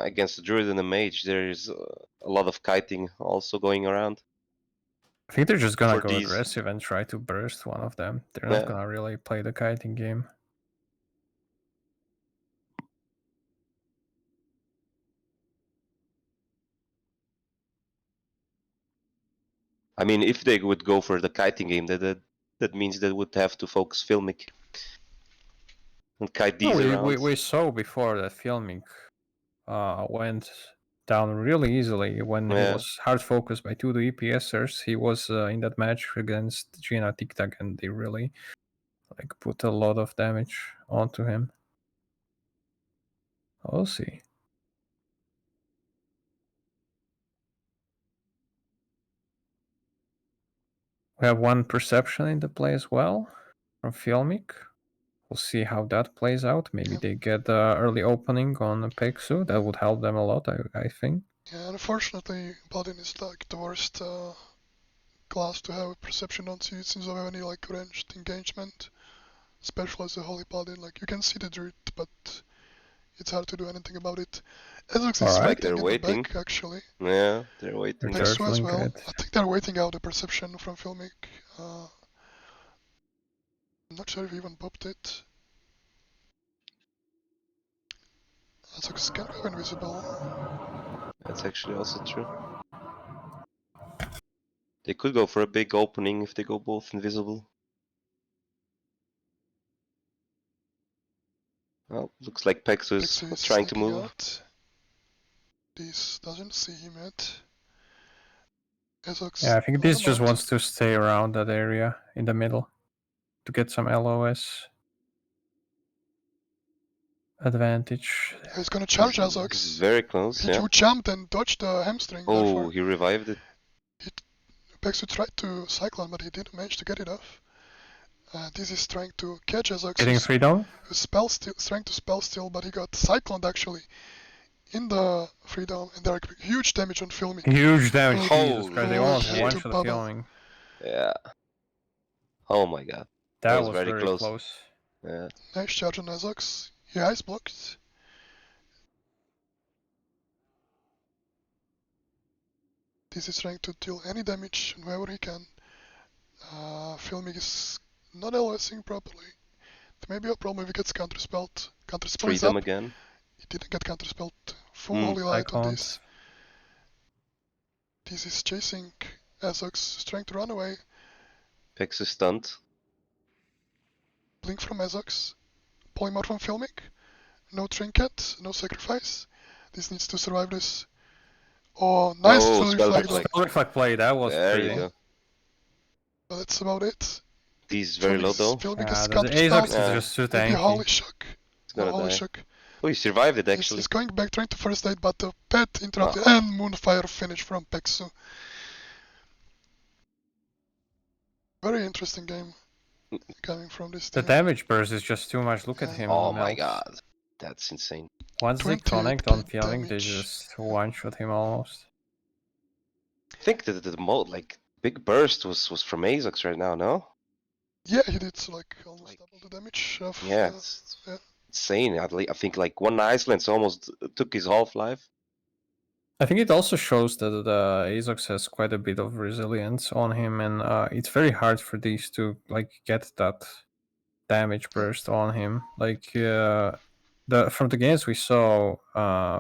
against the druid and the mage, there's a lot of kiting also going around. I think they're just gonna for go these. aggressive and try to burst one of them. They're not Yeah. gonna really play the kiting game. I mean, if they would go for the kiting game, that means they would have to focus filmic and kite these around. We saw before that filming went down really easily when he was hard focused by 2 DPSers. He was in that match against Gina Tic Tac, and they really like put a lot of damage onto him. We'll see. We have one perception in the play as well from Filmic. We'll see how that plays out. Maybe they get early opening on Pexu. That would help them a lot, I think. Yeah, unfortunately, Paladin is like the worst class to have a perception on since you don't have any like ranged engagement, especially as a Holy Paladin. Like you can see the druid, but it's hard to do anything about it. Ezox is waiting in the back, actually. Yeah, they're waiting. Pexu as well. I think they're waiting out the perception from Filmic. I'm not sure if he even popped it. Ezox can go invisible. That's actually also true. They could go for a big opening if they go both invisible. Well, looks like Pexu is trying to move. Out. This doesn't see him yet. Ezox Yeah, I think this just wants to stay around that area in the middle to get some LOS advantage. He's gonna charge Ezox. This is very close, He jumped and dodged the hamstring. Oh, therefore. he revived it. Pexu tried to cyclone, but he didn't manage to get it off. This is trying to catch Ezox. Getting freedom? Trying to spell still, but he got cycloned actually in the freedom, and there are huge damage on Filming. Huge damage. Jesus Christ, they almost one-shot the Filming. Yeah. Oh my god. That was very close. Yeah. Nice charge on Ezox. He ice blocked. This is trying to deal any damage wherever he can. Filming is not LSing properly. It may be a problem if he gets counterspelled. Counterspell is up. Again. He didn't get counterspelled. Full holy light on this. This is chasing Ezox, is trying to run away. Pexu stunned. Blink from Ezox. Polymorph from Filmic. No trinket, no sacrifice. This needs to survive this. Oh, nice Reflect play, that was pretty. You go. But that's about it. He's very low though. Filmic is the Azox is just too tanky. Holy shock. It's gonna Holy die. shock. Oh, he survived it actually. He's going back trying to first aid, but the pet interrupted and Moonfire finish from Pexu. Very interesting game coming from this team. The damage burst is just too much. Look at him. Oh my god. That's insane. Once they connect on Filming, they just one-shot him almost. I think that the like big burst was from Azox right now, no? Yeah, he did like almost double the damage of. Yeah, it's insane. I think like one Iceland's almost took his half-life. I think it also shows that the Azox has quite a bit of resilience on him, and it's very hard for these to like get that damage burst on him. Like from the games we saw,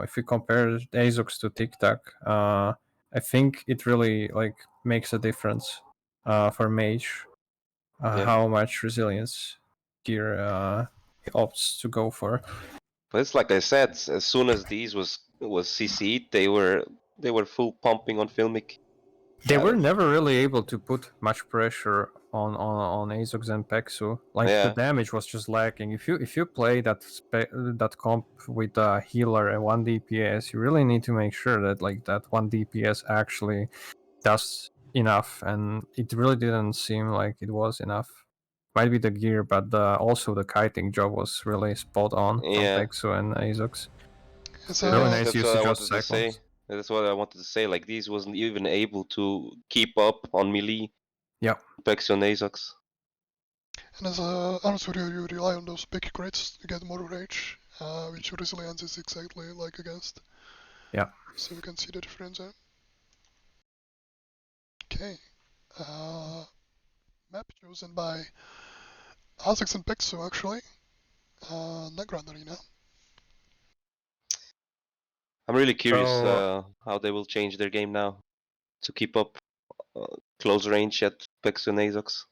if we compare Azox to Tic Tac, I think it really like makes a difference for Mage how much resilience gear he opts to go for. But it's like I said, as soon as these was CC'd, they were full pumping on Filmic. They were never really able to put much pressure on Azox and Pexu. Like the damage was just lacking. If you play that comp with a healer and 1 DPS, you really need to make sure that like that 1 DPS actually does enough, and it really didn't seem like it was enough. Might be the gear, but also the kiting job was really spot on from Pexu and Azox. Really nice usage of cyclones. That's what I wanted to say. Like these wasn't even able to keep up on melee. Yeah. Pexu and Azox. And as a arms warrior, you rely on those big crits to get more rage, which resilience is exactly like against. Yeah. So we can see the difference there. Okay. Map chosen by Azix and Pexu actually. Grand Arena. I'm really curious So- how they will change their game now to keep up close range at Pex and Azox.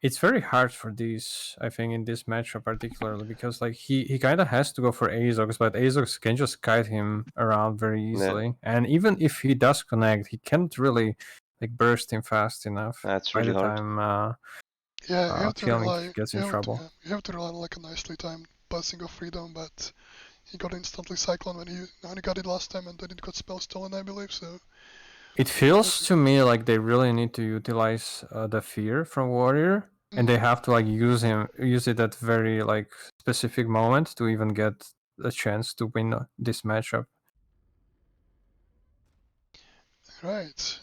It's very hard for these, I think, in this matchup particularly, because like he kind of has to go for Azox, but Azox can just kite him around very easily. And even if he does connect, he can't really like burst him fast enough. That's by really the hard. time Yeah, you have to Filmic rely. gets in trouble. You have to rely on like a nicely timed Blessing of Freedom, but he got instantly Cyclone when he got it last time, and then it got spell stolen, I believe. So It feels to me like they really need to utilize the fear from Warrior, and they have to like use it at very like specific moment to even get a chance to win this matchup. right.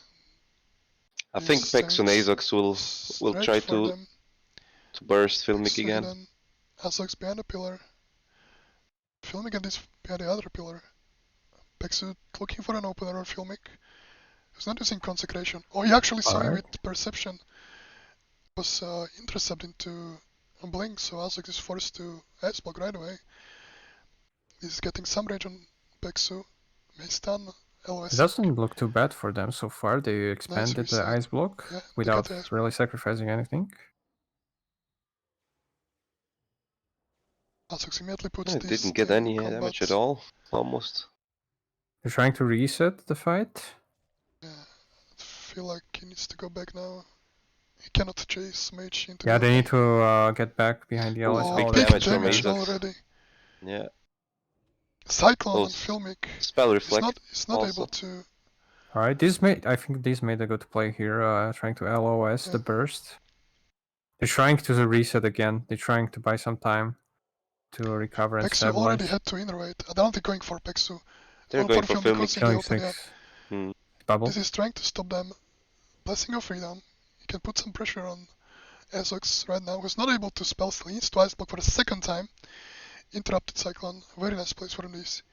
I think Pex and Azox will try to burst Filmic again. Then Azog's behind the pillar. Filmic and is behind the other pillar. Pexu looking for an opener on Filmic. He's not using Consecration. Oh, he actually saw you with Perception. Was intercepted into a blink, so Azog is forced to ice block right away. He's getting some range on Pexu. May stun. LOS. It doesn't look too bad for them so far. They expanded the ice block without really sacrificing anything. Azog immediately puts It this didn't get any damage at all, almost. They're trying to reset the fight. Yeah, I feel like he needs to go back now. He cannot chase Mage into Yeah, the they need to get back behind the LS. Big damage from Azox. already. Yeah. Cyclone and Filmic. Spell Reflect. He's not able to. Alright, I think this made a good play here, trying to LOS the burst. They're trying to reset again. They're trying to buy some time to recover and Pexu stabilize. already had to innervate. I don't think going for Pexu. They're going for Filmic. Killing 6. Bubble. This is trying to stop them. Blessing of Freedom. He can put some pressure on Azox right now, who's not able to spell steal. He needs to ice block for a second time. Interrupted Cyclone. Very nice place for this.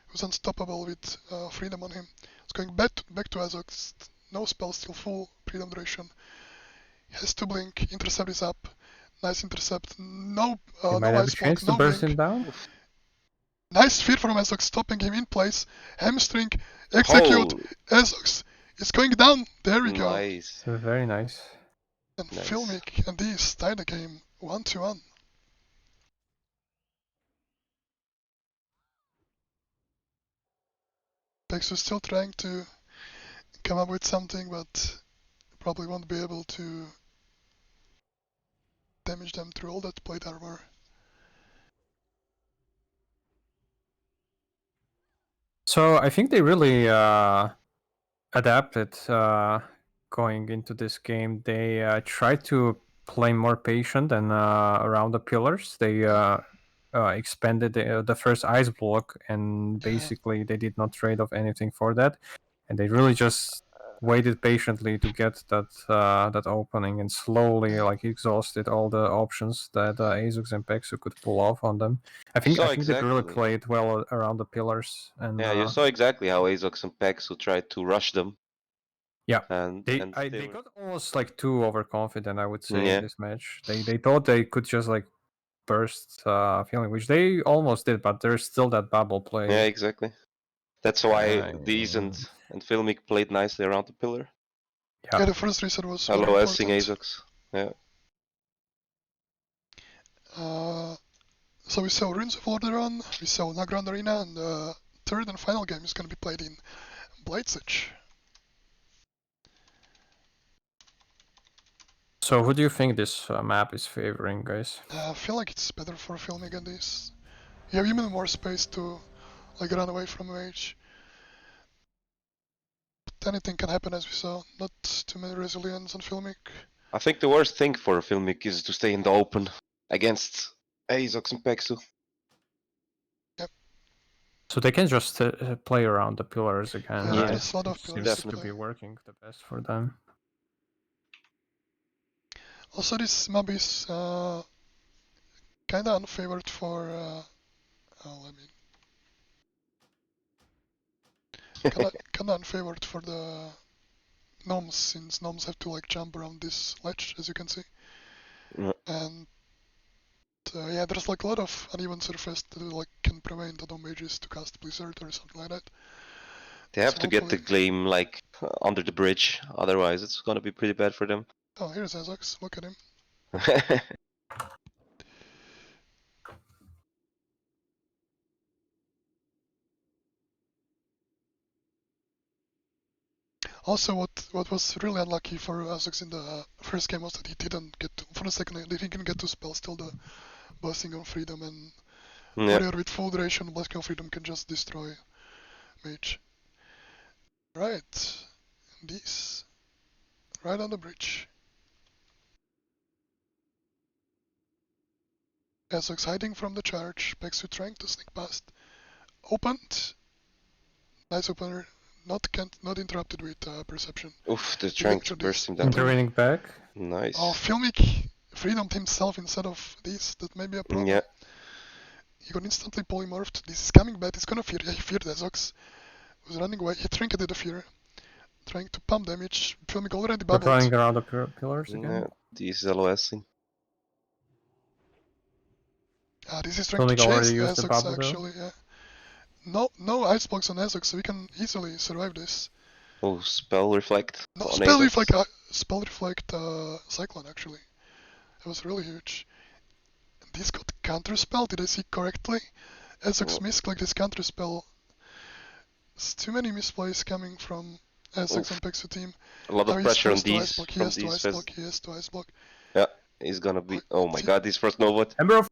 Who's unstoppable with Freedom on him. It's going back to Azox. No spell steal, full Freedom duration. He has to blink. Intercept is up. Nice intercept. No ice block, no burst blink. him down. Nice fear from Azox, stopping him in place. Hamstring, execute. Azox is going down. There we go. Nice. Very nice. And Filmic and these tie the game 1-1. Pexu is still trying to come up with something, but probably won't be able to damage them through all that plate armor. So I think they really adapted going into this game. They tried to play more patient and around the pillars. They expanded the first ice block, and basically they did not trade off anything for that, and they really just waited patiently to get that opening, and slowly like exhausted all the options that Azox and Pexu could pull off on them. I think they really played well around the pillars. And yeah, you saw exactly how Azox and Pexu tried to rush them. Yeah, and they got almost like too overconfident, I would say, in this match. They thought they could just like burst feeling, which they almost did, but there's still that bubble play. Yeah, exactly. That's why these and Filmic played nicely around the pillar. Yeah, the first reset was very LOSing important. Azox. Yeah. So we saw Runes of Lordaeron, we saw Grand Arena, and the third and final game is going to be played in Bladesiege. So who do you think this map is favoring, guys? I feel like it's better for Filmic and this. You have even more space to like run away from Mage. But anything can happen, as we saw. Not too many resilience on Filmic. I think the worst thing for Filmic is to stay in the open against Azox and Pexu. Yep. So they can just play around the pillars again, Yeah, right? there's a lot of pillars Seems to be working the best for them. Also, this map is kinda unfavored for. Let me. Kinda unfavored for the gnomes, since gnomes have to like jump around this ledge, as you can see. Yeah. And yeah, there's like a lot of uneven surface that like can prevent the gnome mages to cast Blizzard or something like that. They have So to get the hopefully- Gleam like under the bridge, otherwise it's gonna be pretty bad for them. Oh, here's Azox. Look at him. Also, what was really unlucky for Azox in the first game was that he didn't get to, for the second game, he didn't get to spell still the Blessing on Freedom, and Yeah. Warrior with full duration Blessing on Freedom can just destroy Mage. Right, these right on the bridge. Azox hiding from the charge, Pexu trying to sneak past. Opened. Nice opener. Not interrupted with perception. Oof, they're You trying get to through burst this. him down. Intervening back. Nice. Oh, Filmic freedomed himself instead of this. That may be a problem. Yeah. He got instantly polymorphed. This is coming back. He's gonna fear. Yeah, he feared Azox. Was running away. He trinketed the fear. Trying to pump damage. Filmic already They're bubbled. running around the pillars again. Yeah. These LOSing. This is trying to Filmic already chase used the Azox bubble though. actually. Yeah. No ice blocks on Azox, so we can easily survive this. Oh, spell reflect. No, on spell Azox. reflect Cyclone actually. That was really huge. And this got counter spell. Did I see correctly? Azox Oh. misclicked his counter spell. There's too many misplays coming from Azox and Pexu team. A lot Now of he's pressure on forced to ice these block. He from has to these ice fest. block. He has to ice block. Yeah, he's gonna be. Oh my god, he's first Nova. Ember of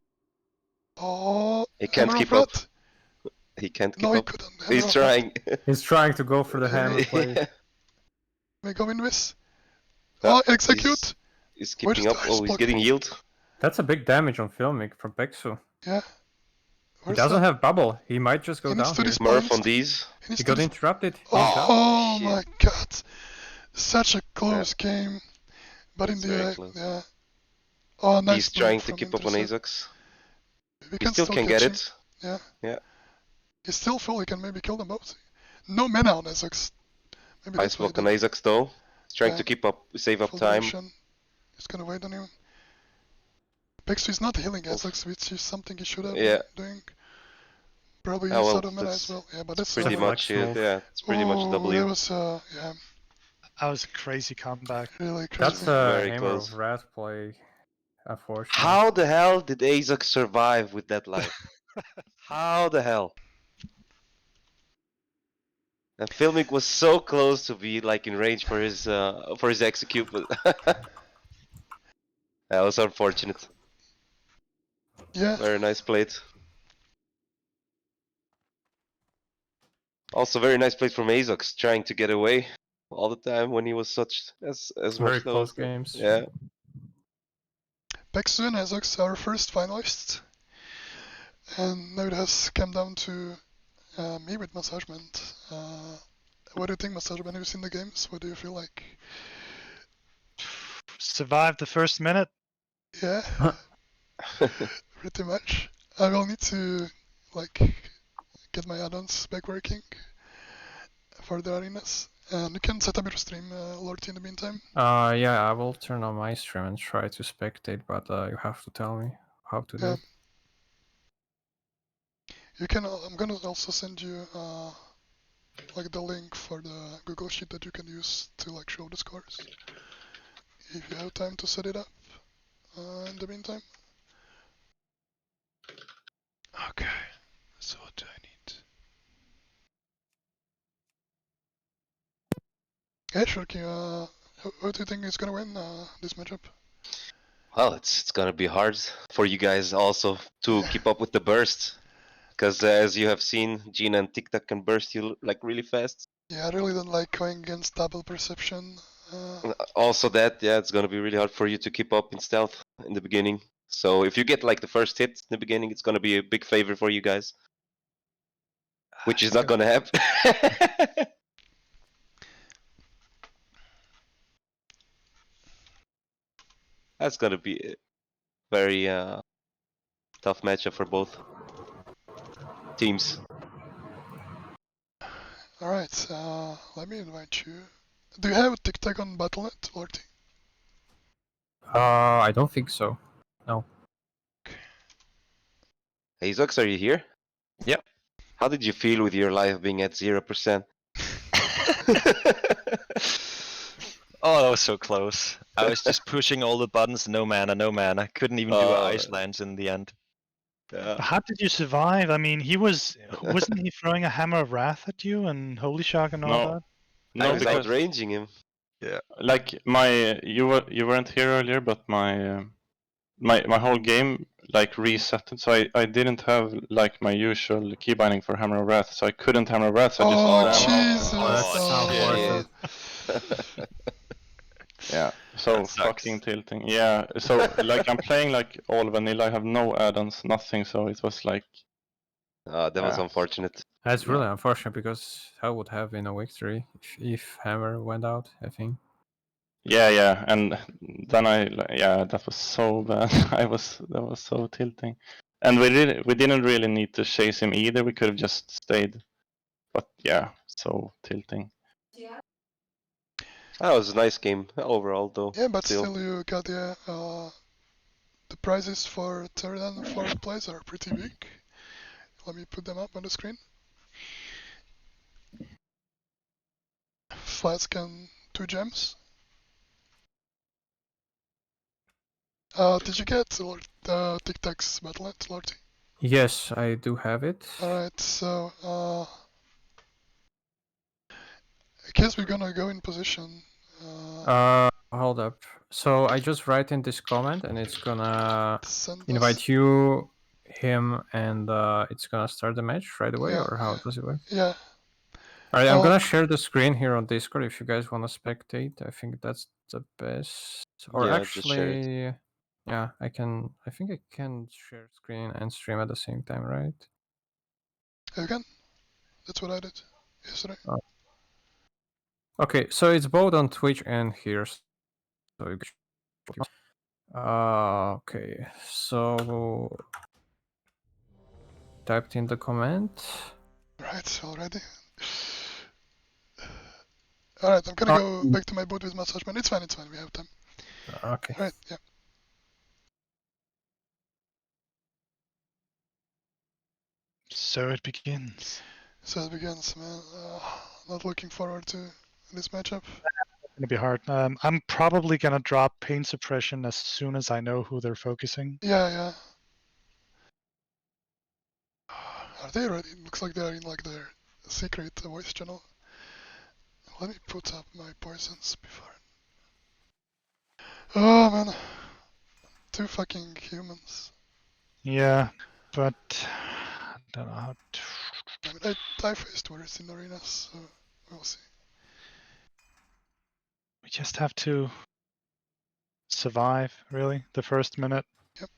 Oh, He can't Hammer keep of up. Wrath. He can't keep No, he up. couldn't. Hammer He's of trying. He's trying to go for the hammer play. Yeah. May go in this. Ah, Oh, execute. He's Where's keeping the up. ice Oh, he's block? getting healed. That's a big damage on Filmic from Pexu. Yeah. He Where's doesn't that? have bubble. He might just go He needs down to here. despawn. Smurf on these. He needs He to got despawn. interrupted. He's up. Oh shit. my god. Such a close game. But in It's the very end, close. yeah. Oh, nice He's trying move to from keep up on Intercept. Azox. We He can still can catch get him. it. Yeah. Yeah. He's still full. He can maybe kill them both. No mana on Azox. Maybe Ice that's why he block on did. Azox though. He's trying Yeah. to keep up, save up Full time. duration. He's gonna wait on him. Pexu is not healing Azox, which is something he should have Yeah. been doing. Probably Oh he's well, out of mana as that's well. Yeah, but that's pretty a much flex it. move. Yeah, it's pretty much That W. was yeah, That was a crazy comeback. really crazy. That's a Very hammer close. of wrath play. Unfortunately. How the hell did Azox survive with that life? How the hell? And Filmic was so close to be like in range for his execute, but that was unfortunate. Yeah. Very nice plate. Also very nice plate from Azox, trying to get away all the time when he was such as Very much close closer. games. Yeah. Pexu and Azox are first finalists. And now it has come down to me with Massagement. What do you think, Massagement? Have you seen the games? What do you feel like? Survived the first minute. Yeah, pretty much. I will need to like get my add-ons back working for the arenas. And you can set up your stream, Lord, in the meantime. Yeah, I will turn on my stream and try to spectate, but you have to tell me how to do Yeah. it. You can. I'm gonna also send you like the link for the Google Sheet that you can use to like show the scores. If you have time to set it up. In the meantime. Okay. So what do I need? Yeah, sure. Who do you think is gonna win this matchup? Well, it's gonna be hard for you guys also to keep up with the burst, because as you have seen, Gina and TikTok can burst you like really fast. Yeah, I really don't like going against double perception. Also that, yeah, it's gonna be really hard for you to keep up in stealth in the beginning. So if you get like the first hit in the beginning, it's gonna be a big favor for you guys, which is not gonna happen. That's gonna be a very tough matchup for both teams. Alright, let me invite you. Do you have a tic-tac on Battle.net, Lorty? I don't think so. No. Hey Zox, are you here? Yep. How did you feel with your life being at 0%? Oh, that was so close. I was just pushing all the buttons, no mana, no mana. Couldn't even do Oh, Ice Lands in the end. yeah. How did you survive? I mean, wasn't he throwing a Hammer of Wrath at you and Holy Shock and all No, that? I no, was because outranging him. like you weren't here earlier, but my whole game like resetted, so I didn't have like my usual key binding for Hammer of Wrath, so I couldn't Hammer of Wrath. So I just Oh, spammed. Jesus! Oh, that's unfortunate. Yeah, so That sucks. fucking tilting. Yeah, so like I'm playing like all vanilla. I have no add-ons, nothing. So it was like That was unfortunate. That's really unfortunate because that would have been a victory if Hammer went out, I think. Yeah, and then that was so bad. that was so tilting, and we didn't really need to chase him either. We could have just stayed, but yeah, so tilting. That was a nice game overall, though. Yeah, but still you got the prizes for third and fourth place are pretty big. Let me put them up on the screen. Flask and 2 gems. Did you get Tic Tac's Battle.net, Lorty? Yes, I do have it. Alright, so I guess we're gonna go in position. Hold up. So I just write in this comment and it's gonna Send us. invite you, him, and it's gonna start the match right away, Yeah, or how does it work? Yeah. Alright, I'm gonna share the screen here on Discord if you guys wanna spectate. I think that's the best. Or Yeah, just share it. actually, yeah, I think I can share screen and stream at the same time, right? You can? That's what I did yesterday. Okay, so it's both on Twitch and here. So you okay, so typed in the comment. Right, already. Alright, I'm gonna go back to my boot with Massage Man. It's fine, we have time. Okay. Alright, yeah. So it begins. So it begins, man. Not looking forward to this matchup. It's gonna be hard. I'm probably gonna drop Pain Suppression as soon as I know who they're focusing. Yeah. Are they ready? Looks like they're in like their secret voice channel. Let me put up my poisons before. Oh man. 2 fucking humans. Yeah, but I don't know how to... I mean, I faced worse in arenas, so we'll see. We just have to survive, really, the first minute. Yep.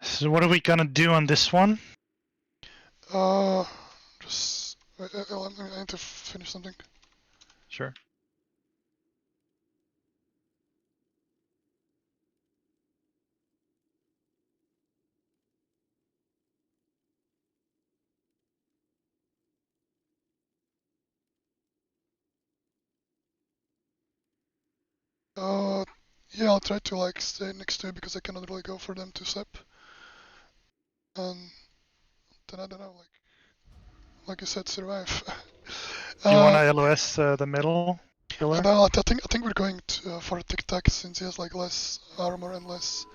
So what are we gonna do on this one? Just I need to finish something. Sure. Yeah, I'll try to like stay next to it because I cannot really go for them to sep. And then I don't know, like you said, survive. Do you wanna LOS the middle pillar? No, I think we're going to, for Tic Tac since he has like less armor and less,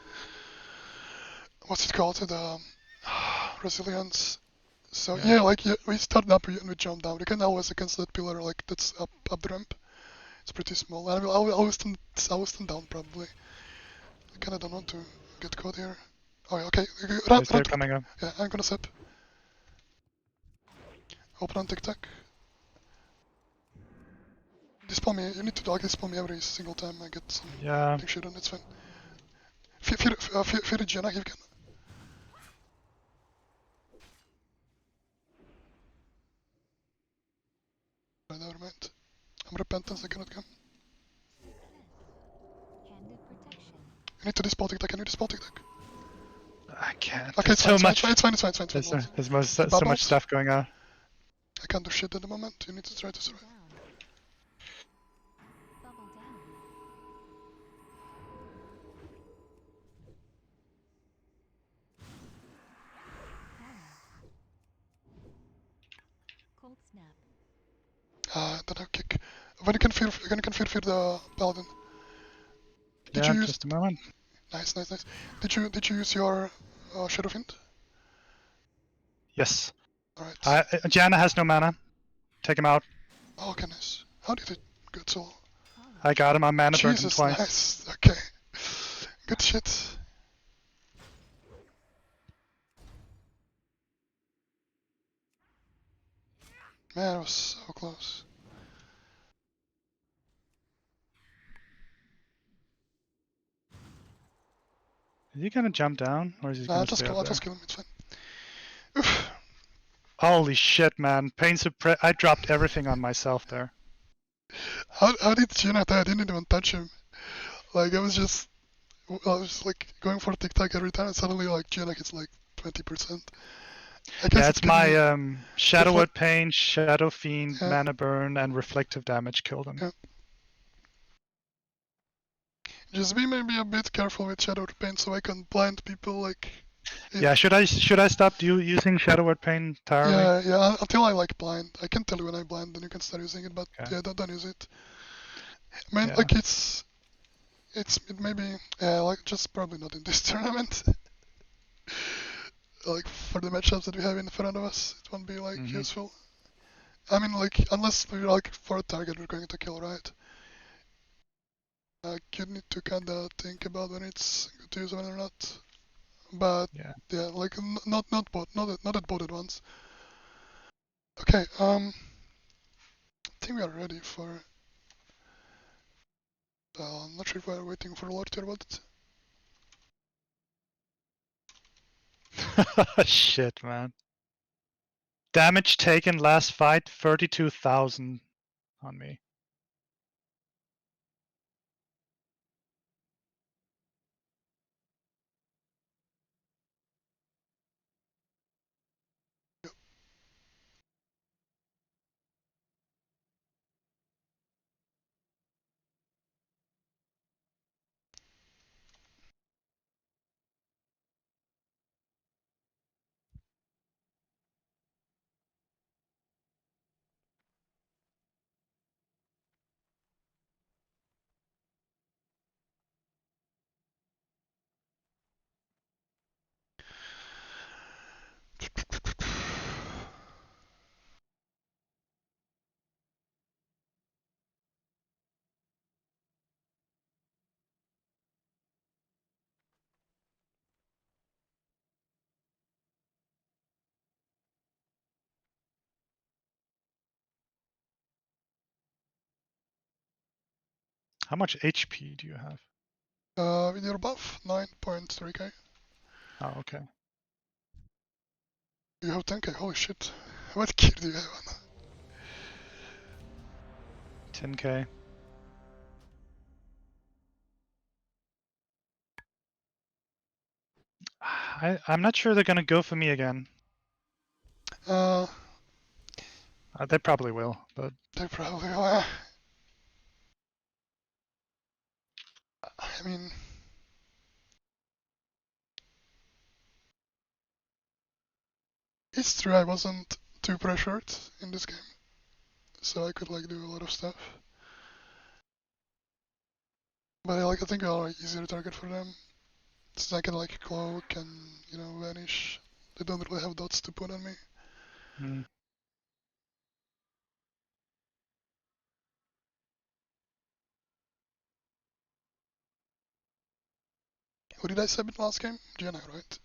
what's it called, the resilience. So yeah, we start up and we jump down. We can always against that pillar like that's up the ramp. It's pretty small. And I'll stand down probably. I kinda don't want to get caught here. Oh, yeah, okay. Run, Yes, they're run. coming up. Yeah, I'm gonna sip. Open on tic-tac. Dispel me. You need to dog dispel me every single time I get some Yeah. shit on. It's fine. Fear Gianna, you can. Never mind. I'm repentance, I cannot come. You need to dispel tic-tac. Can you dispel tic-tac? I can't. Okay, There's it's fine, so it's much. fine, it's fine, it's fine, it's fine, it's fine. There's so Bubbles. much stuff going on. I can't do shit at the moment. You need to try to survive. Don't have kick. When you can fear the paladin. Did Yeah, you use? just a moment. Nice, nice, nice. Did you use your Shadow Fiend? Yes. Alright. Janna has no mana. Take him out. Oh, okay, nice. How did it get so? I got him. I mana burned him Jesus, twice. nice. Okay. Good shit. Man, it was so close. Is he gonna jump down, or is he gonna stay up I'll there? just kill him. It's fine. Oof. Holy shit, man! Pain suppress. I dropped everything on myself there. How did Gina die? I didn't even touch him. Like I was like going for tic-tac every time, and suddenly like Gina hits like 20%. I guess Yeah, it's my Shadow Word Pain, Shadow Fiend, Mana Burn, and Reflective Damage killed him. Yeah. Just be maybe a bit careful with Shadow Word Pain so I can blind people like. Yeah, should I stop using Shadow Word Pain entirely? Yeah, until I like blind. I can tell you when I blind, then you can start using it, but Okay. yeah, don't use it. I mean, Yeah. like it may be, like just probably not in this tournament. Like for the matchups that we have in front of us, it won't be like useful. I mean, like unless we're like for a target we're going to kill, right? You need to kinda think about when it's good to use one or not. But yeah, like not at both at once. Okay, I think we are ready for. I'm not sure if we're waiting for Lord or what. Shit, man. Damage taken last fight, 32,000 on me. How much HP do you have? With your buff, 9.3k. Oh, okay. You have 10k, holy shit. What gear do you have on? 10k. I'm not sure they're gonna go for me again. They probably will, but They probably will. I mean, it's true I wasn't too pressured in this game, so I could like do a lot of stuff. But like I think I'll like easier target for them, since I can like cloak and vanish. They don't really have dots to put on me. Who did I sub in last game? Gianna, right?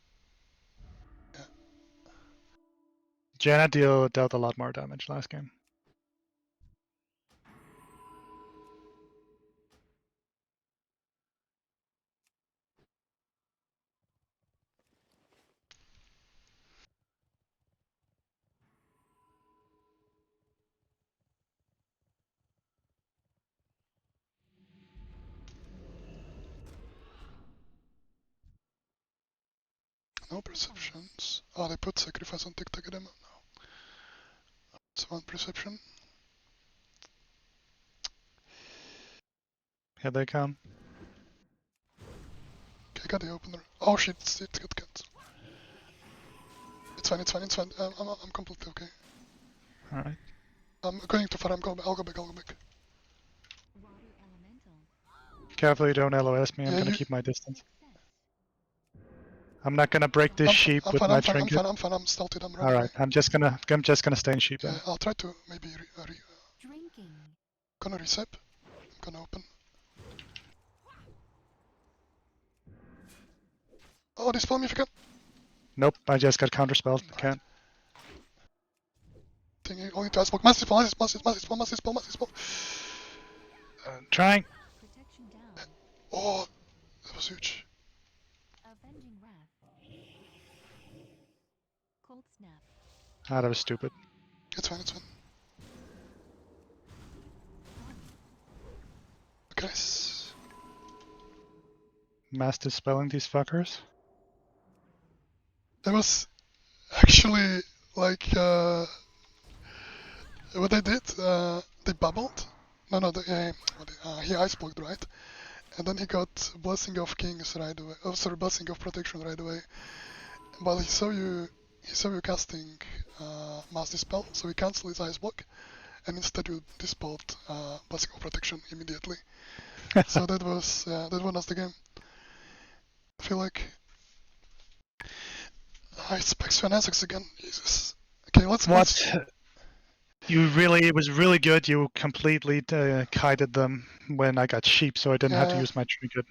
Janna dealt a lot more damage last game. No perceptions. Oh, they put sacrifice on TikTok demo. No. It's one perception. Here they come. Okay, got the opener. Oh shit, it got cut. It's fine, it's fine, it's fine. I'm completely okay. Alright. I'm going to far, I'll go back. Careful you don't LOS me, I'm Yeah, gonna you- keep my distance. I'm not gonna break this sheep with my trinket. I'm fine, I'm stilted, I'm running. Alright, I'm just gonna stay in sheep then. Yeah, I'll try to maybe gonna reset. I'm gonna open. Oh, dispel me if you can. Nope, I just got counterspelled. Can't. Thing only to iceberg. Massive spell. Trying. Oh, that was huge. Ah, that was stupid. It's fine. Okay. Master spelling these fuckers. That was actually like what they did. They bubbled. No, he iceblocked, right? And then he got Blessing of Kings right away. Oh, sorry, Blessing of Protection right away. But he saw you casting Mass Dispel, so he cancelled his ice block, and instead you dispelled Blessing of Protection immediately. So that won us the game. I feel like it's Paxton Essex again. Jesus. Okay, let's. It was really good. You completely kited them when I got sheep, so I didn't have to use my trinket.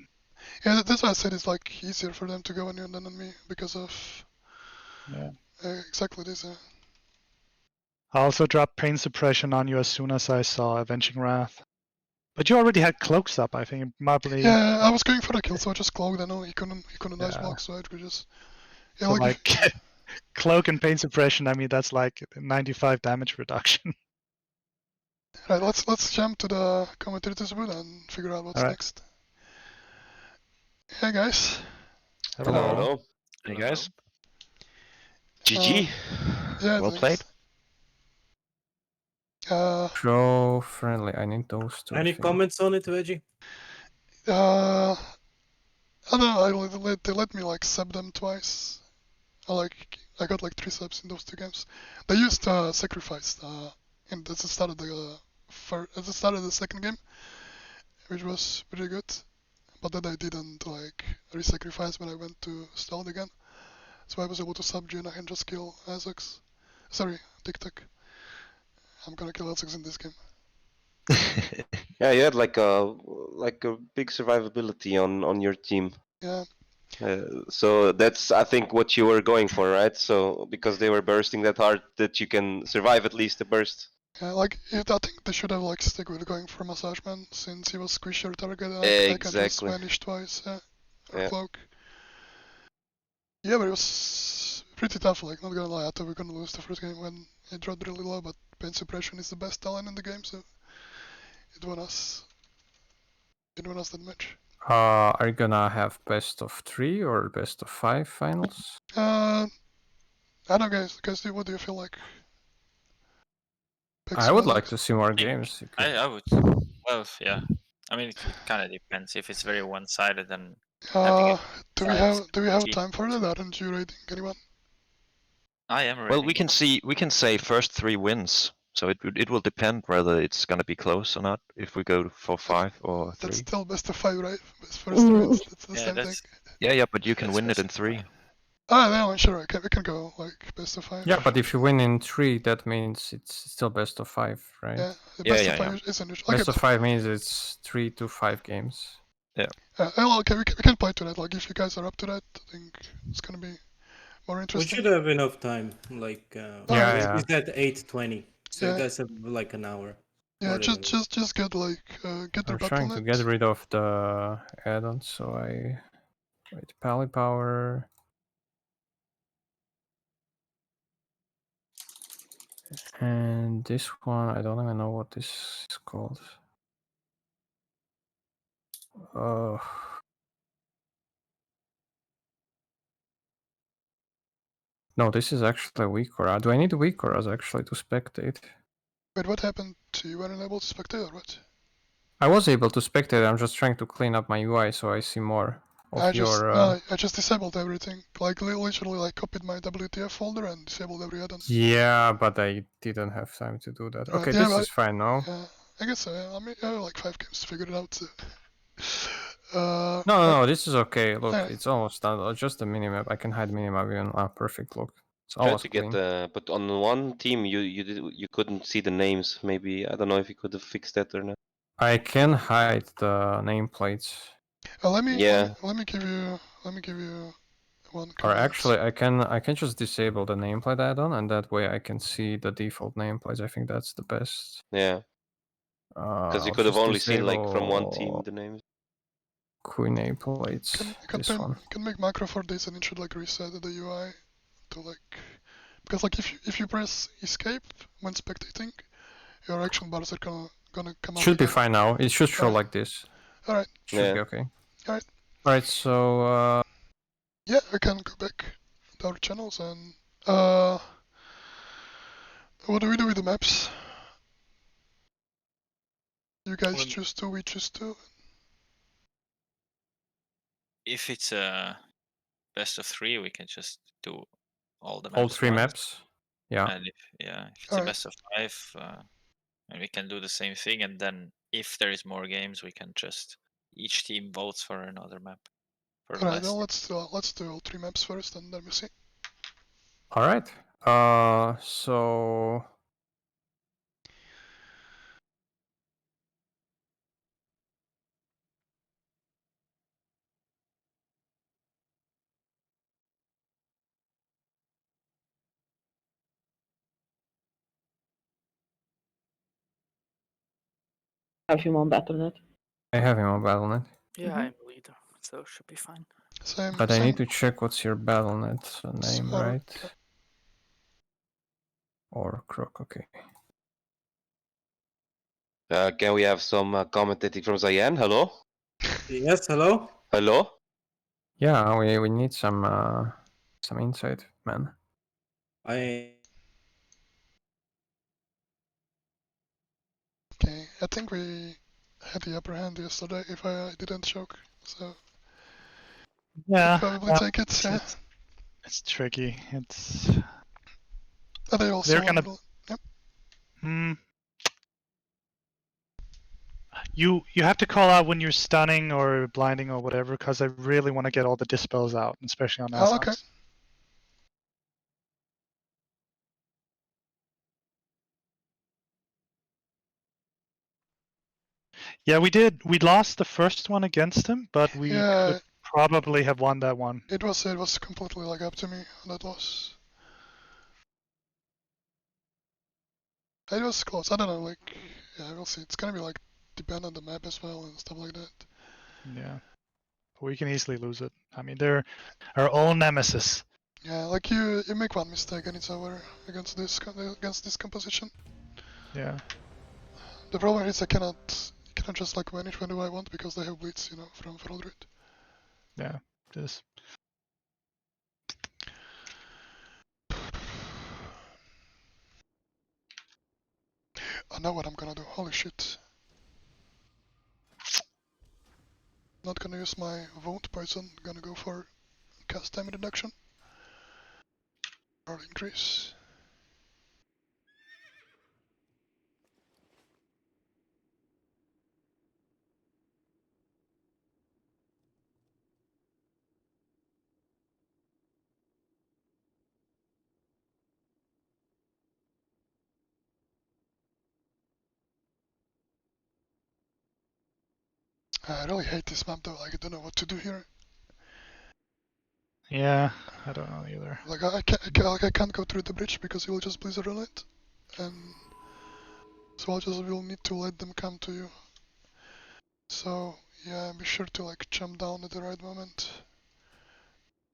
Yeah, that's why I said it's like easier for them to go on you than on me because of exactly this. I also dropped pain suppression on you as soon as I saw Avenging Wrath. But you already had cloaks up, I think. Probably. Yeah, I was going for the kill, so I just cloaked. I know he couldn't ice block, so I could just. Yeah, so like cloak and pain suppression. I mean, that's like 95 damage reduction. Right, let's jump to the commentators booth and figure out what's next. Hey guys. Hello. Hey guys. GG. Yeah, well played. Show friendly. I need those two. Any comments on it, Veggie? I don't know. They let me like sub them twice. I got like 3 subs in those 2 games. They used sacrifice at the start of the second game, which was pretty good. But then I didn't like re-sacrifice when I went to stealth again, so I was able to sub Gina and just kill Essex. Sorry, TikTok. I'm gonna kill Essex in this game. Yeah, you had like a big survivability on your team. Yeah. So that's I think what you were going for, right? So because they were bursting that hard, that you can survive at least the burst. Yeah, like I think they should have like stick with going for Massage Man since he was squishier target. I can just vanish twice. Or cloak. Yeah, but it was pretty tough. Like not gonna lie, I thought we were gonna lose the first game when it dropped really low. But pain suppression is the best talent in the game, so it won us. It won us that match. Are you gonna have best of 3 or best of 5 finals? I don't know, guys. What do you feel like? I would like to see more games. I would. Well, yeah. I mean, it kind of depends. If it's very one-sided, then. Do we have time for that? Aren't you rating anyone? I am rating. Well, we can say first 3 wins. So it will depend whether it's gonna be close or not. If we go for 5 or 3. That's still best of 5, right? Best first 3 wins. That's the same thing. Yeah, but you can win it in 3. No, sure. We can go like best of 5. Yeah, but if you win in 3, that means it's still best of 5, right? Yeah, the best of 5 is unusual. Best of 5 means it's 3 to 5 games. Well, okay, we can play to that. Like, if you guys are up to that, I think it's gonna be more We interesting. should have enough time. Like, Yeah. it's at 8:20, so you Yeah. guys have like an hour. Yeah, more than an hour. just get like get their I'm trying to get Battle.net. rid of the add-ons, so I wait pally power. And this one, I don't even know what this is called. No, this is actually a weak aura. Do I need weak auras actually to spectate? Wait, what happened to you? Weren't able to spectate or what? I was able to spectate. I'm just trying to clean up my UI so I see more of I your. just disabled everything. Like literally, like copied my WTF folder and disabled every add-on. Yeah, but I didn't have time to do that. Right, Okay, yeah, this is fine now. I guess so. Yeah. I mean, I have like 5 games to figure it out. So. No, this is okay. Look, yeah. it's almost done. Just a minimap. I can hide minimap even. Ah, perfect. Look, it's Tried almost to clean. get but on one team you couldn't see the names. Maybe I don't know if you could have fixed that or not. I can hide the nameplates. Let me give you one Or command. actually, I can just disable the nameplate add-on, and that way I can see the default nameplates. I think that's the best. Yeah. Because you I'll could have just only seen like from one team disable the names. Queen nameplates. This one. You can make macro for this, and it should like reset the UI to like because like if you press escape when spectating, your action bars are gonna come out. Should be again. fine now. It should show Alright. like this. Alright. Should be okay. Alright. Alright, so yeah, we can go back to our channels and what do we do with the maps? You guys choose two, we choose two. If it's a best of 3, we can just do all the maps. all 3 once. maps. Yeah. And if it's a best of 5, and we can do the same thing. And then if there is more games, we can just each team votes for another map. Alright, then let's do all 3 maps first, and then we see. Alright. So Have him on Battle.net. I have him on Battle.net. Yeah, I'm leader, so it should be fine. Same. But I need to check what's your Battle.net name, right? Or Crook, okay. Can we have some commentating from Zayan? Hello? Yes, hello? Hello? Yeah, we need some insight, man. Okay, I think we had the upper hand yesterday if I didn't choke, so Yeah, probably take it. Yeah. It's tricky. It's They also they're gonna. Yep. You have to call out when you're stunning or blinding or whatever, because I really want to get all the dispels out, especially on Azox. Okay. Yeah, we did. We lost the first one against him, but we Yeah. could probably have won that one. It was completely like up to me on that loss. It was close. I don't know, like yeah, we'll see. It's gonna be like depend on the map as well and stuff like that. Yeah, we can easily lose it. I mean, they're our own nemesis. Yeah, like you make one mistake and it's over against this composition. Yeah. The problem is I cannot just like manage when do I want because they have blitz, you know, from Froldred. Yeah, this. I know what I'm gonna do. Holy shit. Not gonna use my wound poison. Gonna go for cast time reduction or increase. I really hate this map though, like I don't know what to do here. Yeah, I don't know either. Like I can't go through the bridge because he will just blizzard on it. And so I just will need to let them come to you. So yeah, be sure to like jump down at the right moment.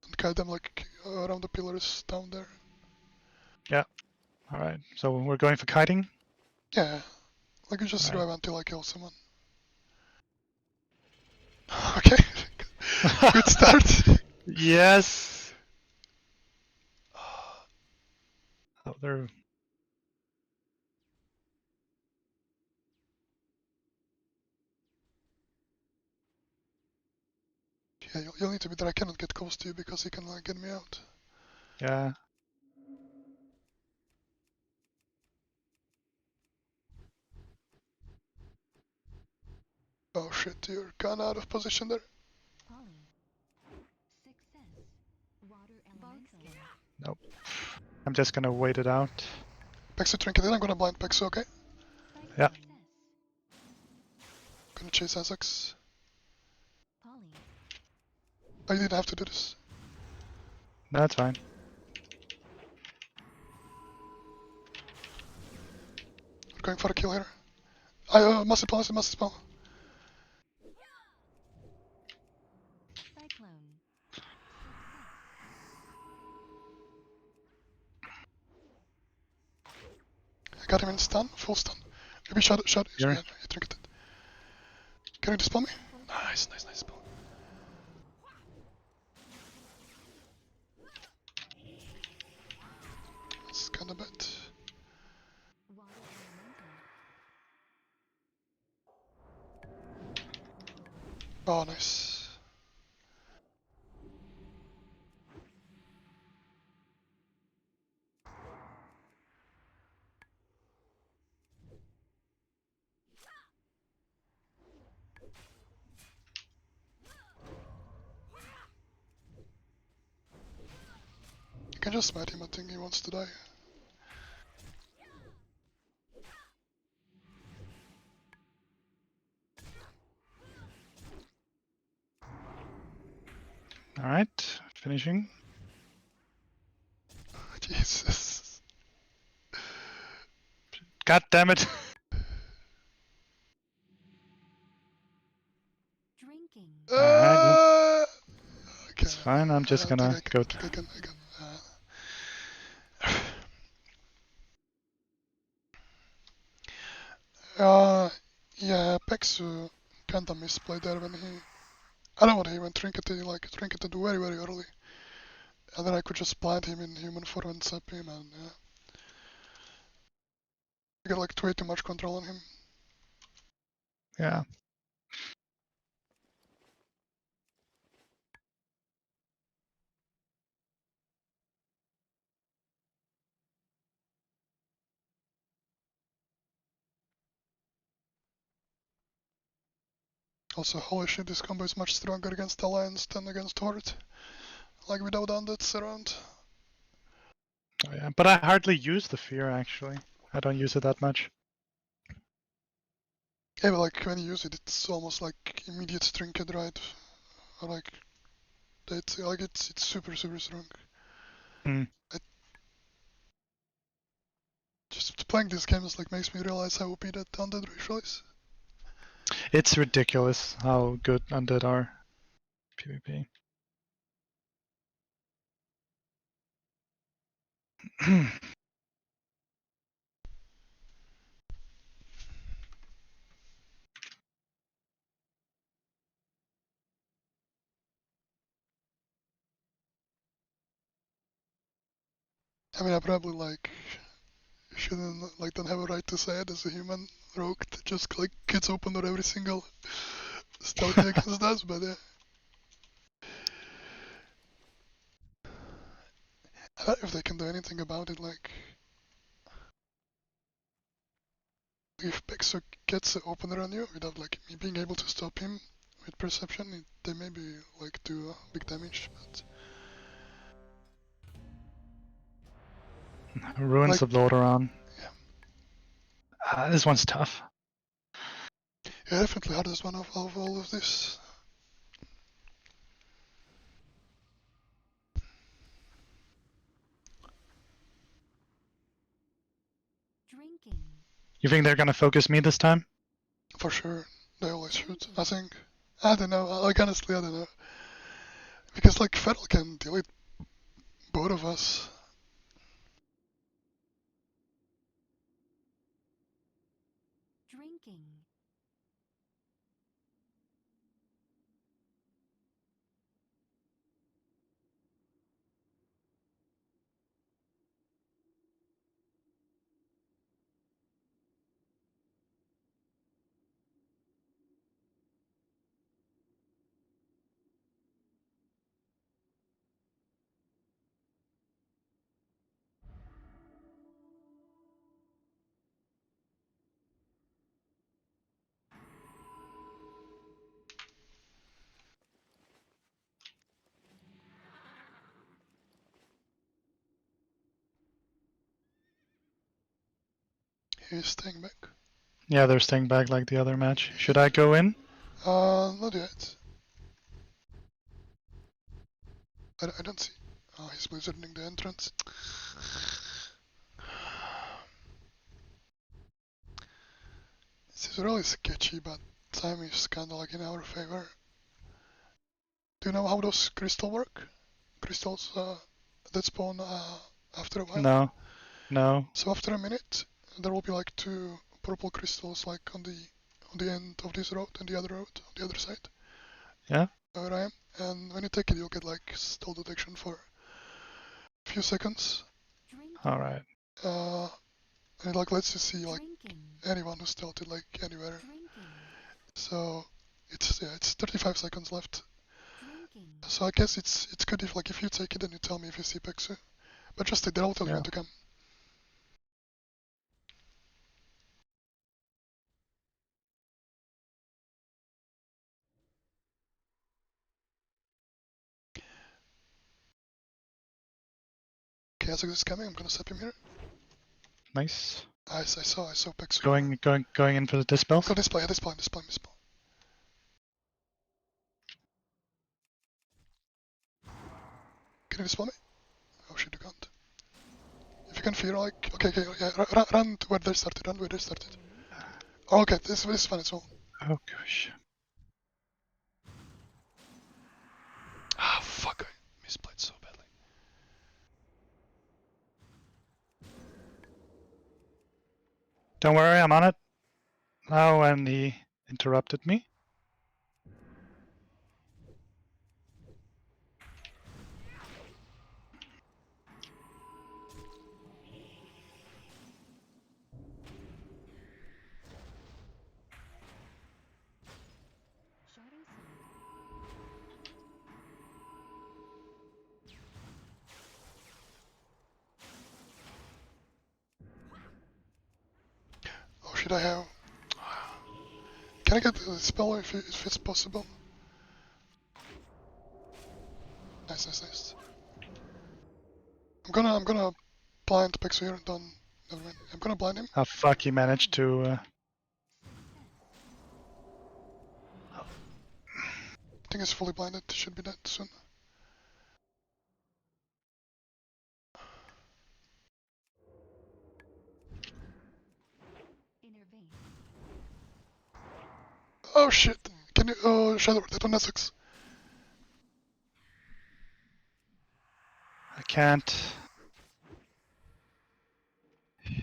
And kite them like around the pillars down there. Yeah. Alright, so we're going for kiting? Yeah, like you just Alright. survive until I kill someone. Okay, good start. Yes! Oh, they're... Yeah, you'll need to be there. I cannot get close to you because he can like get me out. Yeah. Oh shit, you're kinda out of position there. Nope. I'm just gonna wait it out. Pexu trinket, then I'm gonna blind Pexu, okay? Yeah. Gonna chase Essex. Oh, you didn't have to do this. That's fine. We're going for a kill here. I must spell. I got him in stun, full stun. Maybe shot, Here. yeah, you trinketed. Can you dispel me? Nice spell. That's kinda bad. Oh, nice. You can just smite him, I think he wants to die. Alright, finishing. Jesus. God damn it! Alright, Okay, it's fine, I'm just gonna go to... I can. Yeah, Pexu kinda misplayed there when he... I don't know what he went trinketed, like trinketed very early. And then I could just plant him in human form and zap him and yeah. I got like way too much control on him. Yeah. Also, holy shit, this combo is much stronger against Alliance than against Horde. Like without Undeads around. Oh, yeah. But I hardly use the fear, actually. I don't use it that much. Yeah, but like when you use it, it's almost like immediate trinket, right? Or like it's super strong. Hmm. Just playing this game is like makes me realize how OP that Undead ratio is. It's ridiculous how good Undead are. PvP. I mean, I probably like shouldn't like don't have a right to say it as a human rogue that just like gets open on every single stealthy against us, but yeah. I don't know if they can do anything about it, like if Pexo gets the opener on you without like me being able to stop him with perception, they maybe like do big damage, but Ruins like, of Lordaeron. yeah. This one's tough. Yeah, definitely hardest one of all of this. You think they're gonna focus me this time? For sure. They always shoot, I think. I don't know, like honestly, I don't know. Because like Fettel can delete both of us. He's staying back. Yeah, they're staying back like the other match. Should I go in? Not yet. I don't see. Oh, he's blizzarding the entrance. This is really sketchy, but time is kinda like in our favor. Do you know how those crystals work? Crystals that spawn after a while? No. So after a minute, there will be like 2 purple crystals like on the end of this road and the other road on the other side. Yeah? Where I am. And when you take it, you'll get like stall detection for a few seconds. Alright. And it like lets you see like anyone who's tilted like anywhere. So it's 35 seconds left. So I guess it's good if like if you take it and you tell me if you see Pexu. But just take that, I'll tell you when to come. Okay, Azog is coming, I'm gonna step him here. Nice. I saw Pexu. Going in for the dispels? Go dispel. Can you dispel me? Oh shit, you can't. If you can fear, like, okay, yeah, run to where they started, Oh, okay, this is fine, it's all. Oh gosh. Ah, fuck, I misplayed so badly. Don't worry, I'm on it. Oh, and he interrupted me. Oh shit, I have... Can I get the spell if it's possible? Nice. I'm gonna blind Pexu here, don't... Never mind. I'm gonna blind him. Oh fuck, he managed to... I think he's fully blinded, should be dead soon. Oh shit! Can you... Oh, Shadow, that one sucks. I can't... Do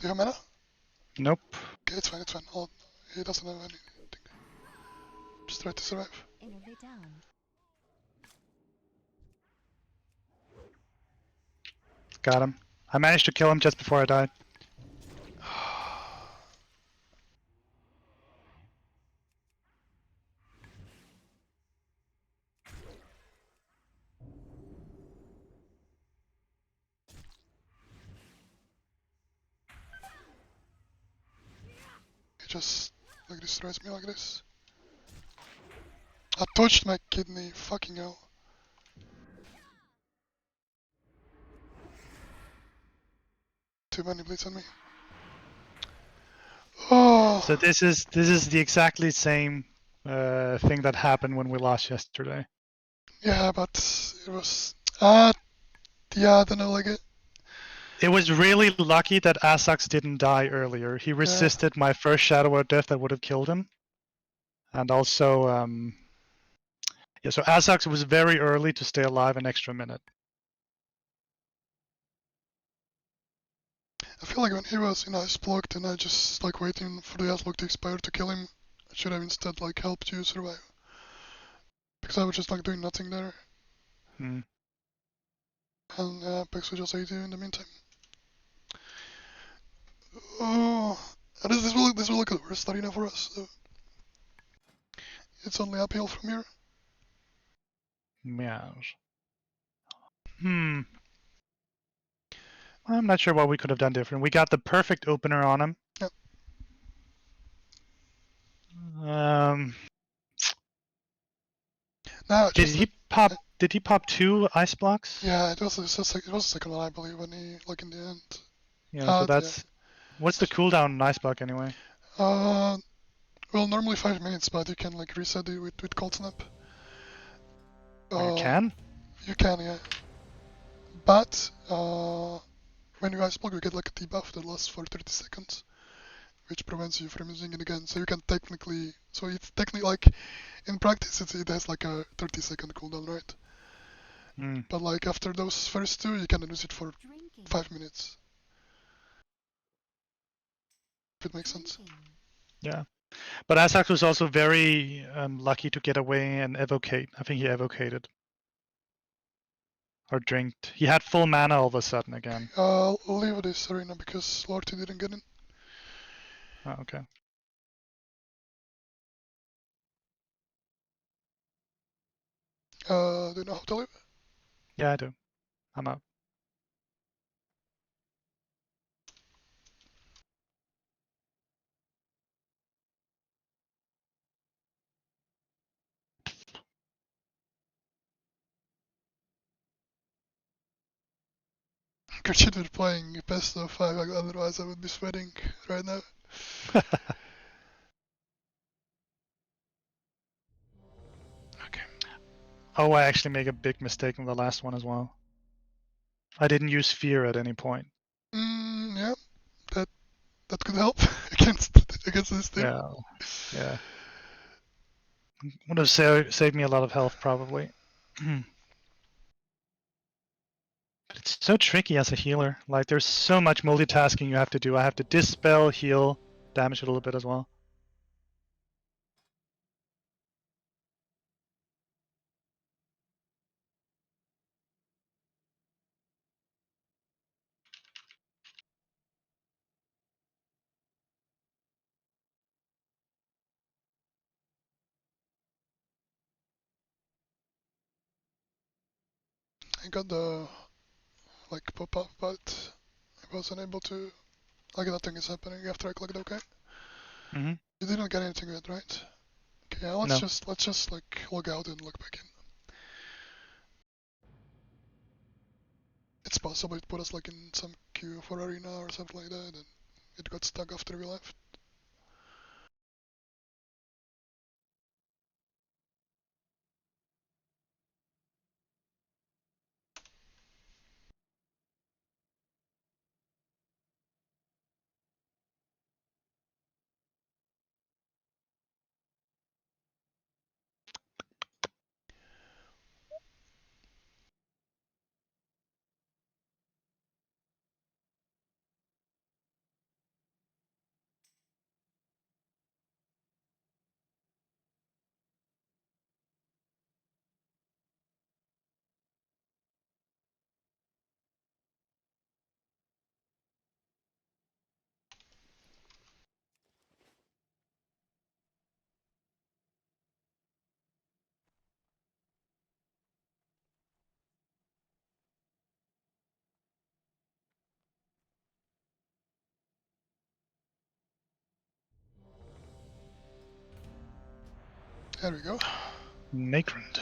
you have mana? Nope. Okay, it's fine. He doesn't have anything. Just try to survive. Got him. I managed to kill him just before I died. He just like destroys me like this. I touched my kidney, fucking hell. Too many bleeds on me. Oh, So this is the exactly same thing that happened when we lost yesterday. yeah, but it was. Yeah, I don't know, like it. It was really lucky that Asax didn't die earlier. He resisted my first Shadow of Death that would have killed him. And also, yeah, so Asax was very early to stay alive an extra minute. I feel like when he was in ice blocked and I just like waiting for the ice lock to expire to kill him, I should have instead like helped you survive. Because I was just like doing nothing there. Hmm. And Apex would just ate you in the meantime. Oh, this will look at the worst arena for us. So it's only uphill from here. Yeah. Hmm. I'm not sure what we could have done different. We got the perfect opener on him. Yep. Nah, Did just he pop? Did he pop 2 ice blocks? yeah, it was a second one I believe when he like in the end. Yeah. So that's what's the cooldown on ice block anyway? Well, normally 5 minutes, but you can like reset it with cold snap. Oh, you can? You can, yeah. But when you ice block, you get like a debuff that lasts for 30 seconds, which prevents you from using it again. So you can technically, so it's technically like in practice it has like a 30-second cooldown, right? Mm. But like after those first 2, you can use it for 5 minutes. If it makes sense. Yeah. But Asax was also very lucky to get away and evocate. I think he evocated. Or drinked. He had full mana all of a sudden again. I'll leave this arena because Lorty didn't get in. Oh, okay. Do you know how to leave? Yeah, I do. I'm up. Consider playing best of 5, otherwise I would be sweating right now. Okay. Oh, I actually made a big mistake in the last one as well. I didn't use fear at any point. Yeah, that could help against this team. Yeah, yeah. Would have saved me a lot of health probably. But it's so tricky as a healer. Like there's so much multitasking you have to do. I have to dispel, heal, damage a little bit as well. I got the like pop up, but I wasn't able to. Like nothing is happening after I clicked OK. Mm-hmm. You didn't get anything yet, right? Okay, yeah, let's just like log out and log back in. It's possible it put us like in some queue for arena or something like that, and it got stuck after we left. There we go. Nakrand.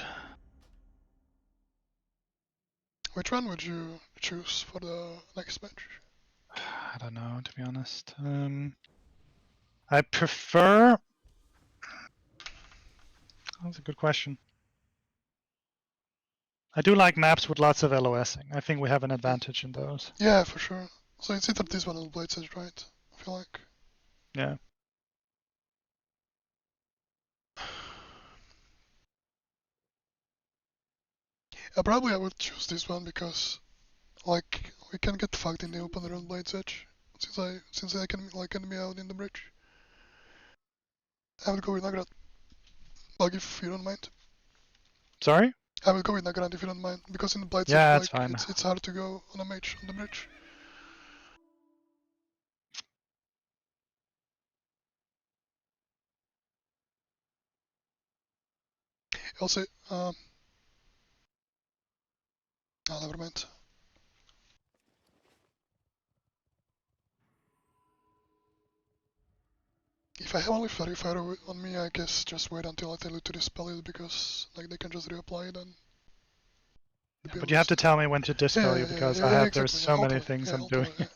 Which one would you choose for the next match? I don't know, to be honest. I prefer. That's a good question. I do like maps with lots of LOSing. I think we have an advantage in those. Yeah, for sure. So it's either this one or Blades Edge, right? I feel like. Yeah. Probably I would choose this one because, like, we can get fucked in the open around Blades Edge. Since I can like enemy out in the bridge. I would go with Nagrand. Bug if you don't mind. Sorry? I will go with Nagrand if you don't mind, because in the Blades Yeah, Edge, that's like, fine. it's hard to go on a mage on the bridge. Also, oh, never mind. If I have only Fairy Fire on me, I guess just wait until I tell you to dispel it, because like they can just reapply it and. Yeah, but you have to tell me when to dispel you because there's Exactly. so I'll many tell things you. I'm I'll tell doing. you, yeah.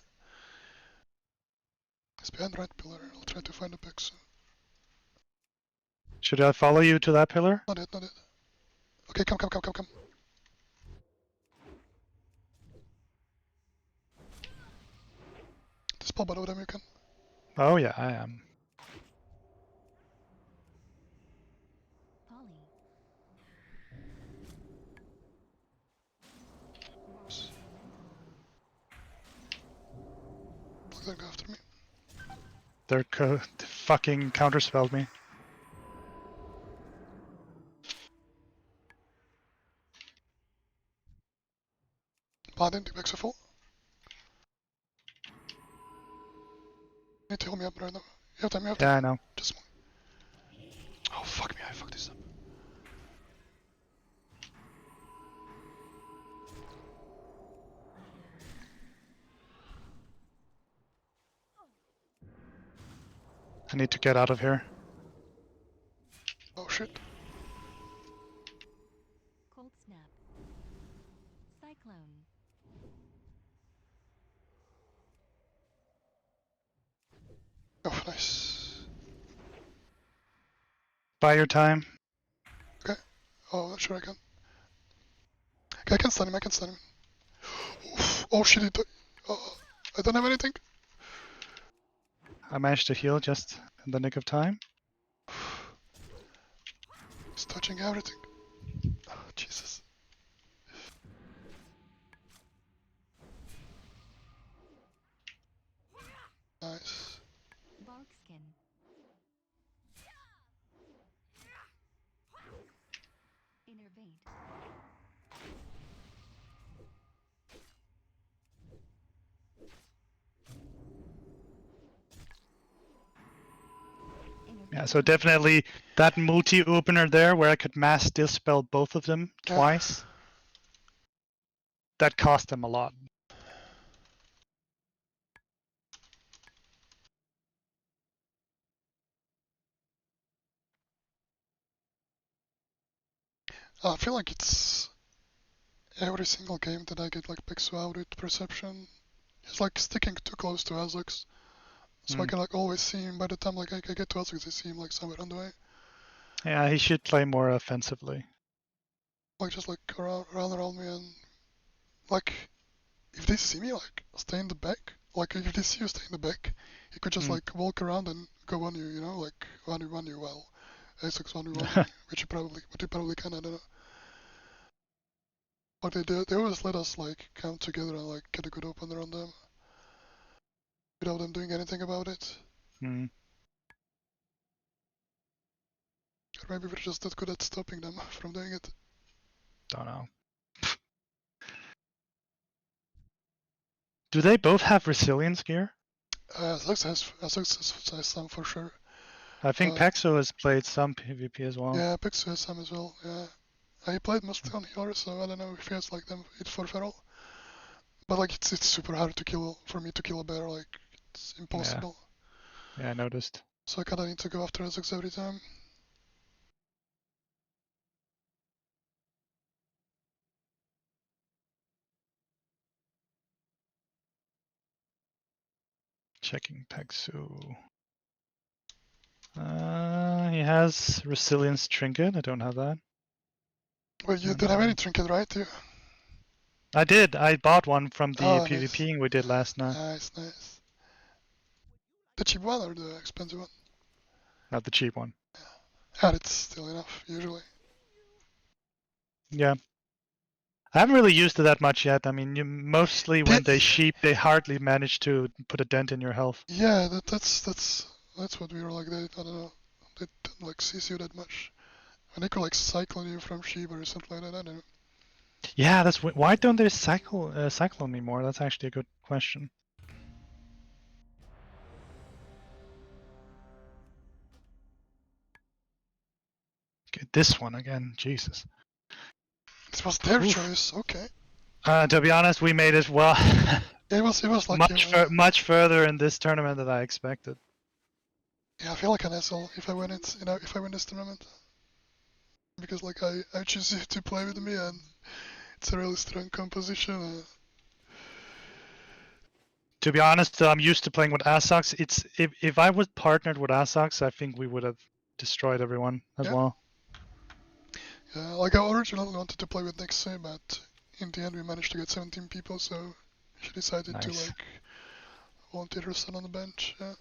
It's behind the right pillar. I'll try to find a pix. Should I follow you to that pillar? Not yet, not yet. Okay, come. Dispel both of them, you can. Oh yeah, I am. They'll go after me. They're fucking counterspelled me. Paladin, the Vex are full. You need to hold me up right now. You have time, Yeah, I know. Just move. Oh, fuck me, I fucked this up. I need to get out of here. Oh shit. Cold snap. Cyclone. Oh, nice. Buy your time. Okay. Oh, sure I can. Okay, I can stun him. Oof. Oh shit, I don't have anything. I managed to heal just in the nick of time. He's touching everything. Oh, Jesus. Nice. Barkskin. Innervate. Yeah, so definitely that multi-opener there where I could mass dispel both of them twice. That cost them a lot. I feel like it's every single game that I get like Pixel out with perception. He's like sticking too close to Azux. So I can like always see him. By the time like I get to Azux, I see him like somewhere on the way. Yeah, he should play more offensively. Like just like around me, and like if they see me like stay in the back, like if they see you stay in the back, he could just like walk around and go on you, you know, like one you while Azux one you, which you probably can, I don't know. But they always let us like come together and like get a good opener on them without them doing anything about it. Or maybe we're just that good at stopping them from doing it. Don't know. Do they both have resilience gear? Azux has some for sure. I think Paxo has played some PvP as well. Yeah, Pixu has some as well, yeah. He played mostly on healer, so I don't know if he has like them it for feral. But like it's super hard to kill for me to kill a bear, like it's impossible. Yeah, I noticed. So I kinda need to go after Azux every time. Checking Paxo. He has Resilience Trinket. I don't have that. Well, you don't have any trinket, right? You... I did. I bought one from the Oh, PvPing we did last night. Nice, nice. The cheap one or the expensive one? Not the cheap one. And it's still enough, usually. Yeah. I haven't really used it that much yet. I mean, mostly when they sheep, they hardly manage to put a dent in your health. Yeah, that's what we were like. They, I don't know, they don't like seize you that much. And they could like cycle you from sheep or something like that. I don't know. Yeah, that's why don't they cyclone me more? That's actually a good question. Okay, this one again. Jesus. This was their choice. Okay. To be honest, we made it well. It was like much further in this tournament than I expected. Yeah, I feel like an asshole if I win it. You know, if I win this tournament, because like I choose you to play with me, and it's a really strong composition. To be honest, I'm used to playing with Asax. It's if I was partnered with Asax, I think we would have destroyed everyone as well. Yeah, like I originally wanted to play with Nixie, but in the end we managed to get 17 people, so she decided to like volunteer her son on the bench. Yeah.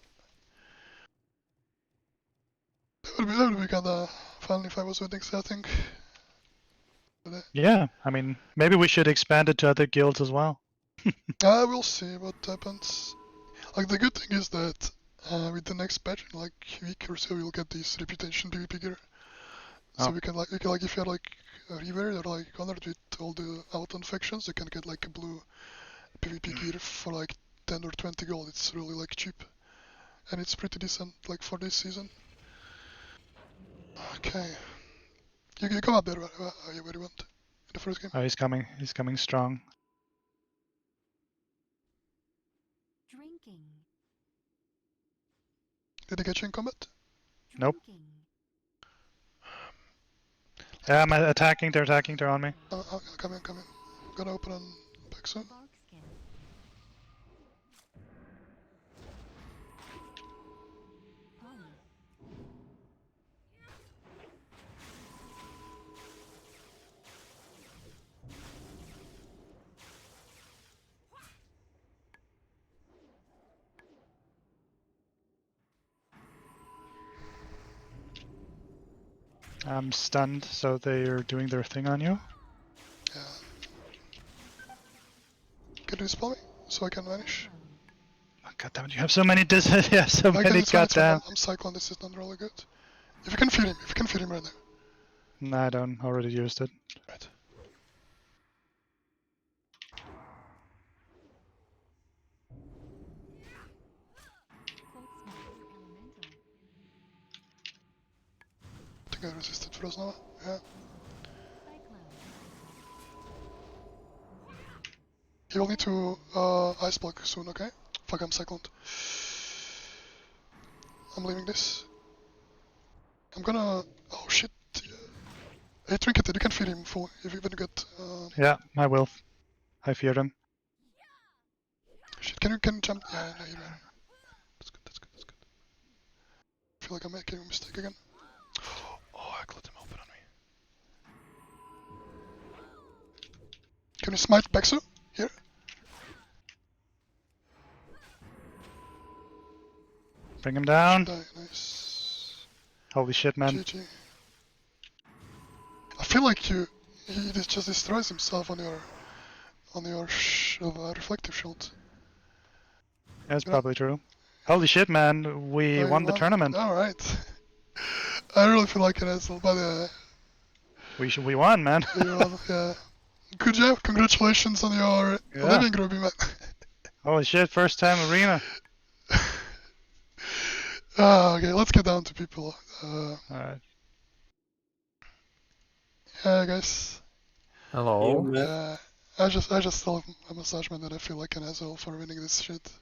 That would be kinda fun if I was with Nixie, I think. Yeah, I mean, maybe we should expand it to other guilds as well. We'll see what happens. Like the good thing is that with the next patch, in like a week or so, you'll get this reputation PvP gear. So we can like if you have like a river or like honored with all the Outland factions, you can get like a blue PvP gear for like 10 or 20 gold. It's really like cheap, and it's pretty decent like for this season. Okay, you come up there where you went in the first game. Oh, he's coming. He's coming strong. Drinking. Did they get you in combat? Nope. Yeah, I'm attacking. They're attacking. They're on me. Come in. Gonna open on back soon. I'm stunned, so they are doing their thing on you. Yeah. Can you dispel me so I can vanish? Oh, God damn it! You have so many yeah, so many goddamn. I'm cycling. This is not really good. If you can feed him right now. No, I don't. Already used it. Right. I think I resisted Frost now. Yeah. You will need to ice block soon, okay? Fuck, I'm cycloned. I'm leaving this. I'm gonna... Oh shit. Hey, Trinket, you can feed him full if you get... Yeah, I will. I fear them. Shit, can you jump? Yeah, no, you're right. That's good. I feel like I'm making a mistake again. Oh, I let him open on me. Can you smite Bexu? Here? Bring him down. Nice. Holy shit, man. GG. I feel like he just destroys himself on your reflective shield. That's probably true. Holy shit, man. We won the tournament. Alright. I really feel like an asshole, but we won, man. We won, yeah. Good job. Congratulations on your living, Ruby, man. Holy shit, first time arena. Okay, let's get down to people. Alright. Yeah, guys. Hello. I just told a massage man that I feel like an asshole for winning this shit.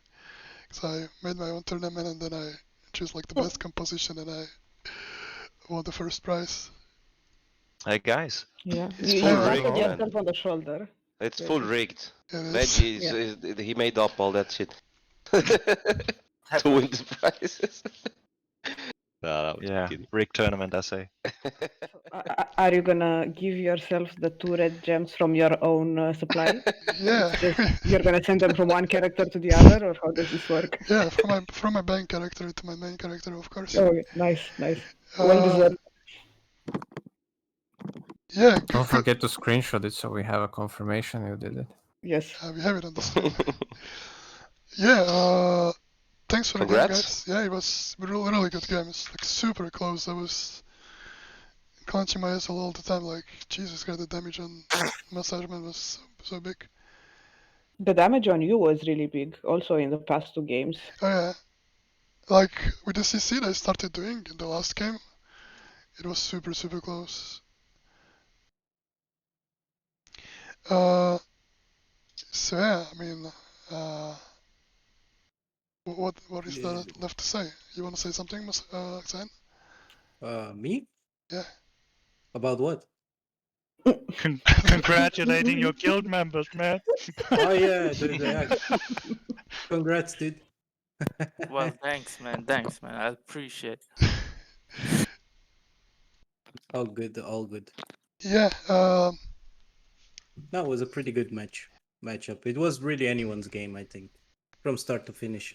Cause I made my own tournament and then I chose like the best composition and I won the first prize. Hey guys. Yeah, It's you full patted rigged, man. yourself on the shoulder. It's full rigged. It He made up all that shit to win the prizes. That was Yeah, kidding. rig tournament, I say. Are you gonna give yourself the 2 red gems from your own supply? Yeah. It's just you're gonna send them from one character to the other, or how does this work? Yeah, from my bank character to my main character, of course. Oh, nice. Well deserved. Yeah, Don't forget to screenshot it so we have a confirmation you did it. Yes. we have it on the screen. Yeah, thanks for the game, Congrats. guys. Yeah, it was really good game. It's like super close. I was clenching my ass all the time, like, Jesus Christ, the damage on Massage Man was so big. The damage on you was really big, also in the past 2 games. Oh yeah, like with the CC that I started doing in the last game, it was super close. So yeah, I mean, what is there left to say? You want to say something, Xan? Me? Yeah. About what? Congratulating your guild members, man. Oh yeah, dude. Yeah. Congrats, dude. Well, thanks, man. Thanks, man. I appreciate. All good. All good. Yeah. That was a pretty good matchup. It was really anyone's game, I think, from start to finish.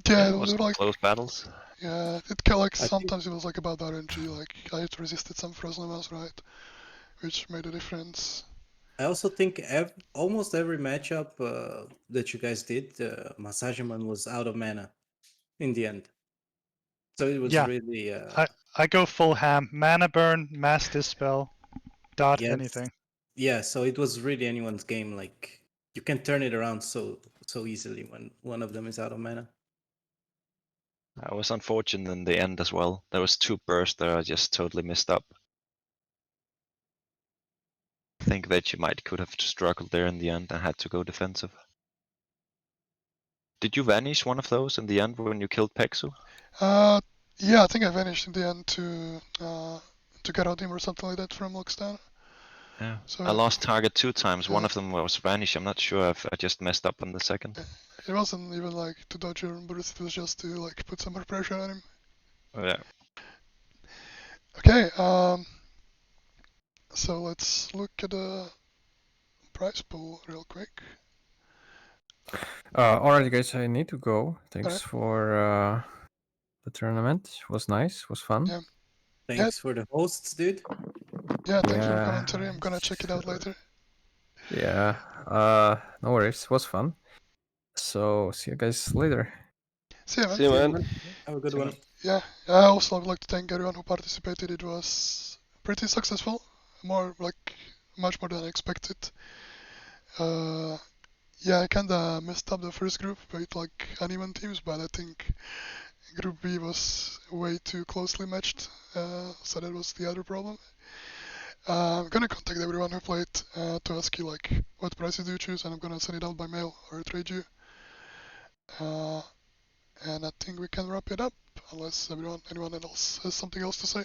Yeah, it was like close battles. Yeah, it kind of like I sometimes it was like about RNG. Like I had resisted some frozen mouse, right, which made a difference. I also think almost every matchup that you guys did, Masajaman was out of mana in the end. So it was Yeah. really. I go full ham. Mana burn, mass dispel, dot Yes. anything. Yeah, so it was really anyone's game. Like you can turn it around so easily when one of them is out of mana. I was unfortunate in the end as well. There was 2 bursts that I just totally missed up. I think that you could have struggled there in the end and had to go defensive. Did you vanish one of those in the end when you killed Pexu? Yeah, I think I vanished in the end to get out him or something like that from Lockdown. Yeah. So I lost target 2 times. One yeah. of them was vanish. I'm not sure if I just messed up on the second. It wasn't even like to dodge your burst, it was just to like put some more pressure on him. Oh, yeah. Okay, so let's look at the prize pool real quick. Alright guys, I need to go. Thanks Alright. for the tournament. It was nice, was fun. Yeah. Thanks for the hosts, dude. Yeah, thanks for the Yeah. commentary. I'm gonna check it out later. Yeah, no worries, it was fun. So, see you guys later. See you, man. See you, man. Have a good one. Yeah, I also would like to thank everyone who participated. It was pretty successful, much more than I expected. Yeah, I kinda messed up the first group with like uneven teams, but I think Group B was way too closely matched, so that was the other problem. I'm gonna contact everyone who played to ask you like what prices do you choose, and I'm gonna send it out by mail or trade you. And I think we can wrap it up, unless anyone else has something else to say.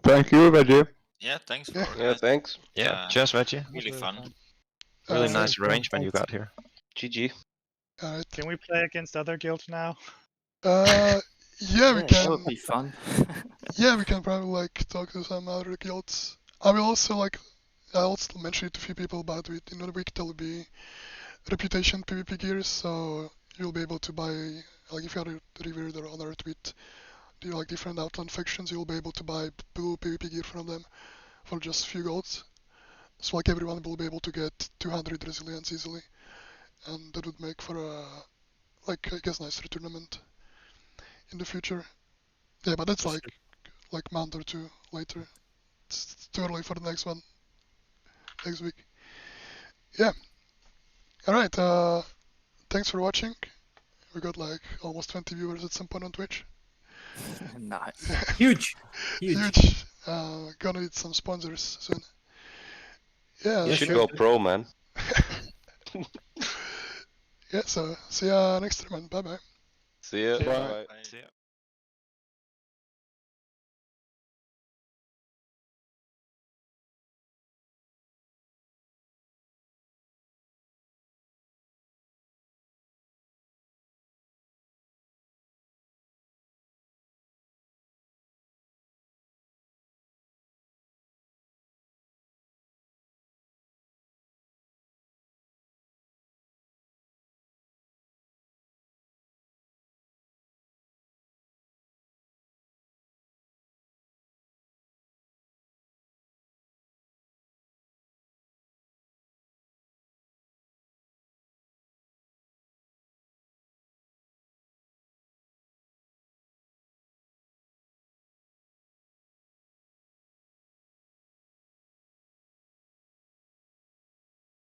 Thank you, Veggie. Yeah, thanks for Yeah, thanks. Yeah, cheers, Reggie. Really fun. Really Uh, nice arrangement you got here. GG. Alright. Can we play against other guilds now? Yeah, we That can. would be fun. Yeah, we can probably like talk to some other guilds. I will also I also mentioned it to a few people, but in a week there will be reputation PvP gears, so you'll be able to buy, like if you are a Revered or Honored with like different Outland factions, you'll be able to buy blue PvP gear from them for just a few golds. So like everyone will be able to get 200 resilience easily, and that would make for a I guess nicer tournament in the future. Yeah, but that's like month or 2 later. It's too early for the next one next week. Yeah. Alright, thanks for watching. We got like almost 20 viewers at some point on Twitch. Nice. Huge. Huge. Gonna need some sponsors soon. Yeah. You should go pro, man. Yeah, so see ya next time, man. Bye bye. See ya. Yeah, Bye. See ya.